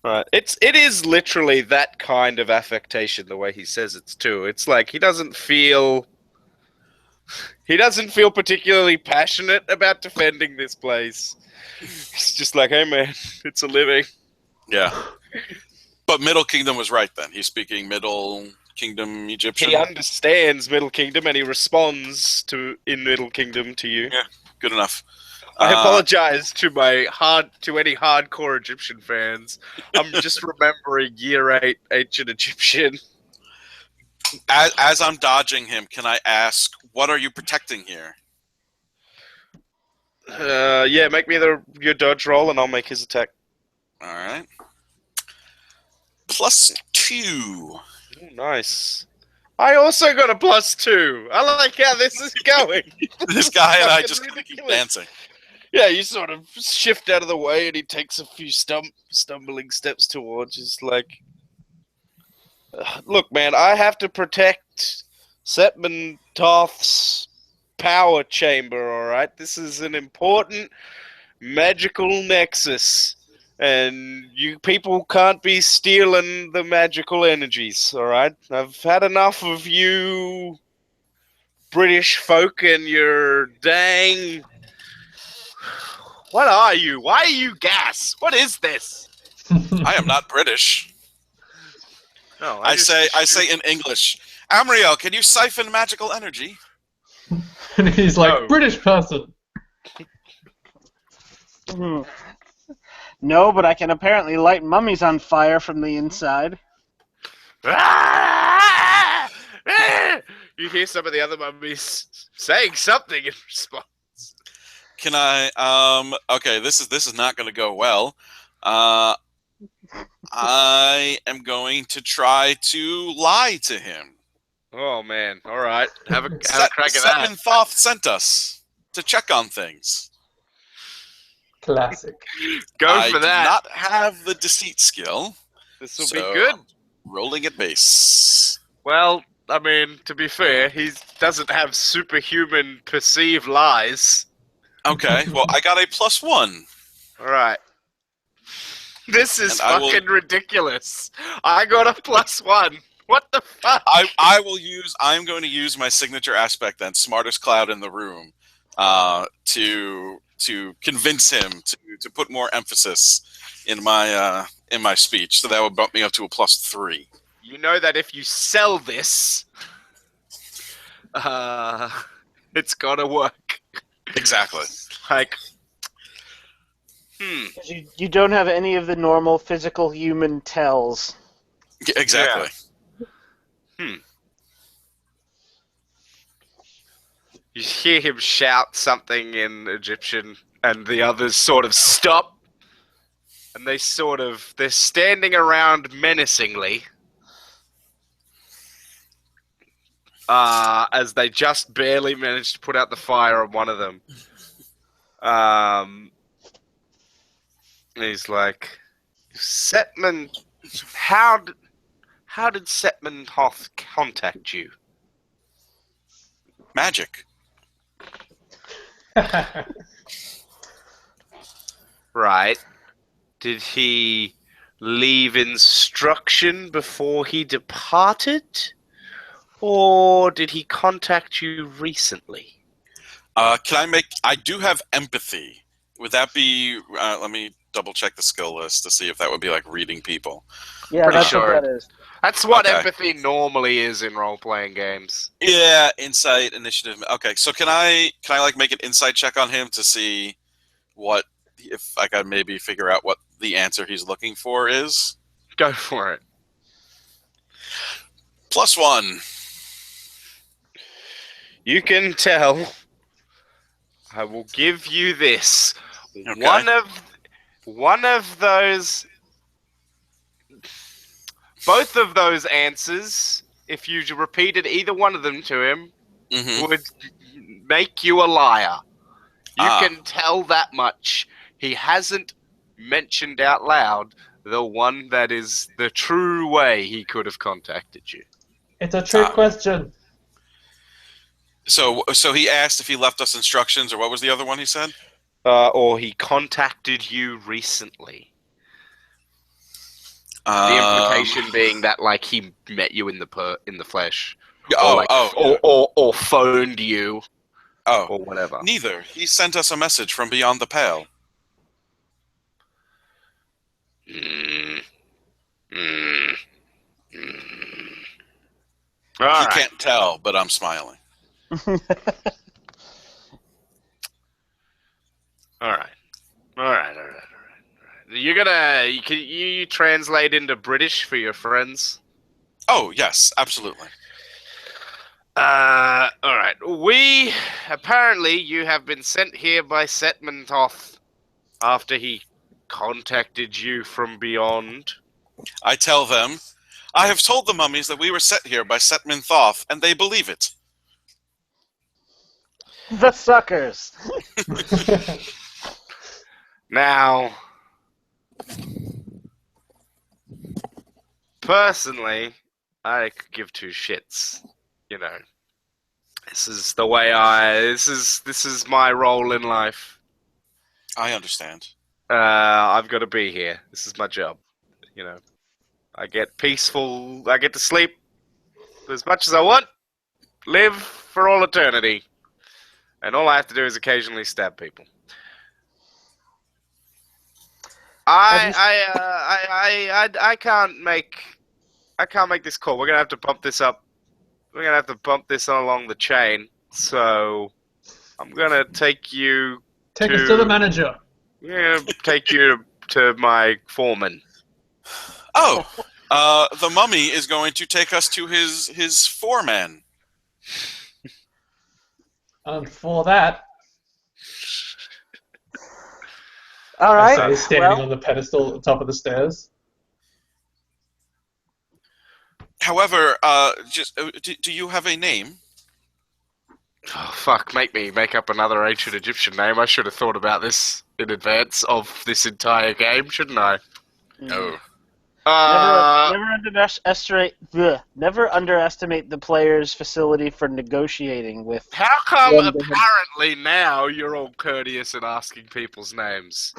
Right. It is literally that kind of affectation, the way he says it too. It's like he doesn't feel particularly passionate about defending this place. He's just like, "Hey man, it's a living." Yeah. But Middle Kingdom was right then. He's speaking Middle Kingdom Egyptian. He understands Middle Kingdom and he responds in Middle Kingdom to you. Yeah, good enough. I apologize to any hardcore Egyptian fans. I'm just remembering Year 8 ancient Egyptian. As I'm dodging him, can I ask, what are you protecting here? Yeah, make me your dodge roll and I'll make his attack. All right. +2. Oh, nice. I also got a +2. I like how this is going. This guy and I just keep dancing. Yeah, you sort of shift out of the way and he takes a few stumbling steps towards. Just like, look, man, I have to protect Setmon-Thoth's power chamber, alright? This is an important magical nexus. And you people can't be stealing the magical energies, alright? I've had enough of you British folk and your dang... What are you? Why are you gas? What is this? I am not British. No, I say in English, Amriel, can you siphon magical energy? And he's like, No. British person. No, but I can apparently light mummies on fire from the inside. You hear some of the other mummies saying something in response. Can I? Okay, this is not going to go well. I am going to try to lie to him. Oh man! All right, have a crack at that. Setmon-Thoth sent us to check on things. Classic. Go for I do that. not have the deceit skill. This will so be good. I'm rolling at base. Well, I mean, to be fair, he doesn't have superhuman perceived lies. Okay, well, I got a +1. All right. This is And I will- fucking ridiculous. I got a +1. What the fuck? I'm going to use my signature aspect then, smartest cloud in the room, to convince him to put more emphasis in my speech. So that would bump me up to a +3. You know that if you sell this, it's gotta work. Exactly. Like, You don't have any of the normal physical human tells. Exactly. You hear him shout something in Egyptian, and the others sort of stop, and they're standing around menacingly, as they just barely managed to put out the fire on one of them. He's like, Setman, how did Setmon-Thoth contact you? Magic. Right. Did he leave instruction before he departed? Or did he contact you recently? I do have empathy. Would that be, let me double check the skill list to see if that would be like reading people. Yeah, Pretty that's sure. what that is. That's what Okay. empathy normally is in role-playing games. Yeah, insight, initiative. Okay, so can I like make an insight check on him to see if I could maybe figure out what the answer he's looking for is? Go for it. +1. You can tell. I will give you this. Okay. One of those. Both of those answers, if you repeated either one of them to him, would make you a liar. You can tell that much. He hasn't mentioned out loud the one that is the true way he could have contacted you. It's a trick question. So he asked if he left us instructions, or what was the other one he said? Or he contacted you recently. The implication being that, like, he met you in the flesh, or phoned you, or whatever. Neither. He sent us a message from beyond the pale. All You can't tell, but I'm smiling. All right. Can you translate into British for your friends? Oh, yes, absolutely. All right. Apparently you have been sent here by Setmon-Thoth after he contacted you from beyond. I tell them, I have told the mummies that we were set here by Setmon-Thoth, and they believe it. The suckers. Now, personally, I could give two shits. You know, this is the way this is my role in life. I understand. I've got to be here. This is my job. You know, I get to sleep as much as I want, live for all eternity, and all I have to do is occasionally stab people. I can't make this call. We're gonna have to bump this up. We're gonna have to bump this along the chain. So I'm gonna take you. Take us to the manager. Yeah, take you to my foreman. Oh, the mummy is going to take us to his foreman. And for that, All I right. say, standing Well, on the pedestal at the top of the stairs. However, do you have a name? Oh, fuck, make me make up another ancient Egyptian name. I should have thought about this in advance of this entire game, shouldn't I? No. Never underestimate the player's facility for negotiating with. How come when they have- apparently now you're all courteous and asking people's names?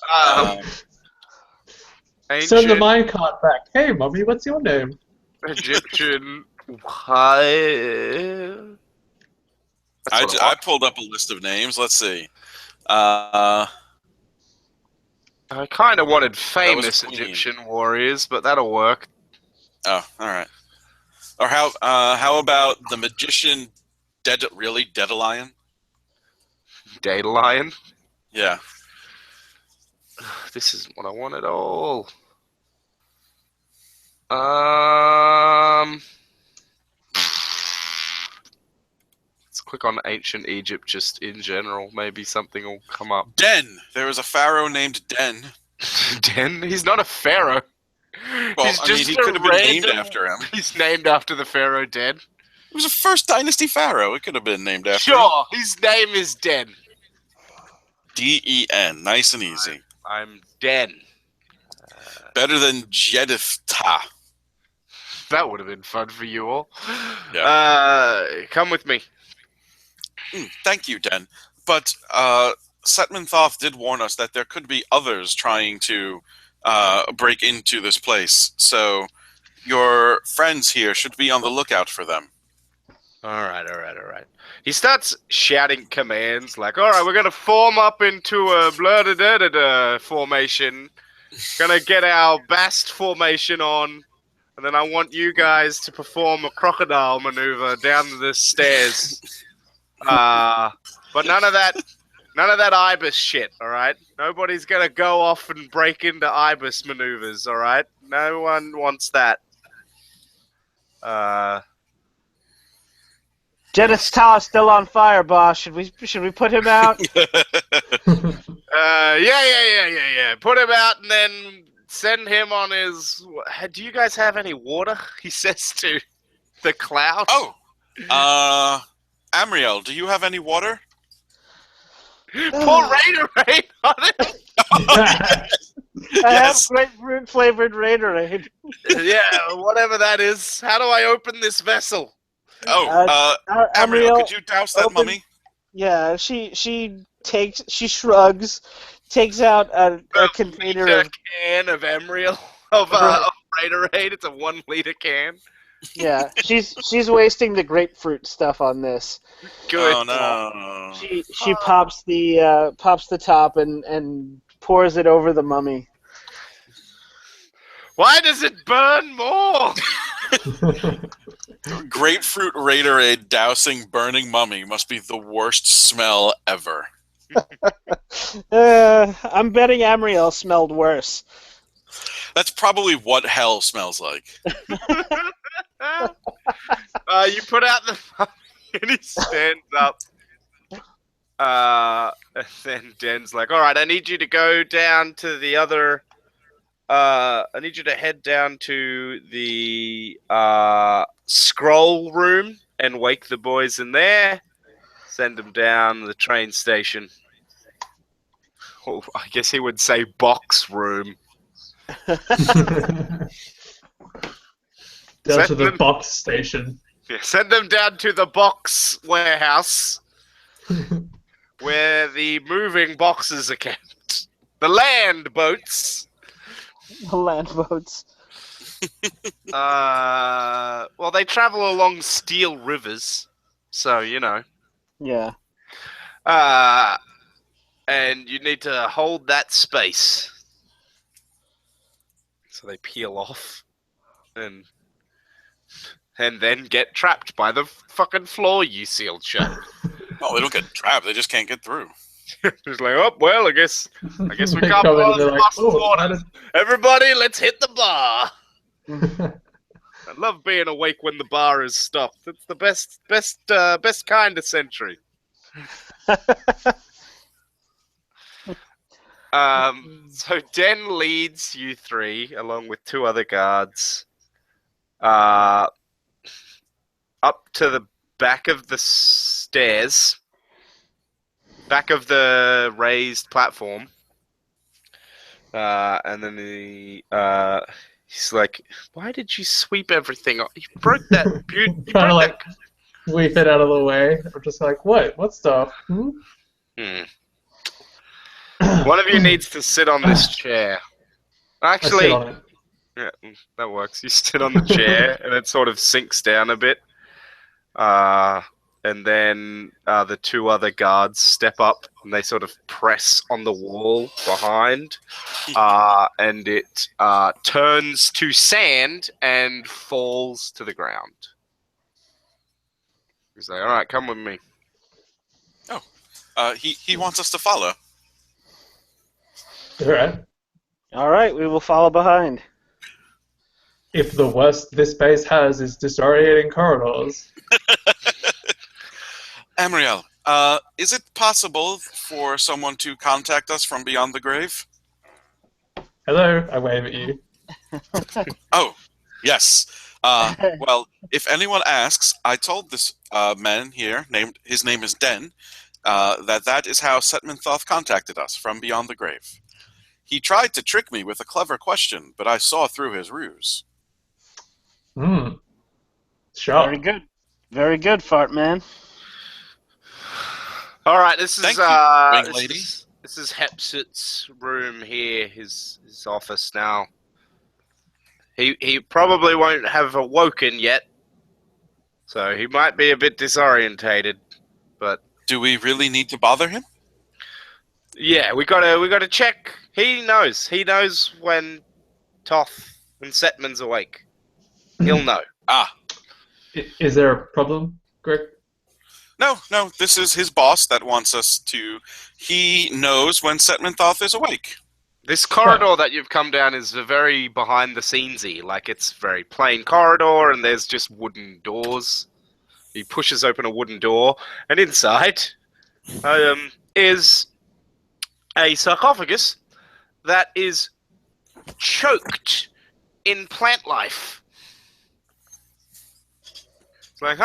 Um, Send the Ancient minecart back. Hey, Mummy, what's your name? Egyptian. I pulled up a list of names. Let's see. Uh, I kind of wanted was famous Queen. Egyptian warriors, but that'll work. oh, all right. Or how about the magician Dedalion? Data Lion. Yeah. This isn't what I want at all. Let's click on ancient Egypt just in general. Maybe something will come up. Den. There was a pharaoh named Den. Den? He's not a pharaoh. Well, He's I mean, just he a could have been named random- after him. He's named after the pharaoh Den. It was a first dynasty pharaoh. It could have been named after him. Sure, his name is Den. Den. Nice and easy. I'm Den. Better than Jeditha. That would have been fun for you all. Yeah. Come with me. Thank you, Den. But Setmon-Thoth did warn us that there could be others trying to break into this place. So your friends here should be on the lookout for them. All right. He starts shouting commands like, all right, we're going to form up into a blah-da-da-da-da formation. Gonna get our Bast formation on, and then I want you guys to perform a crocodile maneuver down the stairs. But none of that Ibis shit, all right? Nobody's gonna go off and break into Ibis maneuvers, all right? No one wants that. Jedith's tower still on fire, boss. Should we put him out? Yeah. Put him out and then send him on his. Do you guys have any water? He says to the cloud. Oh, Amriel, do you have any water? Pour Raiderade on it. I have grapefruit flavored Raiderade. Yeah, whatever that is. How do I open this vessel? Oh, Amriel, could you douse that mummy? Yeah, she shrugs, takes out a container of can of Amriel of Raiderade. It's a 1 liter can. Yeah, she's wasting the grapefruit stuff on this. Good. Oh no. She pops the top and pours it over the mummy. Why does it burn more? Grapefruit Raiderade dousing burning mummy must be the worst smell ever. I'm betting Amriel smelled worse. That's probably what hell smells like. You put out the and he stands up. And then Den's like, all right, I need you to go down to the other... I need you to head down to the scroll room and wake the boys in there. Send them down the train station. Oh, I guess he would say box room. Down to the box station. Yeah, send them down to the box warehouse where the moving boxes are kept. The land boats. The land boats. Well, they travel along steel rivers, so, you know. Yeah. And you need to hold that space. So they peel off and then get trapped by the fucking floor you sealed shut. Oh, they don't get trapped. They just can't get through. It's like, oh, well, I guess we They can't come in follow and they're the like, boss's "Oh, order. Everybody, let's hit the bar. I love being awake when the bar is stopped. It's the best kind of century. So Den leads you three, along with two other guards, up to the back of the stairs, back of the raised platform. And then he's like, "Why did you sweep everything up? You broke that. You Trying to broke like sweep it out of the way. I'm just like, what stuff? that." One of you needs to sit on this chair. I sit Actually, on it. yeah, that works. You sit on the chair, and it sort of sinks down a bit. And then the two other guards step up, and they sort of press on the wall behind, and it turns to sand and falls to the ground. He's like, "All right, come with me." He wants us to follow. Alright. All right, we will follow behind. If the worst this base has is disorientating corridors. Amriel, is it possible for someone to contact us from beyond the grave? Hello, I wave at you. Oh, yes. Well, if anyone asks, I told this man here, his name is Den, that is how Setmon-Thoth contacted us from beyond the grave. He tried to trick me with a clever question, but I saw through his ruse. Sure. Very good. Very good, Fart Man. All right, this is Thank you, wing lady. This is Hepsit's room here, his office now. He probably won't have awoken yet, so he might be a bit disorientated. But Do we really need to bother him? yeah, we gotta check. He knows when Thoth and Setman's awake. He'll know. Is there a problem, Greg? No, this is his boss that wants us to... He knows when Setmon-Thoth is awake. This corridor that you've come down is very behind-the-scenesy. Like, it's very plain corridor, and there's just wooden doors. He pushes open a wooden door, and inside is a sarcophagus that is choked in plant life. It's like,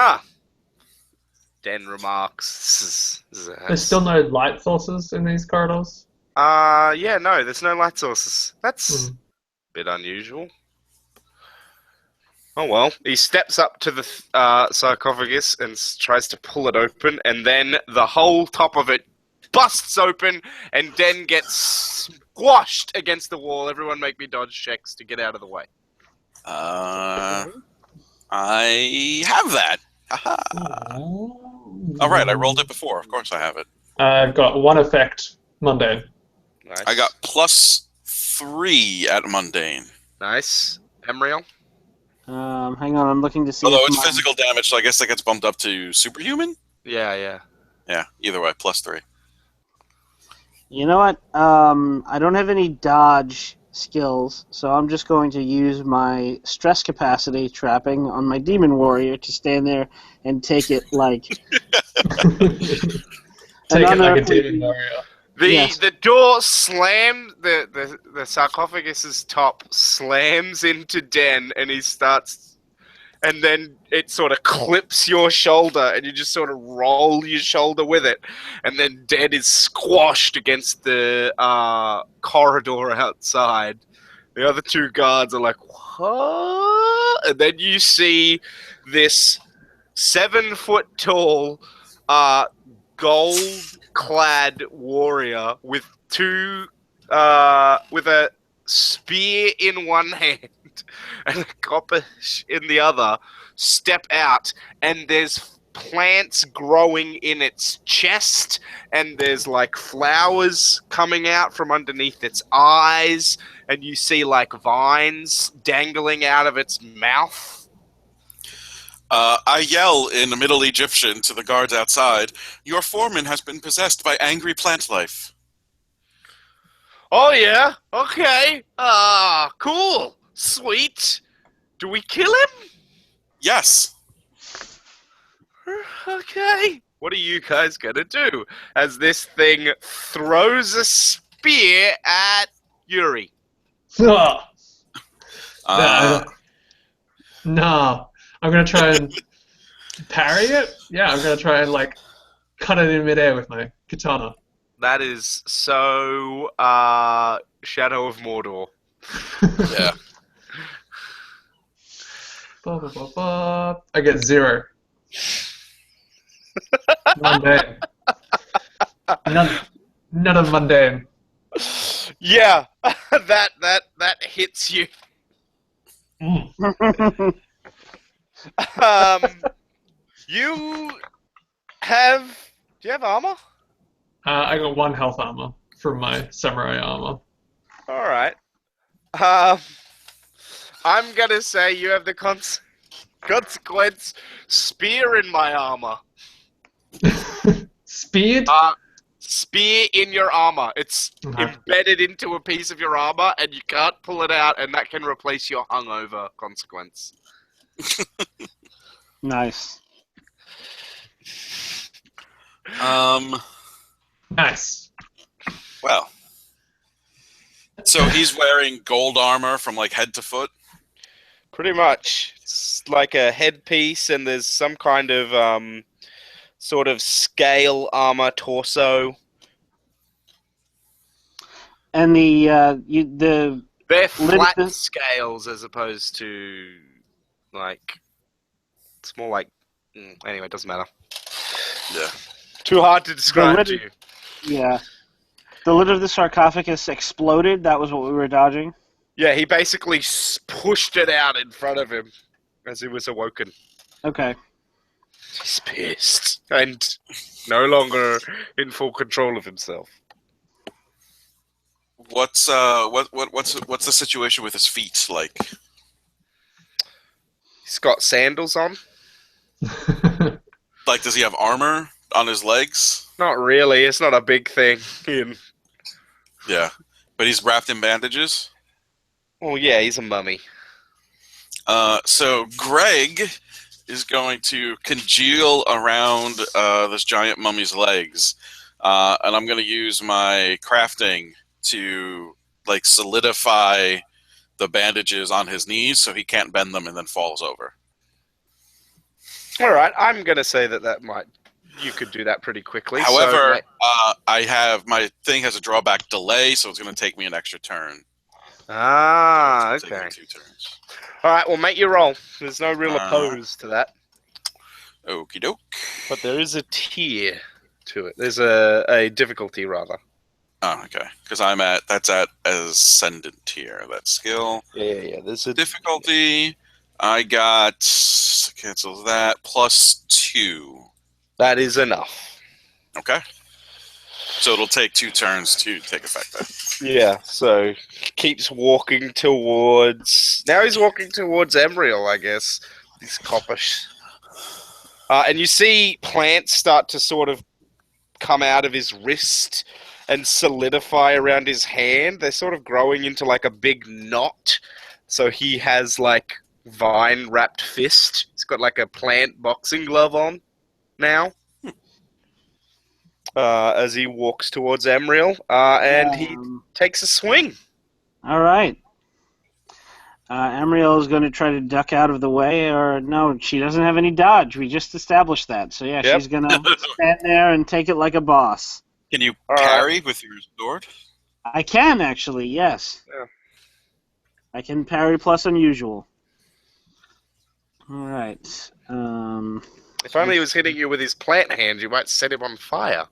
Den remarks. There's still no light sources in these corridors? Yeah, no, there's no light sources. That's a bit unusual. Oh well. He steps up to the sarcophagus and tries to pull it open, and then the whole top of it busts open, and Den gets squashed against the wall. Everyone make me dodge checks to get out of the way. I have that. All right, I rolled it before. Of course I have it. I've got one effect, mundane. Nice. I got +3 at mundane. Nice. Emriel? Hang on, I'm looking to see. Although if it's physical damage, so I guess that gets bumped up to superhuman? Yeah. Yeah, either way, +3. You know what? I don't have any dodge skills, so I'm just going to use my stress capacity trapping on my demon warrior to stand there and take it like Take it like a demon warrior. The door slams, the sarcophagus's top slams into Den, and he starts, and then it sort of clips your shoulder, and you just sort of roll your shoulder with it, and then Den is squashed against the corridor outside. The other two guards are like, what? And then you see this 7-foot-tall, gold-clad warrior with with a spear in one hand and a copper in the other, step out, and there's plants growing in its chest, and there's like flowers coming out from underneath its eyes, and you see like vines dangling out of its mouth. I yell in the Middle Egyptian to the guards outside, "Your foreman has been possessed by angry plant life." Oh yeah? Okay. Cool. Sweet. Do we kill him? Yes. Okay. What are you guys gonna do? As this thing throws a spear at Yuri. Ugh. Uh, No. I'm going to try and parry it? Yeah, I'm going to try and, like, cut it in midair with my katana. That is so Shadow of Mordor. yeah. Ba, ba, ba, ba. I get 0. Mundane. None of mundane. Yeah, that hits you. Mm. You have. Do you have armor? I got 1 health armor from my samurai armor. All right. I'm gonna say you have the consequence spear in my armor. Speed? Spear in your armor. It's Okay. embedded into a piece of your armor, and you can't pull it out, and that can replace your hungover consequence. Nice. Nice. Well. So he's wearing gold armor from like head to foot? Pretty much. It's like a headpiece, and there's some kind of sort of scale armor torso. And the They're flat Lid- scales as opposed to like it's more like anyway, it doesn't matter. Yeah. Too hard to describe lid- to you. yeah, the lid of the sarcophagus exploded. That was what we were dodging. Yeah, he basically pushed it out in front of him as he was awoken. Okay. He's pissed and no longer in full control of himself. What's the situation with his feet like? He's got sandals on. Like, does he have armor on his legs? Not really. It's not a big thing. Yeah, but he's wrapped in bandages. Well, yeah, he's a mummy. So Greg is going to congeal around this giant mummy's legs, and I'm going to use my crafting to like solidify the bandages on his knees so he can't bend them and then falls over. All right, I'm going to say that you could do that pretty quickly. However, I have my thing has a drawback delay, so it's going to take me an extra turn. Ah, It's gonna okay. take me 2 turns. All right, well, make your roll. There's no real oppose to that. Okie doke. But there is a tier to it. There's a difficulty, rather. Oh, okay. Because that's at ascendant tier. That skill. Yeah. There's a Difficulty. I got, cancels that, +2. That is enough. Okay. So it'll take 2 turns to take effect then. Yeah, so keeps walking towards... Now he's walking towards Emriel, I guess. This coppish. And you see plants start to sort of come out of his wrist and solidify around his hand. They're sort of growing into like a big knot. So he has like vine-wrapped fist. He's got like a plant boxing glove on now. As he walks towards Emriel, and he takes a swing. All right. Emriel is going to try to duck out of the way, or no, she doesn't have any dodge. We just established that. So yeah, Yep. she's going to stand there and take it like a boss. Can you All right. parry with your sword? I can actually, yes. Yeah. I can parry plus unusual. All right. If only he was hitting you with his plant hand, you might set him on fire.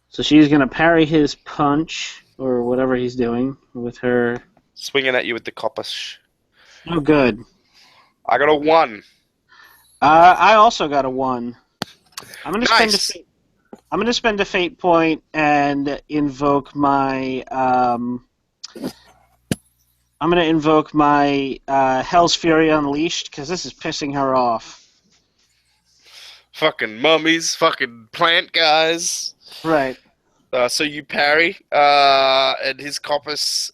So she's going to parry his punch, or whatever he's doing, with her... Swinging at you with the coppish. Oh, good. I got a 1. I also got a 1. I'm going to Nice. spend a fate point and invoke my... I'm going to invoke my Hell's Fury Unleashed, because this is pissing her off. Fucking mummies, fucking plant guys. Right. So you parry, and his coppice,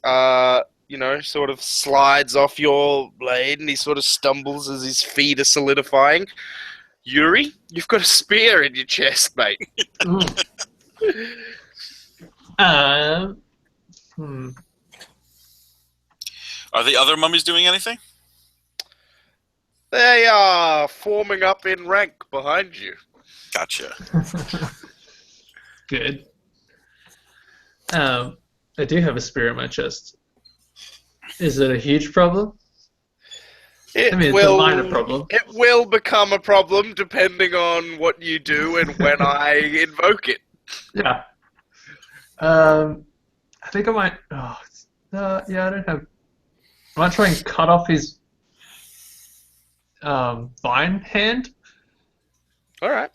sort of slides off your blade, and he sort of stumbles as his feet are solidifying. Yuri, you've got a spear in your chest, mate. Hmm. Are the other mummies doing anything? They are forming up in rank behind you. Gotcha. Good. I do have a spear in my chest. Is it a huge problem? It I mean, it's will, a minor problem. It will become a problem depending on what you do and when I invoke it. Yeah. I think I might. Oh, yeah, I don't have. I might try and cut off his vine hand. All right,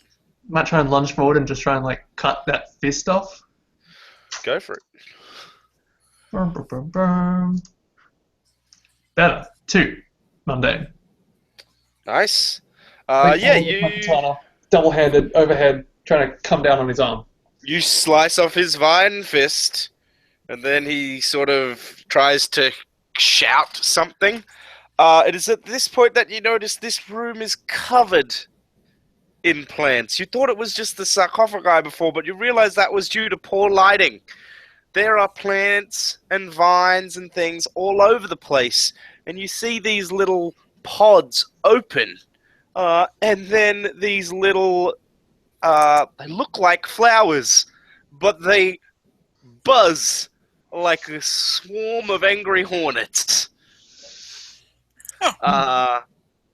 Might try and lunge forward and just try and like cut that fist off. go for it. Brum, brum, brum, brum. Better. 2. Mundane. Nice. Like, Yeah, with my katana, double-handed, overhead, trying to come down on his arm. you slice off his vine fist, and then he sort of tries to shout something. It is at this point that you notice this room is covered in plants. You thought it was just the sarcophagi before, but you realize that was due to poor lighting. There are plants and vines and things all over the place, and you see these little pods open, and then these little, they look like flowers, but they buzz like a swarm of angry hornets.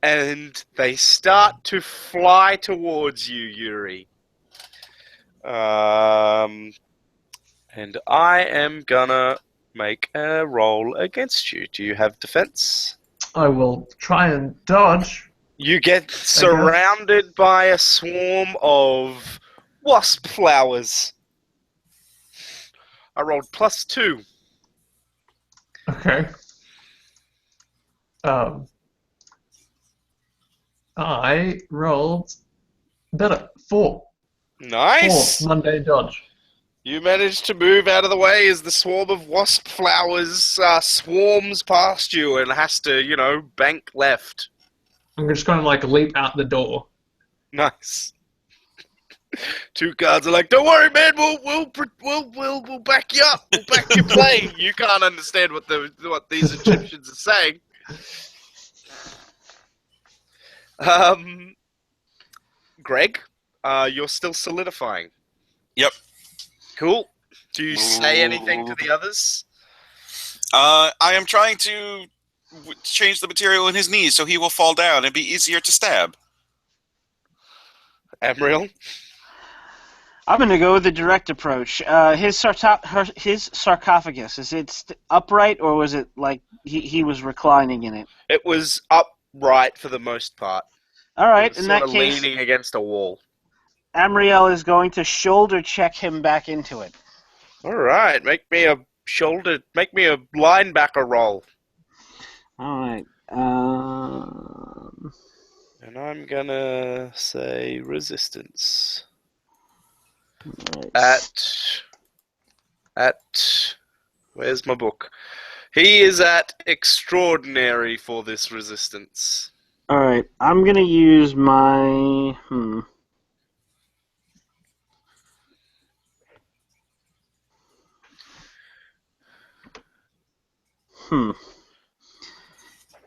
And they start to fly towards you, Yuri. And I am gonna make a roll against you. Do you have defense? I will try and dodge. You get surrounded by a swarm of wasp flowers. I rolled +2. Okay. I rolled better. 4. Nice! 4 mundane dodge. You managed to move out of the way as the swarm of wasp flowers swarms past you and has to, bank left. I'm just going to like leap out the door. Nice. 2 guards are like, "Don't worry, man. We'll back you up. We'll back your plane." You can't understand what these Egyptians are saying. Greg, you're still solidifying. Yep. Cool. Do you say anything to the others? I am trying to change the material in his knees so he will fall down and be easier to stab. Amriel? I'm going to go with the direct approach. His sarcophagus, is it upright, or was it like he was reclining in it? It was upright for the most part. All right, It was in sort that of case, leaning against a wall. Amriel is going to shoulder check him back into it. All right, make me a linebacker roll. All right. And I'm gonna say resistance. Right. At where's my book? He is at extraordinary for this resistance. All right. I'm gonna use my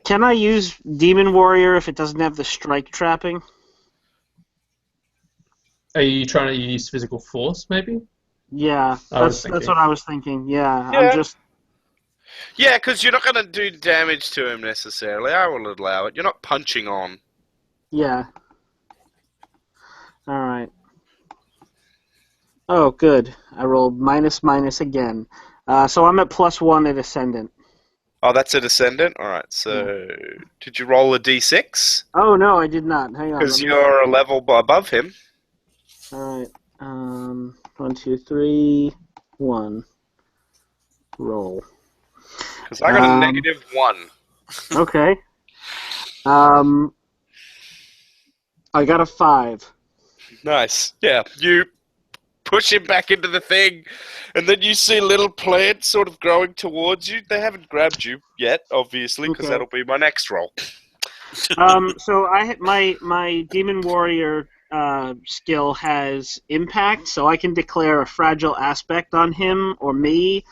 Can I use Demon Warrior if it doesn't have the strike trapping? Are you trying to use physical force, maybe? Yeah, that's what I was thinking. Yeah. Yeah. I'm just. Yeah, because you're not going to do damage to him necessarily. I will allow it. You're not punching on. Yeah. All right. Oh, good. I rolled minus again. So I'm at +1 at Ascendant. Oh, that's a descendant? Alright, so did you roll a d6? Oh, no, I did not. Hang on. Because you're a level above him. Alright. 1, 2, 3, 1. Roll. Because I got a -1. Okay. I got a 5. Nice. Yeah, you push him back into the thing, and then you see little plants sort of growing towards you. They haven't grabbed you yet, obviously, because that'll be my next roll. So I hit my Demon Warrior skill has impact, so I can declare a fragile aspect on him or me,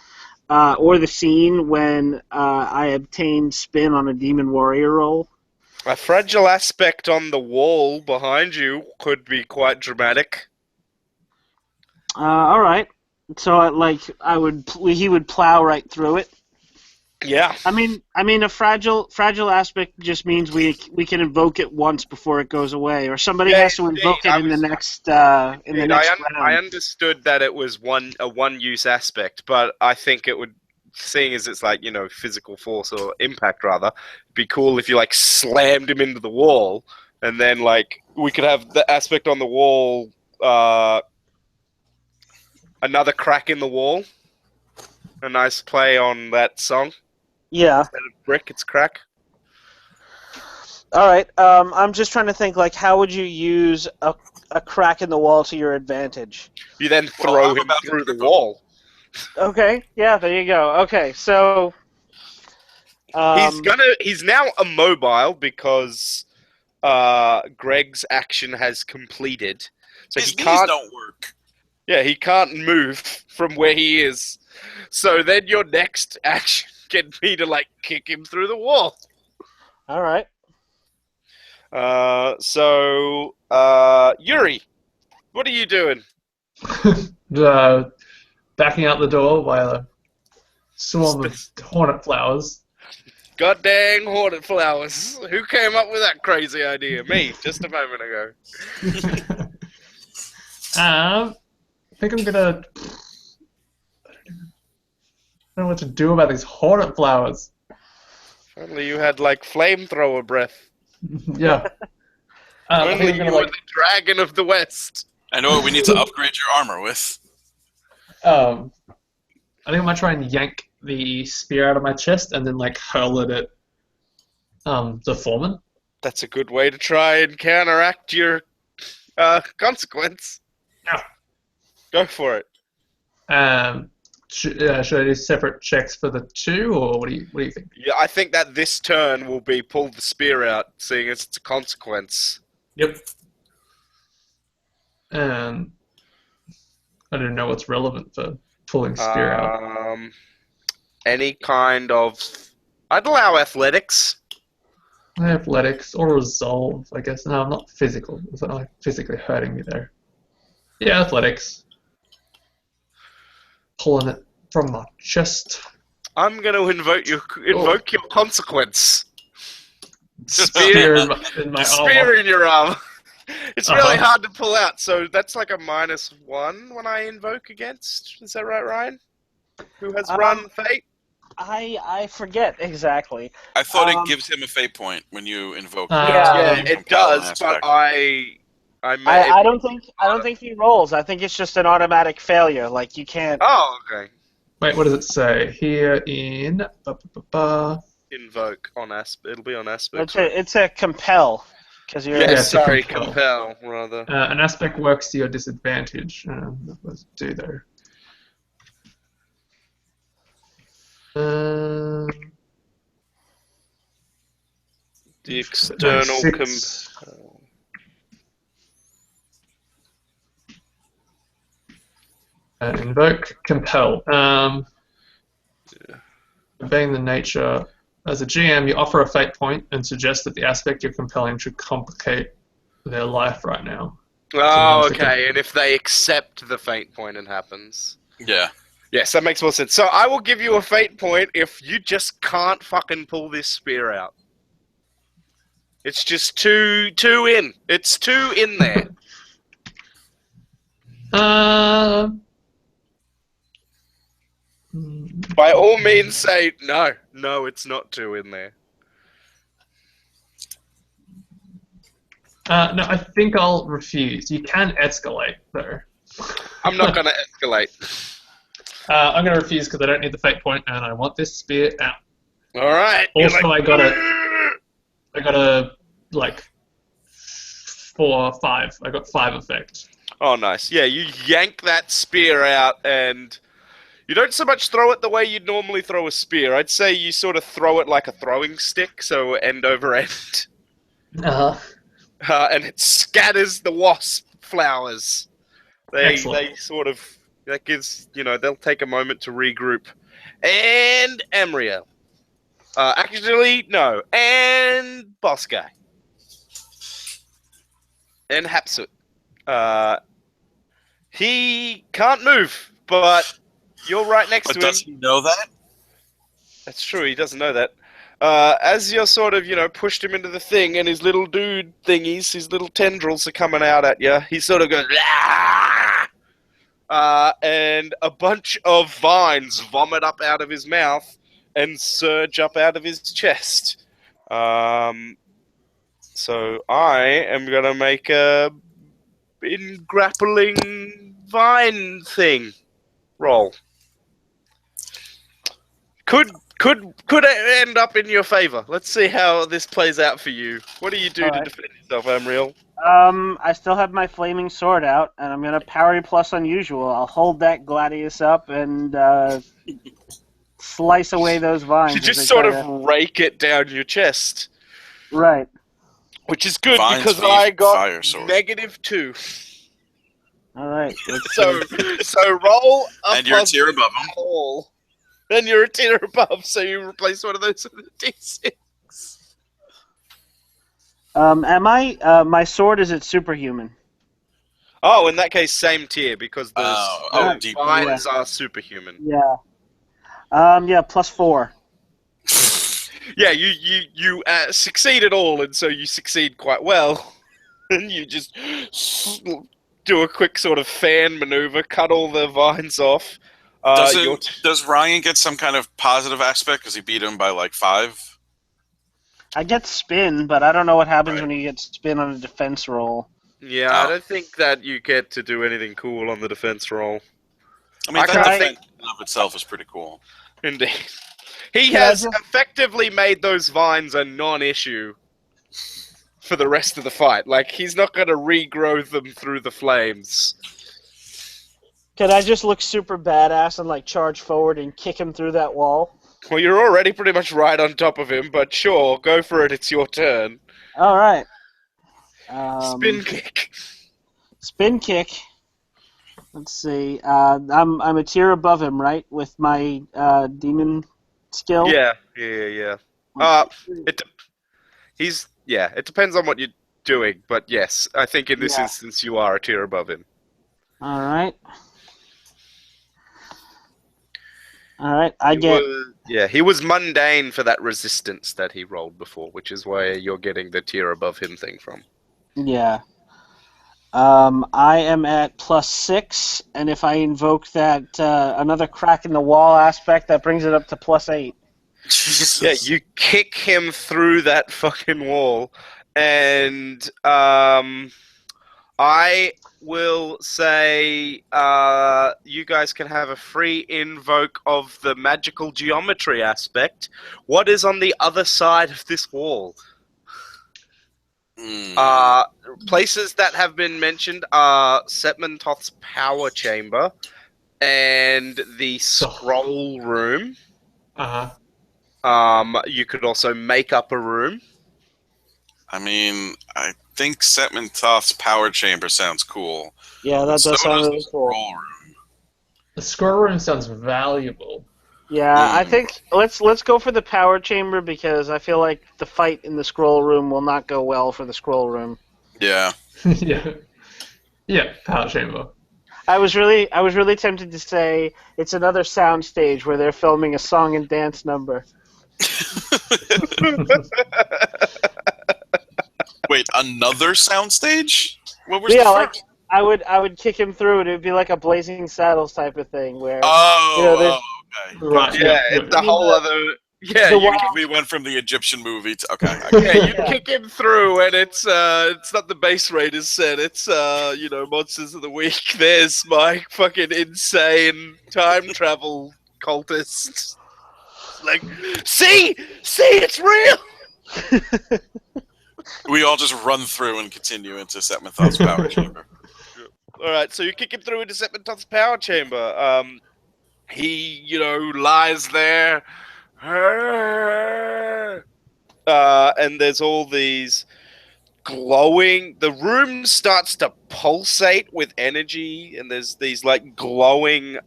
or the scene when I obtain spin on a demon warrior roll. A fragile aspect on the wall behind you could be quite dramatic. All right. So he would plow right through it. Yeah. I mean, a fragile aspect just means we can invoke it once before it goes away, or somebody has to invoke it in the next round. I understood that it was a one-use aspect, but I think it would, seeing as it's like, physical force or impact rather, be cool if you like slammed him into the wall, and then like we could have the aspect on the wall, another crack in the wall. A nice play on that song. Yeah. Instead of brick, it's crack. All right. I'm just trying to think, like, how would you use a crack in the wall to your advantage? You then throw him through the wall. Okay. Yeah. There you go. Okay. So. He's now immobile because Greg's action has completed. So His knees don't work. Yeah, he can't move from where he is. So then your next action can be to like kick him through the wall. All right. Yuri, what are you doing? Backing out the door while a swarm of hornet flowers. God dang hornet flowers. Who came up with that crazy idea? Me, just a moment ago. I think I'm gonna... I don't know what to do about these hornet flowers. If only you had like flamethrower breath. Yeah. Only you were the dragon of the West. I know what we need to upgrade your armor with. I think I might try and yank the spear out of my chest and then like hurl it at the foreman. That's a good way to try and counteract your consequence. Yeah. Go for it. Should I do separate checks for the two, or what do you think? Yeah, I think that this turn will be pull the spear out, seeing as it's a consequence. Yep. I don't know what's relevant for pulling spear out. Any kind of... I'd allow athletics. Athletics or resolve, I guess. No, not physical. It's not like physically hurting me there. Yeah, athletics. Pulling it from my chest. I'm going to invoke your consequence. Spear in my Spear armor. in your arm. It's really hard to pull out, so that's like a -1 when I invoke against. Is that right, Ryan? Who has run fate? I forget exactly. I thought it gives him a fate point when you invoke. Yeah, it does, but I don't think he rolls. I think it's just an automatic failure. Like you can't. Oh, okay. Wait, what does it say here in? Invoke on aspect. It'll be on aspect. It's a compel. Because you're. Yeah, sorry, compel rather. An aspect works to your disadvantage. Let's do there. The external compel. Invoke, compel. Obeying the nature. As a GM, you offer a fate point and suggest that the aspect you're compelling should complicate their life right now. Oh, okay. And if they accept the fate point, it happens. Yeah. Yes, that makes more sense. So I will give you a fate point if you just can't fucking pull this spear out. It's just two in. It's 2 in there. By all means say, no, it's not 2 in there. No, I think I'll refuse. You can escalate, though. I'm not going to escalate. I'm going to refuse because I don't need the fate point and I want this spear out. Alright. Also, I got a, like, 4 or 5. I got 5 effect. Oh, nice. Yeah, you yank that spear out and... You don't so much throw it the way you'd normally throw a spear. I'd say you sort of throw it like a throwing stick, so end over end. and it scatters the wasp flowers. Excellent. They sort of that gives they'll take a moment to regroup. And Amria, actually no, and boss guy, and Hapsut. He can't move, but you're right next But to him. does he know that? That's true. He doesn't know that. As you're sort of, pushed him into the thing, and his little dude thingies, his little tendrils are coming out at you. He sort of goes, "Ah!" And a bunch of vines vomit up out of his mouth and surge up out of his chest. So I am gonna make a grappling vine thing roll. Could end up in your favor. Let's see how this plays out for you. What do you do to defend yourself, Amriel? I still have my flaming sword out, and I'm gonna parry plus unusual. I'll hold that Gladius up and slice away those vines. You just sort of rake it down your chest. Right. Which is good Vines because be I got fire sword. -2. All right. So roll a And you're a tier above him. roll. Then you're a tier above, so you replace one of those with a D6. Am I? My sword is at superhuman. Oh, in that case, same tier because the deep. vines are superhuman. Yeah. Yeah. +4. Yeah, you succeed at all, and so you succeed quite well. And you just do a quick sort of fan maneuver, cut all the vines off. Does Ryan get some kind of positive aspect because he beat him by like 5? I get spin, but I don't know what happens when you get spin on a defense roll. Yeah, I don't think that you get to do anything cool on the defense roll. I mean, that defense in of itself is pretty cool. Indeed. He has effectively made those vines a non-issue for the rest of the fight. Like, he's not going to regrow them through the flames. Could I just look super badass and, like, charge forward and kick him through that wall? Well, you're already pretty much right on top of him, but sure, go for it. It's your turn. All right. Spin kick. Spin kick. Let's see. I'm a tier above him, right, with my demon skill. Yeah. It depends on what you're doing, but yes, I think in this instance you are a tier above him. All right. He was mundane for that resistance that he rolled before, which is where you're getting the tier above him thing from. Yeah. I am at +6, and if I invoke that another crack in the wall aspect, that brings it up to +8. Jesus. Yeah, you kick him through that fucking wall, and I will say you guys can have a free invoke of the magical geometry aspect. What is on the other side of this wall? Places that have been mentioned are Setmon-Thoth's power chamber and the scroll room. You could also make up a room. I mean, I think Setmon-Thoth's power chamber sounds cool. Yeah, that does sound really cool. The scroll room sounds valuable. Yeah, I think let's go for the power chamber because I feel like the fight in the scroll room will not go well for the scroll room. Yeah. Yeah, power chamber. I was really tempted to say it's another sound stage where they're filming a song and dance number. Wait, another soundstage? What was like I would kick him through and it would be like a Blazing Saddles type of thing where okay. Right. Yeah, it's a whole other. Yeah, we went from the Egyptian movie to Yeah, you kick him through, and it's not the base raiders said. It's monsters of the week. There's my fucking insane time travel cultist. Like, see, it's real. We all just run through and continue into Setmon-Thoth's power chamber. All right, so you kick him through into Setmon-Thoth's power chamber. He, lies there. And there's all these glowing. The room starts to pulsate with energy, and there's these like glowing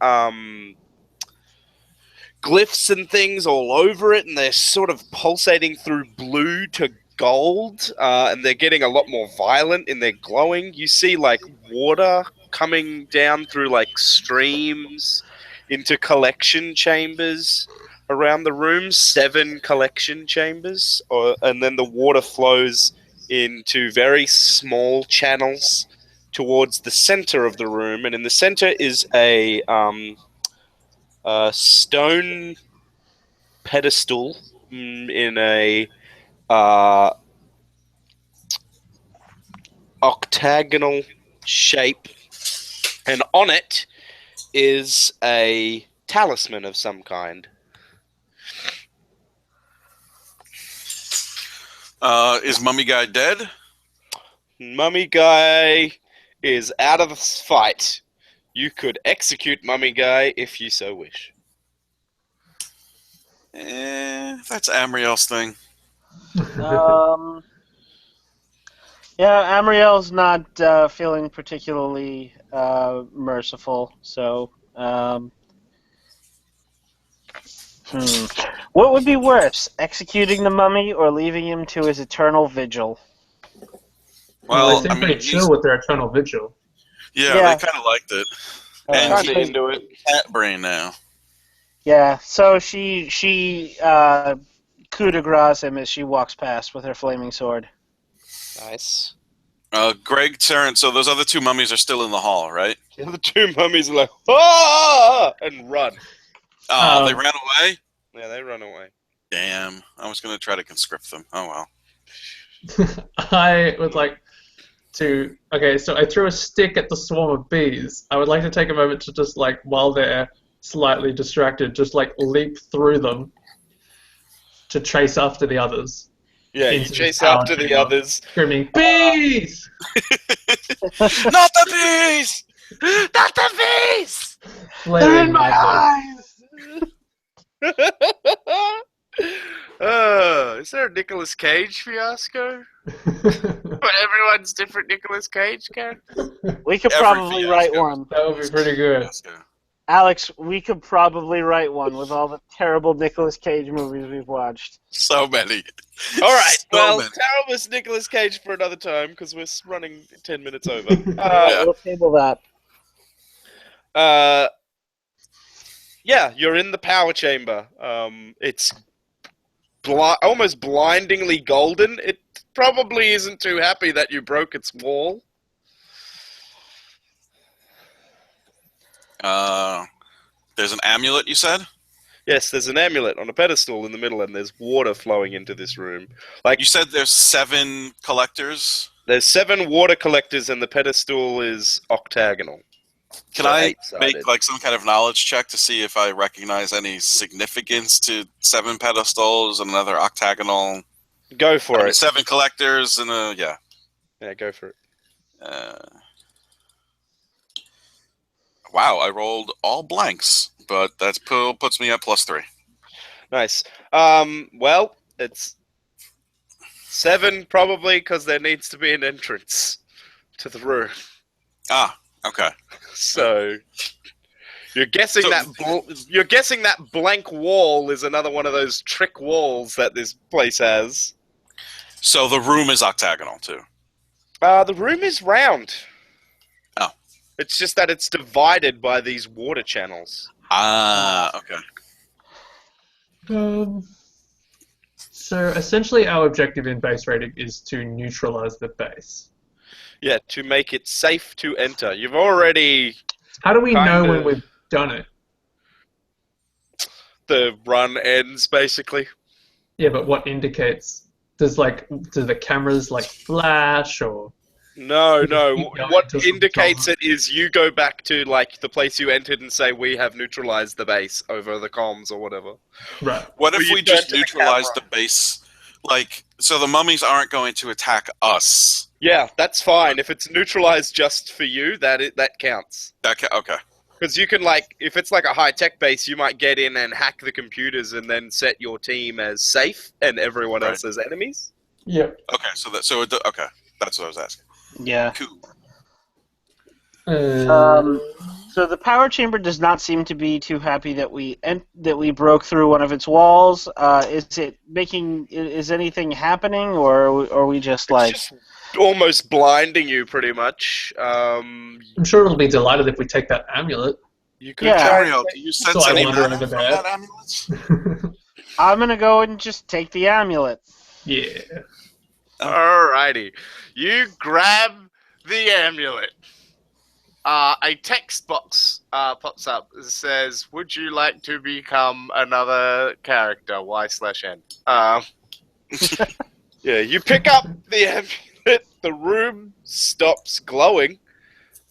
glyphs and things all over it, and they're sort of pulsating through blue to gold, and they're getting a lot more violent in their glowing. You see like water coming down through like streams into collection chambers around the room, 7 collection chambers, and then the water flows into very small channels towards the center of the room, and in the center is a stone pedestal in a octagonal shape, and on it is a talisman of some kind. Is Mummy Guy dead? Mummy Guy is out of this fight. You could execute Mummy Guy if you so wish. That's Amriel's thing. Yeah, Amriel's not feeling particularly merciful, so... What would be worse, executing the mummy or leaving him to his eternal vigil? Well, they seem pretty chill with their eternal vigil. Yeah, Yeah. they kind of liked it. Kind And of into it. cat brain now. Yeah, so she coup de grace him as she walks past with her flaming sword. Nice. Greg, Terrence, so those other 2 mummies are still in the hall, right? The other 2 mummies are like, ah! And run. Oh, they ran away? Yeah, they run away. Damn. I was going to try to conscript them. Oh, well. I would like to... Okay, so I threw a stick at the swarm of bees. I would like to take a moment to just, like, while they're slightly distracted, just, like, leap through them to chase after the others. Yeah, you Into chase the tower after the chamber, others. screaming, bees! Not the bees! Not the bees! Flaring madly. Is there a Nicolas Cage fiasco? Everyone's different Nicolas Cage character? We could Every probably fiasco. write one. That would be pretty good. Alex, we could probably write one with all the terrible Nicolas Cage movies we've watched. So many. All right, So well, many. terrible Nicolas Cage for another time because we're running 10 minutes over. We'll table that. Yeah, you're in the power chamber. It's almost blindingly golden. It probably isn't too happy that you broke its wall. There's an amulet, you said? Yes, there's an amulet on a pedestal in the middle, and there's water flowing into this room. Like You said there's 7 collectors? there's 7 water collectors, and the pedestal is octagonal. Can So I 8-sided. make like some kind of knowledge check to see if I recognize any significance to 7 pedestals and another octagonal? Go for it. 7 collectors and yeah. Yeah, go for it. Wow, I rolled all blanks, but that puts me at +3. Nice. Well, it's 7 probably because there needs to be an entrance to the room. Ah, okay. So you're guessing you're guessing that blank wall is another one of those trick walls that this place has. So the room is octagonal too. The room is round. Oh. It's just that it's divided by these water channels. Ah, okay. So essentially our objective in base raiding is to neutralize the base. Yeah, to make it safe to enter. You've already... How do we know when Kinda. we've done it? The run ends, basically. Yeah, but what indicates? Do the cameras like flash or? No. keep going What until indicates some- it is you go back to like the place you entered and say we have neutralized the base over the comms or whatever. Right. What Or if you we turn just to the neutralize the camera. base? Like, so the mummies aren't going to attack us. Yeah, that's fine. If it's neutralized just for you, that counts. Okay. Because you can if it's like a high-tech base, you might get in and hack the computers and then set your team as safe and everyone Right. else as enemies. Yep. Okay. Okay. That's what I was asking. Yeah. Cool. So the power chamber does not seem to be too happy that we broke through one of its walls. Is anything happening, or are we just like? It's just almost blinding you, pretty much. I'm sure it'll be delighted if we take that amulet. You could Yeah. try. Mario, do you sense So I any wander mana into from bed. that amulet? I'm gonna go and just take the amulet. Yeah. Alrighty, you grab the amulet. A text box pops up that says, "Would you like to become another character? Y/N." Yeah, you pick up the amulet. The room stops glowing,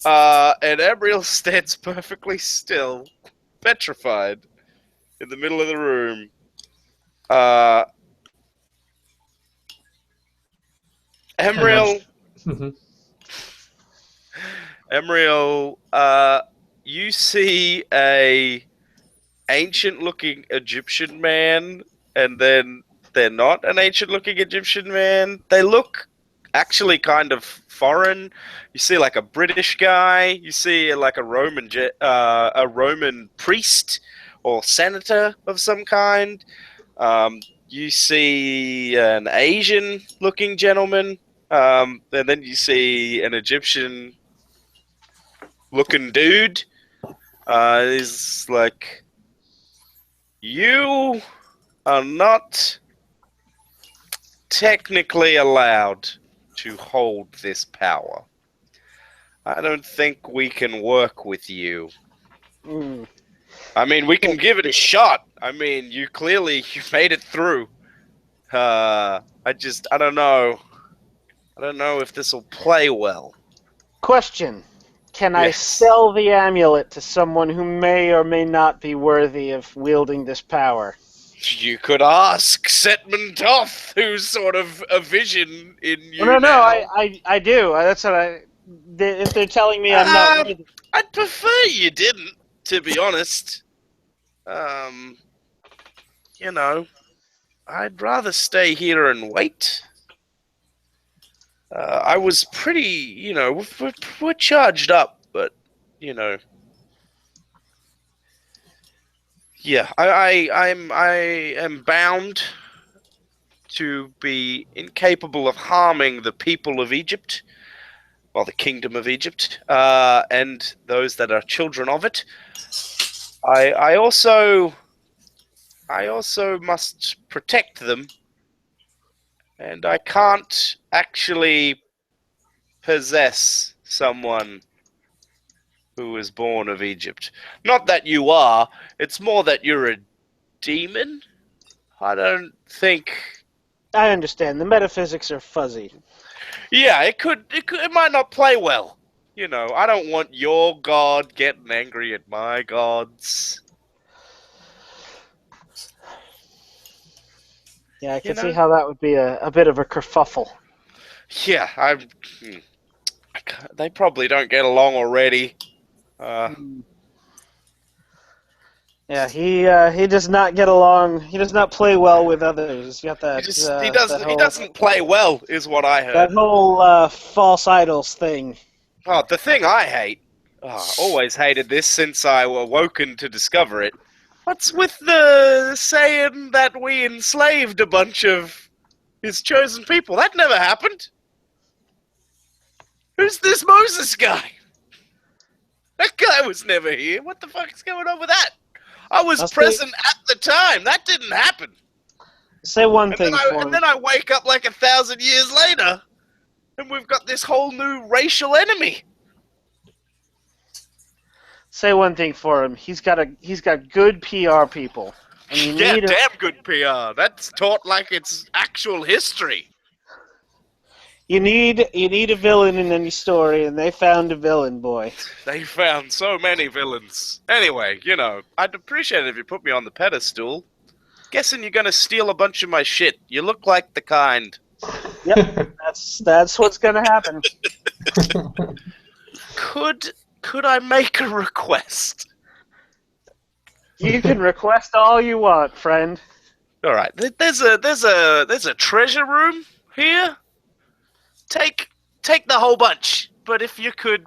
and Emriel stands perfectly still, petrified, in the middle of the room. Emriel. Emriel, you see a ancient-looking Egyptian man, and then they're not an ancient-looking Egyptian man. They look actually kind of foreign. You see like a British guy. You see like a Roman priest or senator of some kind. You see an Asian-looking gentleman, and then you see an Egyptian looking dude. He's like, you are not technically allowed to hold this power. I don't think we can work with you. I mean, we can give it a shot. I mean, you made it through. I don't know. I don't know if this will play well. Question. Can I Yes. sell the amulet to someone who may or may not be worthy of wielding this power? You could ask Setmon-Thoth, who's sort of a vision in you No, now. I do. That's what if they're telling me I'm not worthy. I'd prefer you didn't, to be honest. You know, I'd rather stay here and wait. I was pretty, we're charged up, but, yeah, I am bound to be incapable of harming the people of Egypt, or the kingdom of Egypt, and those that are children of it. I also must protect them, and I can't actually possess someone who is born of Egypt. Not that you are, it's more that you're a demon. I don't think... I understand. The metaphysics are fuzzy. Yeah, it might not play well. I don't want your god getting angry at my gods. Yeah, I can see how that would be a bit of a kerfuffle. Yeah, they probably don't get along already. Yeah, he does not get along. He does not play well with others. He's got that. He doesn't play well, is what I heard. That whole false idols thing. Oh, the thing I hate. Always hated this since I awoken to discover it. What's with the saying that we enslaved a bunch of his chosen people? That never happened. Who's this Moses guy? That guy was never here. What the fuck is going on with that? I was present at the time. That didn't happen. Say one thing for him. And then I wake up like 1,000 years later, and we've got this whole new racial enemy. Say one thing for him. He's got good PR people. And damn good PR. That's taught like it's actual history. You need a villain in any story, and they found a villain, boy. They found so many villains. Anyway, I'd appreciate it if you put me on the pedestal. Guessing you're gonna steal a bunch of my shit. You look like the kind. Yep, that's what's gonna happen. Could I make a request? You can request all you want, friend. All right. There's a treasure room here. Take take the whole bunch. But if you could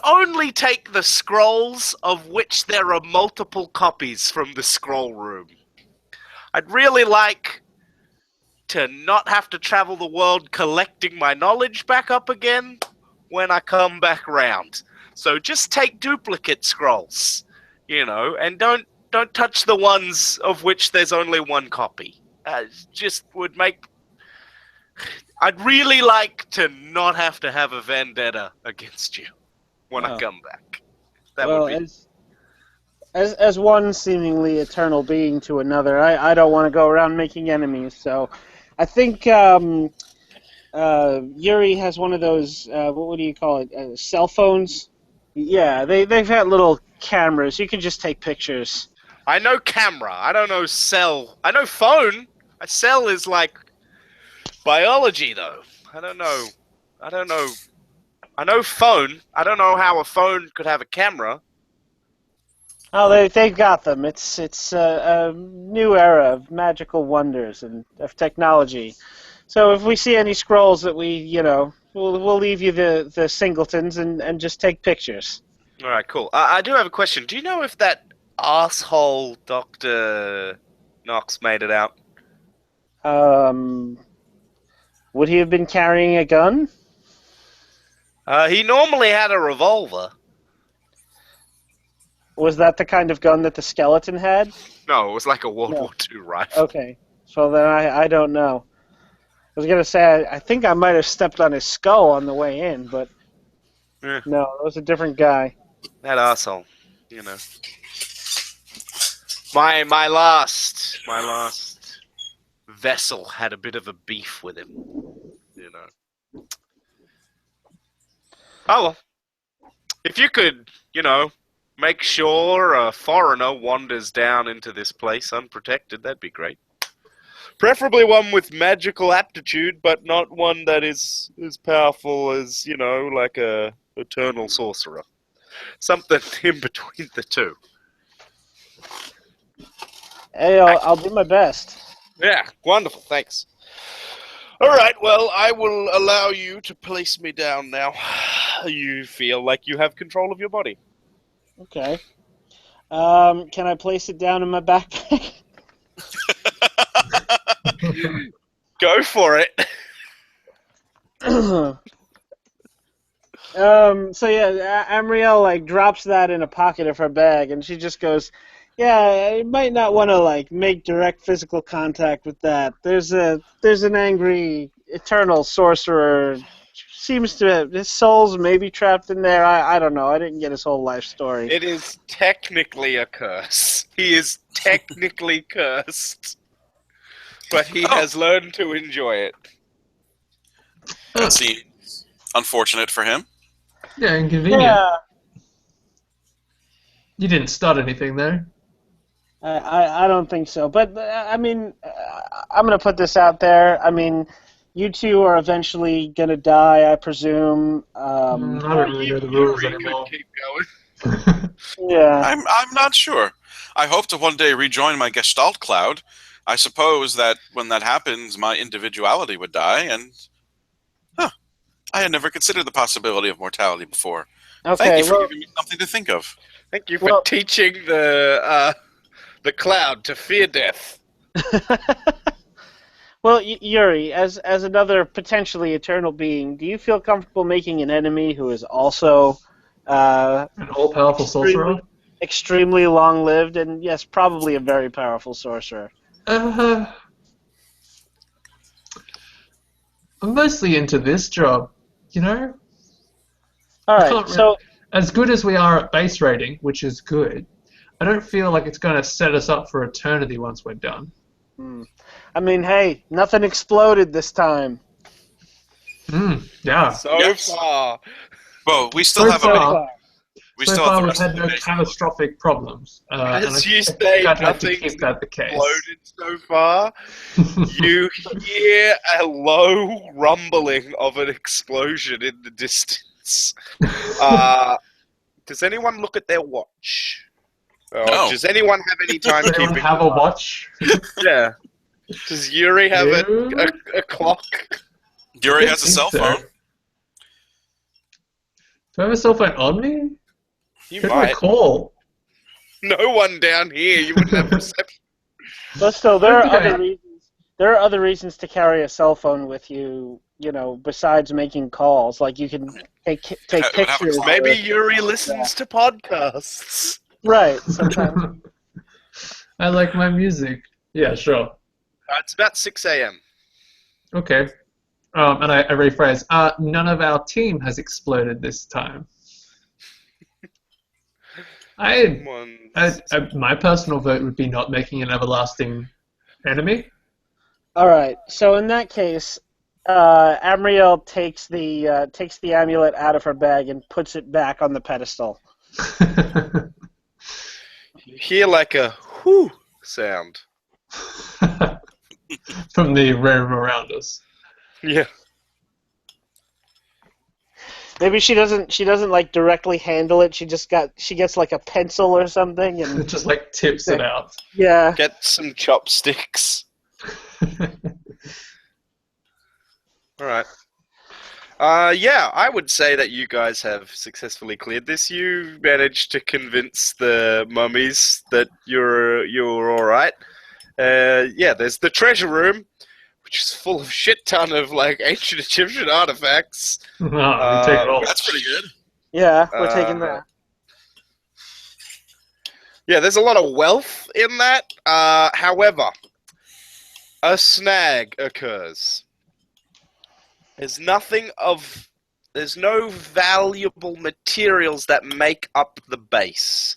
only take the scrolls of which there are multiple copies from the scroll room, I'd really like to not have to travel the world collecting my knowledge back up again when I come back round. So just take duplicate scrolls, and don't touch the ones of which there's only one copy. Just would make... I'd really like to not have to have a vendetta against you when I come back. That would be... As one seemingly eternal being to another, I don't want to go around making enemies, so I think Yuri has one of those, what do you call it, cell phones? Yeah, they've got little cameras. You can just take pictures. I know camera. I don't know cell. I know phone. A cell is like biology, though. I don't know. I know phone. I don't know how a phone could have a camera. Oh, they've got them. It's a new era of magical wonders and of technology. So if we see any scrolls that we'll leave you the singletons and just take pictures. All right, cool. I do have a question. Do you know if that asshole Dr. Knox made it out? Would he have been carrying a gun? He normally had a revolver. Was that the kind of gun that the skeleton had? No, it was like a World War II rifle. Okay, so then I don't know. I was going to say, I think I might have stepped on his skull on the way in, but no, it was a different guy. That asshole, My last vessel had a bit of a beef with him, Oh, well. If you could, make sure a foreigner wanders down into this place unprotected, that'd be great. Preferably one with magical aptitude, but not one that is as powerful as, like a eternal sorcerer. Something in between the two. Hey, I'll do my best. Yeah, wonderful, thanks. All right, well, I will allow you to place me down now. You feel like you have control of your body. Okay. Can I place it down in my backpack? Go for it. So yeah, Amriel drops that in a pocket of her bag, and she just goes, "Yeah, you might not want to make direct physical contact with that. There's an angry eternal sorcerer. Seems to his soul's maybe trapped in there. I don't know. I didn't get his whole life story. It is technically a curse. He is technically cursed, but he has learned to enjoy it. That seems unfortunate for him. Yeah, inconvenient. Yeah. You didn't start anything there. I don't think so. But, I'm going to put this out there. You two are eventually going to die, I presume. I don't really know the rules anymore. Keep going. Yeah. I'm not sure. I hope to one day rejoin my Gestalt cloud. I suppose that when that happens, my individuality would die, and I had never considered the possibility of mortality before. Okay, Thank you for giving me something to think of. Thank you for teaching the cloud to fear death. Well, Yuri, as another potentially eternal being, do you feel comfortable making an enemy who is also an all-powerful sorcerer? Extremely long-lived, and yes, probably a very powerful sorcerer. I'm mostly into this job, All right, so... As good as we are at base rating, which is good, I don't feel like it's going to set us up for eternity once we're done. Hey, nothing exploded this time. Yeah. So far. Well, we still have a... So far, we've had no catastrophic problems. As you say, nothing exploded so far. You hear a low rumbling of an explosion in the distance. Does anyone look at their watch? No. Does anyone have any timekeeping? Does anyone have a watch? Yeah. Does Yuri have a clock? Yuri has a think cell so. phone. Do I have a cell phone on me? You Who do I might. call? No one down here. You wouldn't have reception. But still, I there are don't think I- other reasons. There are other reasons to carry a cell phone with you. You know, besides making calls, like you can take It would have a pictures. clock. Maybe or- Yuri listens to podcasts. Right. Sometimes. I like my music. Yeah, sure. It's about 6 a.m. Okay. And I rephrase. None of our team has exploded this time. My personal vote would be not making an everlasting enemy. All right. So in that case, Amriel takes the amulet out of her bag and puts it back on the pedestal. You hear like a whoo sound. From the room around us. Yeah. Maybe she doesn't like directly handle it. She gets like a pencil or something and It just like tips it out. yeah. Get some chopsticks. All right. Yeah, I would say that you guys have successfully cleared this. You managed to convince the mummies that you're all right. Yeah, there's the treasure room, which is full of shit ton of like ancient Egyptian artifacts. We take it all. That's pretty good. Yeah, we're taking that. Yeah, there's a lot of wealth in that. However, a snag occurs. There's no valuable materials that make up the base.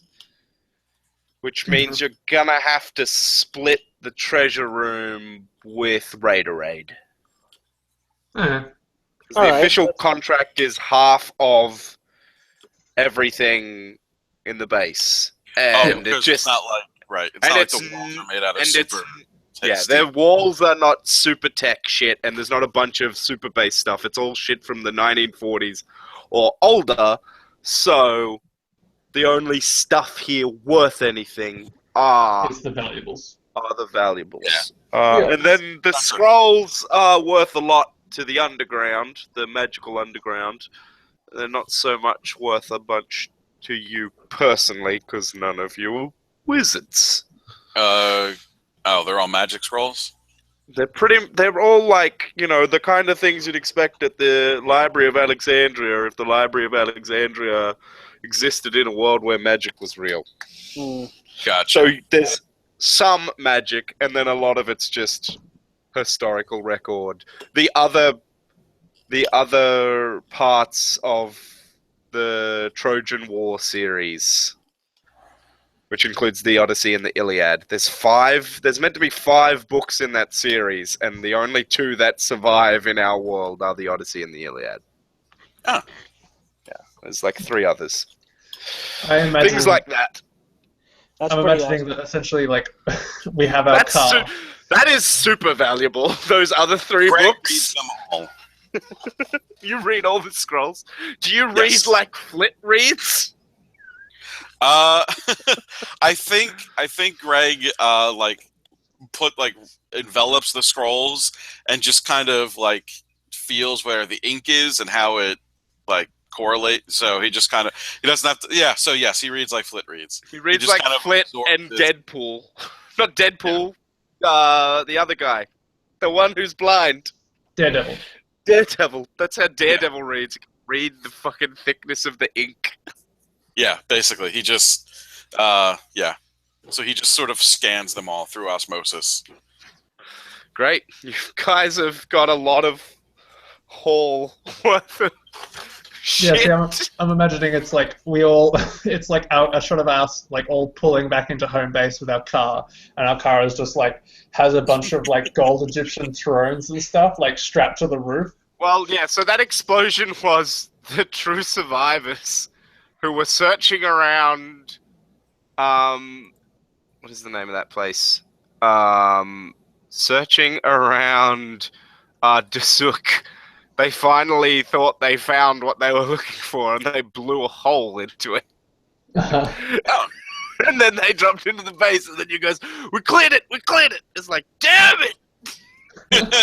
Which means you're gonna have to split the treasure room with Raiderade. Eh. The official contract is half of everything in the base. And because it's not like right. It's and not like it's the walls are made out of and super. yeah, their walls are not super tech shit, and there's not a bunch of super base stuff. It's all shit from the 1940s or older. So the only stuff here worth anything It's the valuables. are the valuables. Yeah. And then the scrolls are worth a lot to the underground, the magical underground. They're not so much worth a bunch to you personally, because none of you are wizards. They're all magic scrolls? They're all like, the kind of things you'd expect at the Library of Alexandria if the Library of Alexandria existed in a world where magic was real. Gotcha. So there's some magic, and then a lot of it's just historical record. The other parts of the Trojan War series, which includes the Odyssey and the Iliad. There's meant to be 5 books in that series, and the only 2 that survive in our world are the Odyssey and the Iliad. Oh. Yeah, there's like 3 others. I imagine, Things like that. That's I'm pretty imagining awesome. that essentially, like, we have our car. That is super valuable, those other 3 Greg books. reads them all. You read all the scrolls. Do you Yes. read like Flit reads? I think Greg envelops the scrolls and just kind of like feels where the ink is and how it like correlates. So he just kind of he doesn't have to. Yeah. So yes, he reads like Flit reads. He reads just like kind of Flit absorbs and it. Deadpool. Not Deadpool. The other guy. The one who's blind. Daredevil. Daredevil. That's how Daredevil reads. He can read the fucking thickness of the ink. Yeah, basically, he just yeah. So he just sort of scans them all through osmosis. Great. You guys have got a lot of haul worth of Yeah, shit. see, I'm imagining it's like it's like a shot of us like all pulling back into home base with our car, and our car is just like has a bunch of like gold Egyptian thrones and stuff like strapped to the roof. Well, yeah, so that explosion was the true survivors who were searching around, what is the name of that place? Searching around Dusuk. They finally thought they found what they were looking for, and they blew a hole into it. And then they dropped into the base, and then you guys, we cleared it! It's like, damn it!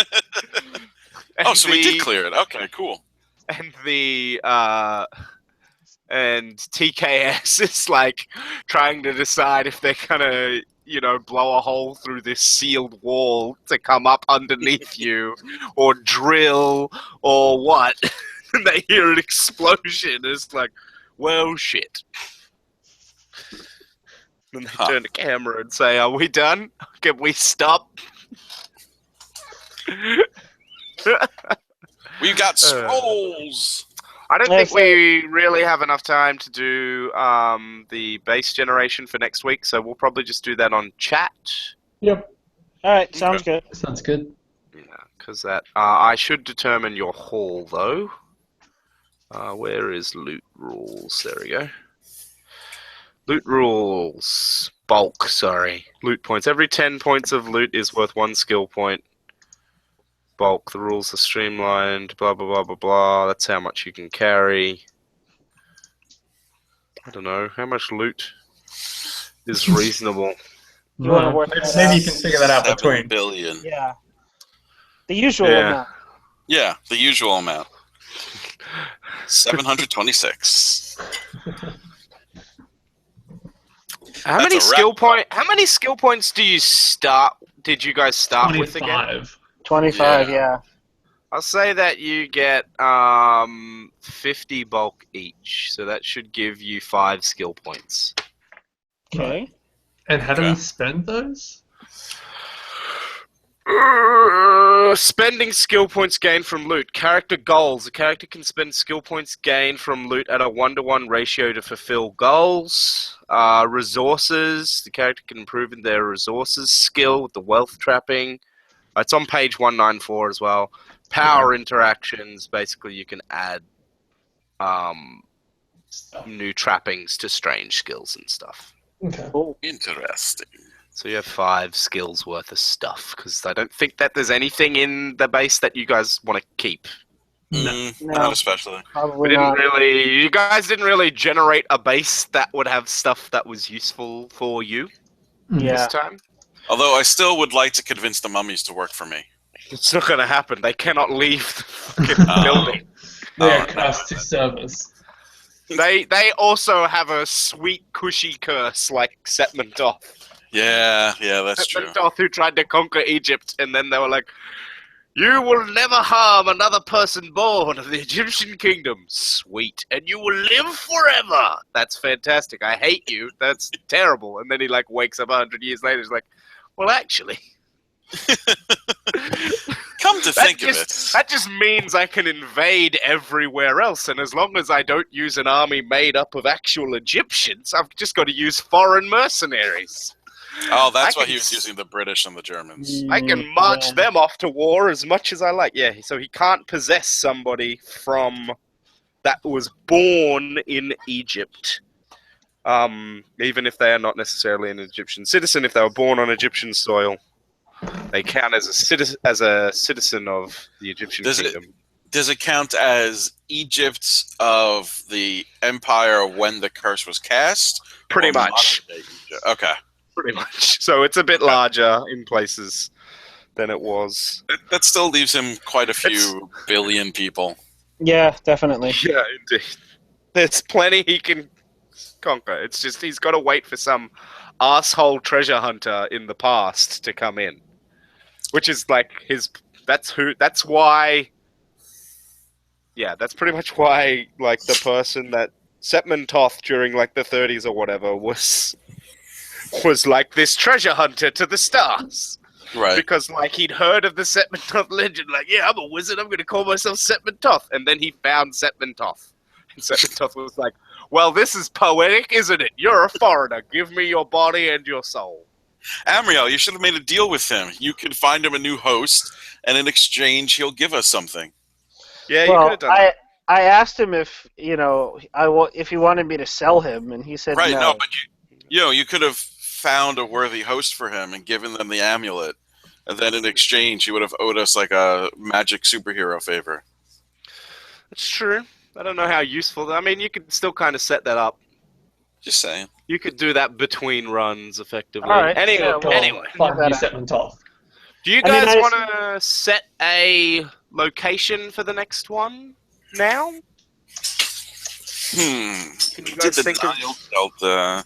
Oh, so we did clear it. Okay, cool. And and TKS is like trying to decide if they're gonna, blow a hole through this sealed wall to come up underneath you, or drill, or what. And they hear an explosion. It's like, well, shit. And they turn the camera and say, "Are we done? Can we stop?" We've got scrolls. I don't think we really have enough time to do the base generation for next week, so we'll probably just do that on chat. Yep. All right, sounds good. Sounds good. Yeah, because that I should determine your haul though. Where is loot rules? There we go. Loot rules. Bulk. Sorry. Loot points. Every 10 points of loot is worth 1 skill point. Bulk. The rules are streamlined. Blah blah blah blah blah. That's how much you can carry. I don't know how much loot is reasonable. Maybe you can figure that out 7 between. billion. Yeah. The usual amount. Yeah, the usual amount. 726. How many skill points do you start? Did you guys start with again? 25, yeah. I'll say that you get 50 bulk each, so that should give you 5 skill points. Okay. And how do we spend those? Spending skill points gained from loot. Character goals. A character can spend skill points gained from loot at a 1-to-1 ratio to fulfill goals. Resources. The character can improve in their resources skill with the wealth trapping. It's on page 194 as well. Power interactions. Basically, you can add new trappings to strange skills and stuff. Okay. Cool. Interesting. So you have 5 skills worth of stuff, because I don't think that there's anything in the base that you guys want to keep. No. Not especially. Probably not. You guys didn't really generate a base that would have stuff that was useful for you Yeah. this time. Although I still would like to convince the mummies to work for me. It's not going to happen. They cannot leave the fucking building. They are cast to service. They also have a sweet, cushy curse like Setmon-Thoth. Yeah, that's true. Setmon-Thoth, who tried to conquer Egypt, and then they were like, "You will never harm another person born of the Egyptian kingdom." Sweet. And you will live forever. That's fantastic. I hate you. That's terrible. And then he wakes up 100 years later. He's like, well, actually, Come to think of it. That just means I can invade everywhere else, and as long as I don't use an army made up of actual Egyptians, I've just got to use foreign mercenaries. Oh, that's why he was using the British and the Germans. I can march them off to war as much as I like. Yeah, so he can't possess somebody that was born in Egypt. Even if they are not necessarily an Egyptian citizen, if they were born on Egyptian soil, they count as a citizen of the Egyptian kingdom. Does it count as Egypt of the empire when the curse was cast? Pretty much. Okay. Pretty much. So it's a bit larger in places than it was. That still leaves him quite a few billion people. Yeah, definitely. Yeah, indeed. There's plenty he can conquer. It's just he's got to wait for some asshole treasure hunter in the past to come in. Which is that's why... Yeah, that's pretty much why, the person that Setmon-Thoth during, the 30s or whatever was like this treasure hunter to the stars. Right. Because, he'd heard of the Setmon-Thoth legend. Yeah, I'm a wizard. I'm going to call myself Setmon-Thoth. And then he found Setmon-Thoth. And Setmon-Thoth was like, well, this is poetic, isn't it? You're a foreigner. Give me your body and your soul. Amriel, you should have made a deal with him. You could find him a new host, and in exchange, he'll give us something. Yeah, you could have done that. I asked him if if he wanted me to sell him, and he said right, no. But you could have found a worthy host for him and given them the amulet, and then in exchange, he would have owed us a magic superhero favor. That's true. I don't know how useful. I mean, you could still kind of set that up. Just saying. You could do that between runs, effectively. All right. Anyway. Find you Setmon-Thoth. Do you guys want to set a location for the next one now? Can you guys think of... Delta.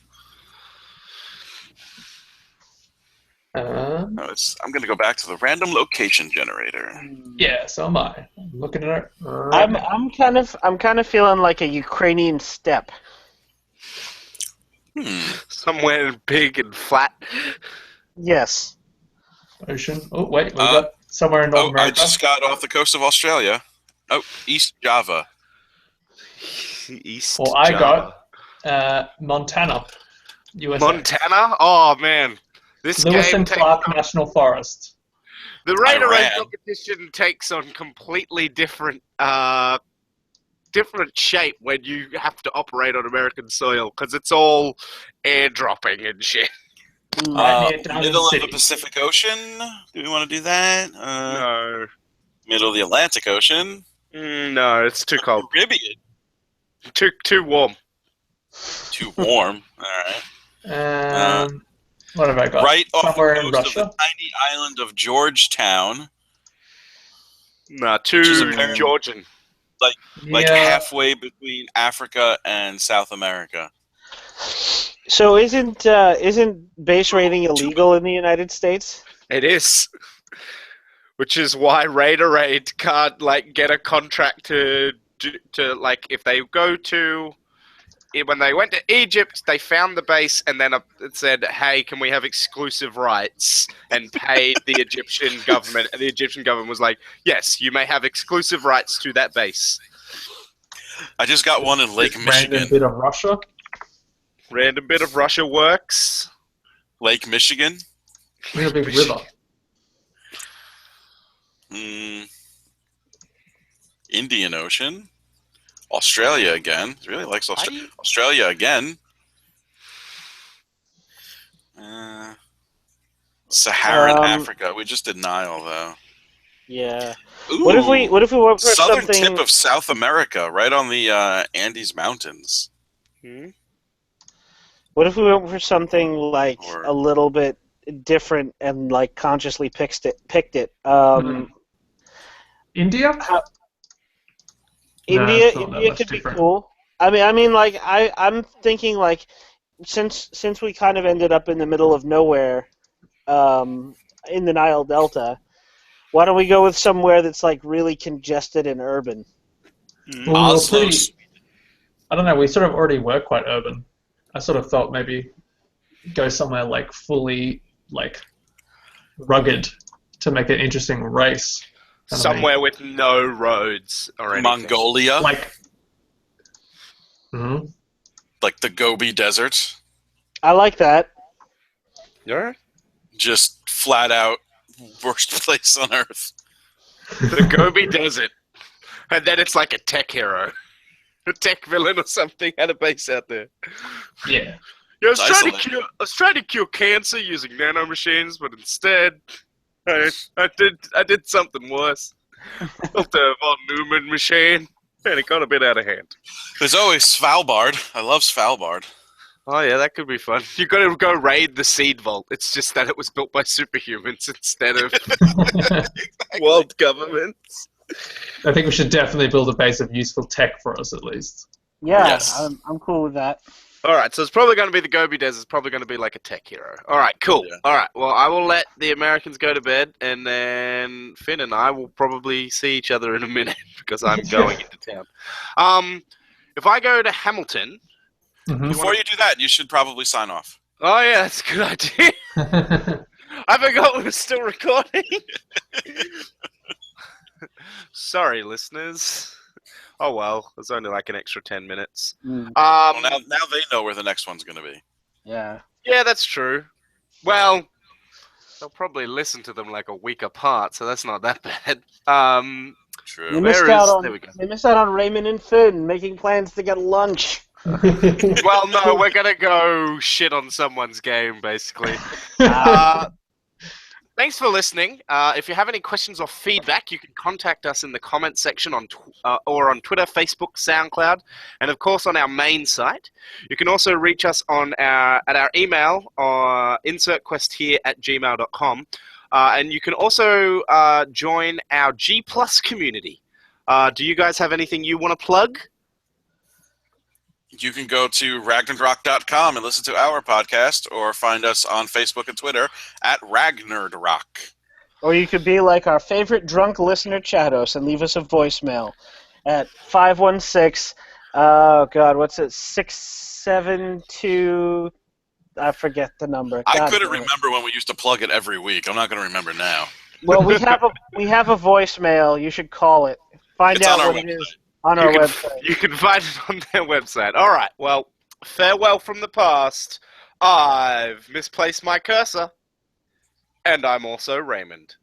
Um, I'm going to go back to the random location generator. yeah, so am I. I'm looking at it. I'm kind of feeling like a Ukrainian steppe. Somewhere big and flat. Yes. Ocean. Oh wait, we got somewhere in North America. I just got off the coast of Australia. Oh, East Java. East. Well, I Java. got Montana, USA. Montana. Oh man, this Lewis game and takes Clark on, National Forest. the Raider Raid Iran. competition takes on completely different different shape when you have to operate on American soil because it's all airdropping and shit. Right near Diamond Middle City. of the Pacific Ocean. Do we want to do that? No, Middle of the Atlantic Ocean. no, it's too cold. Caribbean. Too warm. Too warm. All right. What have I got? Right off Somewhere the in coast of Russia. the tiny island of Georgetown. Nah, Which is too apparently- Georgian. Like Yeah. halfway between Africa and South America. So isn't base raiding illegal in the United States? It is. Which is why Raider Raid can't get a contract to if they go to when they went to Egypt, they found the base and then it said, "Hey, can we have exclusive rights?" and paid the Egyptian government. And the Egyptian government was like, "Yes, you may have exclusive rights to that base." I just got one in Lake Random Michigan. bit of Russia. Random bit of Russia works. Lake Michigan. Real big river. Indian Ocean. Australia again. He really likes Australia. Australia again. Saharan Africa. We just did Nile, though. Yeah. Ooh, What if we went for southern something? tip of South America, right on the Andes Mountains. What if we went for something like Or- a little bit different and consciously picked it? India? India, it's not that India much could different. be cool. I'm thinking since we kind of ended up in the middle of nowhere, in the Nile Delta, why don't we go with somewhere that's really congested and urban? Well, we're Oslo. I don't know, we sort of already were quite urban. I sort of thought maybe go somewhere fully rugged to make it an interesting race. Kind of Somewhere with no roads or anything. Mongolia. Mhm. Like the Gobi Desert. I like that. Yeah. Just flat out worst place on earth. The Gobi Desert. And then it's like a tech hero. A tech villain or something had a base out there. Yeah. Yeah, I It's was trying to cure cancer using nanomachines, but instead I did something worse. Built a von Neumann machine, and it got a bit out of hand. There's always Svalbard. I love Svalbard. Oh yeah, that could be fun. You got to go raid the seed vault. It's just that it was built by superhumans instead of world governments. I think we should definitely build a base of useful tech for us, at least. Yeah, Yes. I'm cool with that. All right, so it's probably going to be the Gobi Desert. It's probably going to be like a tech hero. All right, cool. Yeah. All right, well, I will let the Americans go to bed, and then Finn and I will probably see each other in a minute because I'm going into town. If I go to Hamilton, Mhm. Before you do that, you should probably sign off. oh yeah, that's a good idea. I forgot we were still recording. Sorry, listeners. Oh well, there's only an extra 10 minutes. Mm, Well, now they know where the next one's going to be. yeah. Yeah, that's true. Well, they'll probably listen to them a week apart, so that's not that bad. True. They missed Where out is- on there we go. they missed out on Raymond and Finn making plans to get lunch. Well, no, we're gonna go shit on someone's game, basically. Thanks for listening. If you have any questions or feedback, you can contact us in the comments section or on Twitter, Facebook, SoundCloud, and of course on our main site. You can also reach us at our email, insertquesthere@gmail.com. And you can also join our G Plus community. Do you guys have anything you want to plug? You can go to ragnardrock.com and listen to our podcast, or find us on Facebook and Twitter at Ragnardrock. Or you could be like our favorite drunk listener, Chados, and leave us a voicemail at 516, oh God, what's it, 672, I forget the number. I couldn't remember when we used to plug it every week. I'm not going to remember now. Well, we have a voicemail. You should call it. Find It's out on our what it is on our website. You can find it on their website. All right, well, farewell from the past. I've misplaced my cursor. And I'm also Raymond.